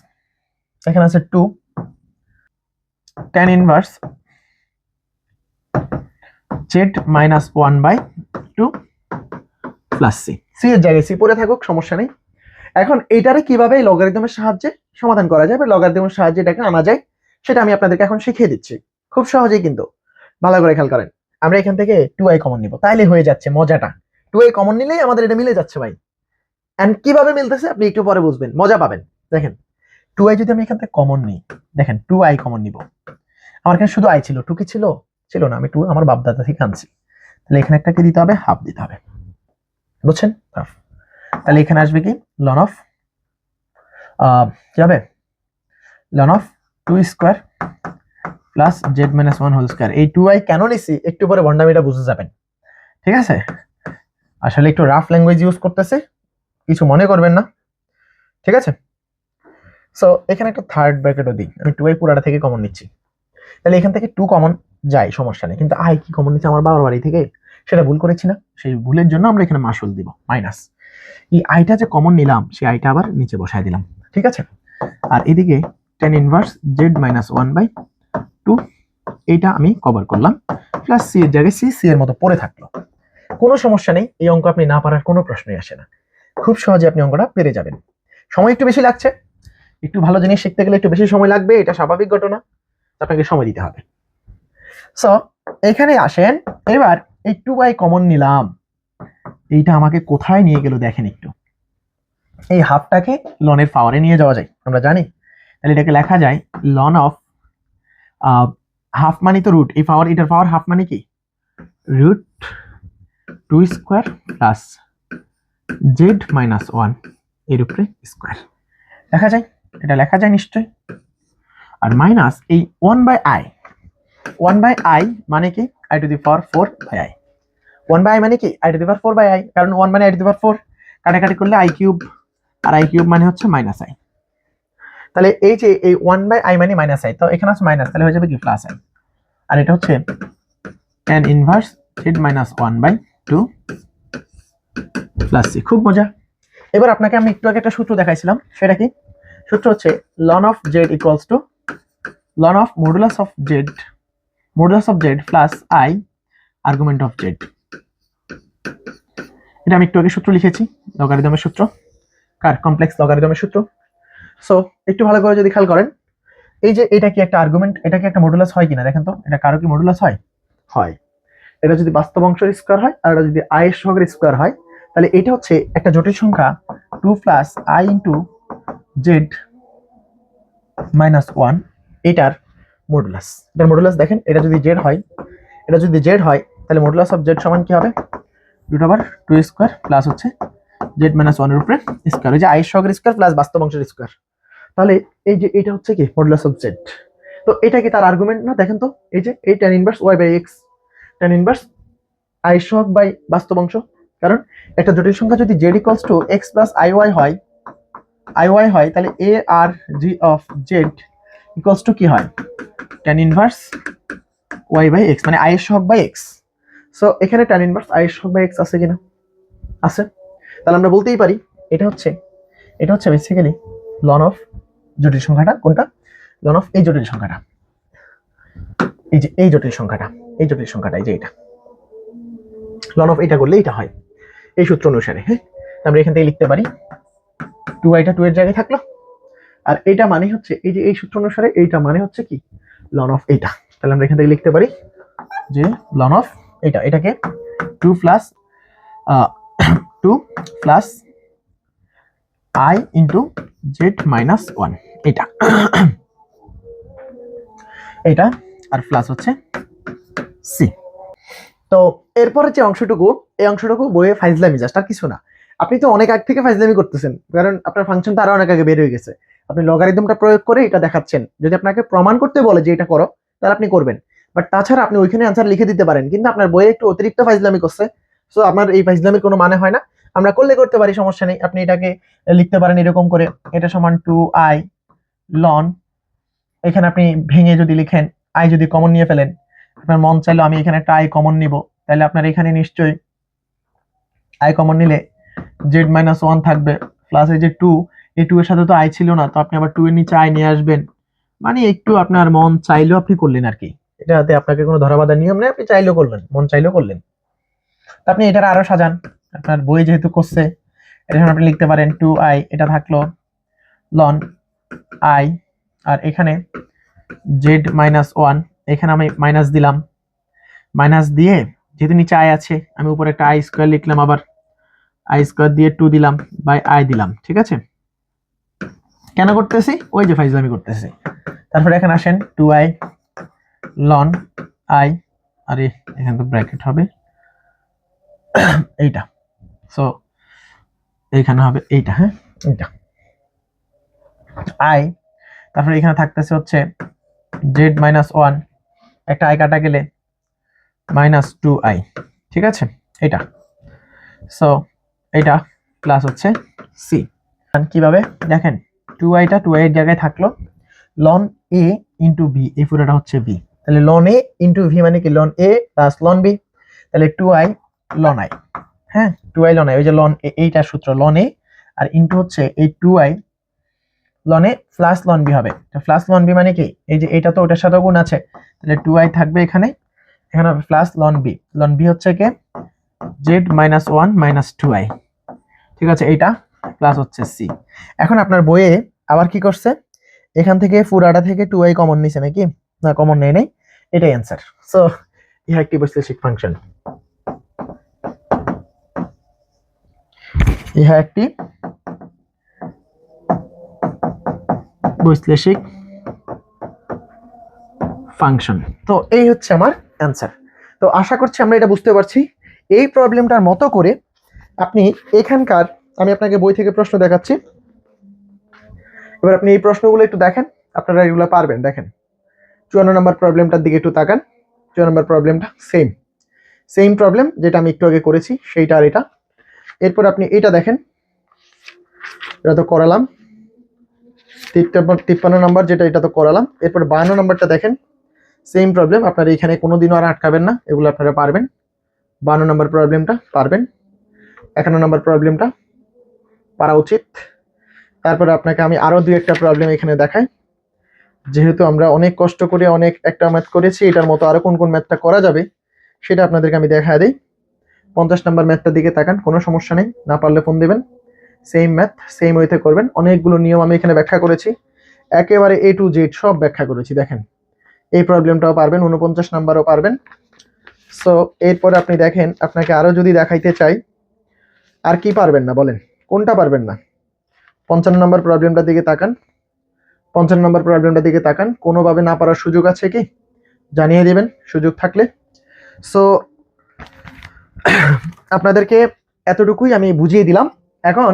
এখানে আছে 2 tan inverse z-1/2 plus C এর জায়গায় সি পড়ে থাকুক, সমস্যা নেই। এখন এইটারে কিভাবে লগারিদমের সাহায্যে সমাধান করা যায় বা লগারিদমের সাহায্যে এটাকে আনা যায় সেটা আমি আপনাদেরকে এখন শিখিয়ে দিচ্ছি, খুব সহজেই। কিন্তু ভালো করে খেয়াল করেন, আমরা এখান থেকে 2i কমন নিব, তাইলে হয়ে যাচ্ছে মজাটা। 2i কমন নিলেই আমাদের এটা মিলে যাচ্ছে ভাই। এন্ড কিভাবে মিলতেছে আপনি একটু পরে বুঝবেন, মজা পাবেন। দেখেন 2i যদি আমি এখান থেকে কমন নিই, দেখেন 2i কমন নিব, আমার এখানে শুধু i ছিল, 2 কি ছিল, ছিল না, আমি 2 আমার বাপদাদা থেকে আনছি, তাহলে এখানে একটা কি দিতে হবে, হাফ দিতে হবে। বুঝছেন? তাহলে এখানে আসবে কি লন অফ কি হবে ln of 2 square plus z minus 1 whole square. এই 2i কেন নিছি একটু পরে ভন্ডামিটা বুঝে যাবেন, ঠিক আছে? আসলে একটু রাফ ল্যাঙ্গুয়েজ ইউজ করতেছে, কিছু মনে করবেন না, ঠিক আছে? সো এখানে একটা থার্ড ব্র্যাকেটও দিই, আমি 2i পুরাটা থেকে কমন নিচ্ছি, তাহলে এখান থেকে 2 কমন যায় সমস্যা নেই, কিন্তু i কি কমন নিচ্ছে আমার বাবার বাড়ি থেকে, সেটা ভুল করেছি না? সেই ভুলের জন্য আমরা এখানে মাসুল দিব মাইনাস। এই আইটা যে কমন নিলাম সেই আইটা আবার নিচে বসায় দিলাম, ঠিক আছে? আর এদিকে tan ইনভার্স z মাইনাস 1/2 এইটা আমি কভার করলাম, প্লাস সি এর জায়গায় সি এর মতো পড়ে থাকলো। কোনো সমস্যা নেই, এই অঙ্ক আপনি না পারার কোনো প্রশ্নই আসে না, খুব সহজে আপনি অঙ্কটা পেরে যাবেন। সময় একটু বেশি লাগছে, একটু ভালো জিনিস শিখতে গেলে একটু বেশি সময় লাগবে, এটা স্বাভাবিক ঘটনা, আপনাকে সময় দিতে হবে। সো এখানে আসেন, এবার এই 2i কমন নিলাম, এইটা আমাকে কোথায় নিয়ে গেল দেখেন একটু। এই হাফটাকে লনের পাওয়ারে নিয়ে যাওয়া যায়, আমরা জানি। তাহলে এটাকে লেখা যায় লন অফ হাফ মানে তো রুট, এই পাওয়ার এটার পাওয়ার হাফ মানে কি root 2 square plus z minus 1 এর উপরে স্কয়ার লেখা যায়, এটা লেখা যায় নিশ্চয়ই। আর মাইনাস এই 1/i, 1/i মানে কি i two the power 4/i, 1/i মানে কি i two the power 4/i, কারণ 1 মানে i টু দি পাওয়ার 4, কাটাকাটি করলে i কিউব, আর i কিউব মানে হচ্ছে মাইনাস i। তাহলে এই যে এই 1/i মানে মাইনাস i, তো এখানে আছে মাইনাস, তাহলে হয়ে যাবে কি প্লাস i। আর এটা হচ্ছে tan inverse z minus 1/2 plus c। খুব মজা। এবার আপনাকে আমি একটু আগে একটা সূত্র দেখাইছিলাম, সেটা কি সূত্র হচ্ছে ln of z equals two ln of modulus of z plus i argument of z। এটা আমি একটু আগে সূত্র লিখেছি, লগারিদমের সূত্র, কার কমপ্লেক্স লগারিদমের সূত্র। সো একটু ভালো করে যদি খেয়াল করেন, এই যে এটা কি একটা আর্গুমেন্ট, এটা কি একটা মডুলাস হয় কিনা দেখেন তো, এটা কারো কি মডুলাস হয়? হয়। এটা যদি বাস্তব অংশের স্কয়ার হয় আর এটা যদি i এর সহগের স্কয়ার হয়, তাহলে এটা হচ্ছে একটা জটিল সংখ্যা 2 plus i into Z minus 1 এটার মডুলাস। এটার মডুলাস দেখেন, এটা যদি জেড হয়, এটা যদি জেড হয়, তাহলে মডুলাস অফ জেড সমান কি হবে রুট ওভার 2 স্কয়ার প্লাস হচ্ছে জেড মাইনাস 1 এর উপরে স্কয়ার, এই যে i এর সহগের স্কয়ার প্লাস বাস্তব অংশের স্কয়ার। তাহলে এই যে এটা হচ্ছে কি মডুলাস অফ জেড, তো এটা কি তার আর্গুমেন্ট না? দেখেন তো, এই যে এই tan inverse y/x, tan inverse i সহগ বাই বাস্তব অংশ, কারণ একটা জটিল সংখ্যা যদি z equals to x plus iy হয়, তাহলে a আর g of z equals to কি হয় tan ইনভার্স y/x, মানে i এর সহগ বাই x। সো এখানে tan ইনভার্স i এর সহগ বাই x আছে কিনা? আছে। তাহলে আমরা বলতেই পারি এটা হচ্ছে বেসিক্যালি লন অফ জটিল সংখ্যাটা, কোনটা লন অফ এই জটিল সংখ্যাটা, এই যে এই জটিল সংখ্যাটা, এই যে এটা লন অফ এটা করলে এটা হয় এই সূত্র অনুসারে। হ্যাঁ, আমরা এখান থেকে লিখতে পারি 2i টা 2 এর জায়গায় থাকলো, আর এটা মানে হচ্ছে এই যে এই সূত্র অনুসারে এইটা মানে হচ্ছে কি লন অফ এইটা। তাহলে আমরা এখান থেকে লিখতে পারি যে লন অফ এটাকে 2 plus i into Z minus 1 এটা এটা আর প্লাস হচ্ছে সি। তো এরপরে যে অংশটুকু, এই অংশটুকু বইয়ে ফাইজলামি, জাস্ট আর কিছু না। আপনি তো অনেক আগে থেকে ফাইজলামি করতেছেন, কারণ আপনার ফাংশনটা আরো অনেক আগে বের হয়ে গেছে, আপনি লগারিদমটা প্রয়োগ করে এটা দেখাচ্ছেন। যদি আপনাকে প্রমাণ করতে বলে যে এটা করো, তাহলে আপনি করবেন, বাট তাছাড়া আপনি ওইখানে অ্যান্সার লিখে দিতে পারেন, কিন্তু আপনার বইয়ে একটু অতিরিক্ত ফাইজলামি করছে। সো আপনার এই ফাইজলামির কোনো মানে হয় না, আমরা করলে করতে পারি, সমস্যা নেই। আপনি এটাকে লিখতে পারেন এরকম করে, এটা সমান 2i লন, এখানে আপনি ভেঙে যদি লিখেন i যদি কমন নিয়ে ফেলেন, আপনার মন চাইলো আমি এখানে একটা i কমন নিব, তাহলে আপনার এখানে নিশ্চয়ই i কমন নিলে z মাইনাস 1 থাকবে, প্লাস এই যে 2, এই 2 এর সাথে তো i ছিল না, তো আপনি আবার 2 এর নিচে i নিয়ে আসবেন, মানে একটু আপনার মন চাইলেও আপনি করলেন আর কি। এটাতে আপনাকে কোনো ধরাবাঁধা নিয়ম নেই, আপনি চাইলেও করলেন, মন চাইলেও করলেন। তো আপনি এটার আরো সাজান, আপনার বই যেহেতু করছে, এটা আপনি লিখতে পারেন 2i, এটা থাকলো লন i, আর এখানে z মাইনাস 1, এখানে আমি মাইনাস দিলাম, মাইনাস দিয়ে যেহেতু নিচে i আছে, আমি উপরে একটা i স্কয়ার লিখলাম, আবার i স্কয়ার দিয়ে 2 দিলাম বাই i দিলাম, ঠিক আছে? কেন করতেছি? ওই যে ফাইজলামি করতেছি। তারপরে এখানে আসেন 2i লন i, আরে এখানে তো ব্র্যাকেট হবে এইটা, সো এইখানে হবে এইটা, হ্যাঁ এইটা আই, তারপরে এখানে থাকতেছে হচ্ছে জেড মাইনাস ওয়ান, একটা আই কাটা গেলে মাইনাস টু আই, ঠিক আছে এটা। সো এটা প্লাস হচ্ছে সি। কিভাবে দেখেন, টু আইটা টু আই এর জায়গায় থাকলো, লন এ ইন্টু ভি, এই পুরোটা হচ্ছে ভি, তাহলে লন এ ইন্টু ভি মানে কি loan a plus ln B, তাহলে টু আই লন আই, হ্যাঁ টু আই লন আই, ওই যে লন এইটা সূত্র লন এ আর ইন্টু হচ্ছে এই two i ln a plus ln b হবে, প্লাস লন বি মানে কি এই যে এটা তো ওটার সাথে গুণ আছে, তাহলে টু আই থাকবে এখানে, এখানে হবে প্লাস লন বি হচ্ছে K Z minus one minus two I, ঠিক আছে এইটা প্লাস হচ্ছে সি। এখন আপনার বইয়ে আবার কি করছে, এখান থেকে পুরাটা থেকে টু আই কমন নিছে নাকি, না কমন নেই নাই, এটাই অ্যান্সার। সো ইহা একটি বৈশ্লেষিক ফাংশন, ইহা একটি বৈশ্লেষিক ফাংশন। তো এই হচ্ছে আমার অ্যান্সার। তো আশা করছি আমরা এটা বুঝতে পারছি। এই প্রবলেমটার মতো করে আপনি এখানকার, আমি আপনাকে বই থেকে প্রশ্ন দেখাচ্ছি, এবার আপনি এই প্রশ্নগুলো একটু দেখেন, আপনারা এগুলো পারবেন। দেখেন 54 নম্বর প্রবলেমটার দিকে একটু তাকান, 54 নম্বর প্রবলেমটা সেম প্রবলেম যেটা আমি একটু আগে করেছি সেইটা আর এটা। এরপর আপনি এটা দেখেন, এটা তো করালাম, 53 নম্বর যেটা, এটা তো করালাম। এরপর 52 নম্বরটা দেখেন, সেম প্রবলেম, আপনারা এখানে কোনোদিনও আর আটকাবেন না, এগুলো আপনারা পারবেন। 52 নম্বর প্রবলেমটা পারবেন, 51 নম্বর প্রবলেমটা পারা উচিত। তারপরে আপনাকে আমি আরো দুই একটা প্রবলেম এখানে দেখাই, যেহেতু আমরা অনেক কষ্ট করে অনেক একটা ম্যাথ করেছি, এটার মতো আরো কোন কোন ম্যাথটা করা যাবে সেটা আপনাদেরকে আমি দেখা দিই। 50 নম্বর ম্যাথটার দিকে তাকান, কোনো সমস্যা নেই, না পারলে ফোন দিবেন। সেম ম্যাথ সেম ওয়েতে করবেন, অনেকগুলো নিয়ম আমি এখানে ব্যাখ্যা করেছি, একেবারে এ টু জেড সব ব্যাখ্যা করেছি। দেখেন এই প্রবলেমটাও পারবেন, 49 নাম্বারও পারবেন। সো এরপরে আপনি দেখেন, আপনাকে আরো যদি দেখাইতে চাই, আর কি পারবেন না বলেন, কোনটা পারবেন না? 55 নম্বর প্রবলেমটার দিকে তাকান, 55 নম্বর প্রবলেমটার দিকে তাকান, কোনোভাবে না পারার সুযোগ আছে কি, জানিয়ে দিবেন সুযোগ থাকলে। সো আপনাদেরকে এতটুকুই আমি বুঝিয়ে দিলাম। এখন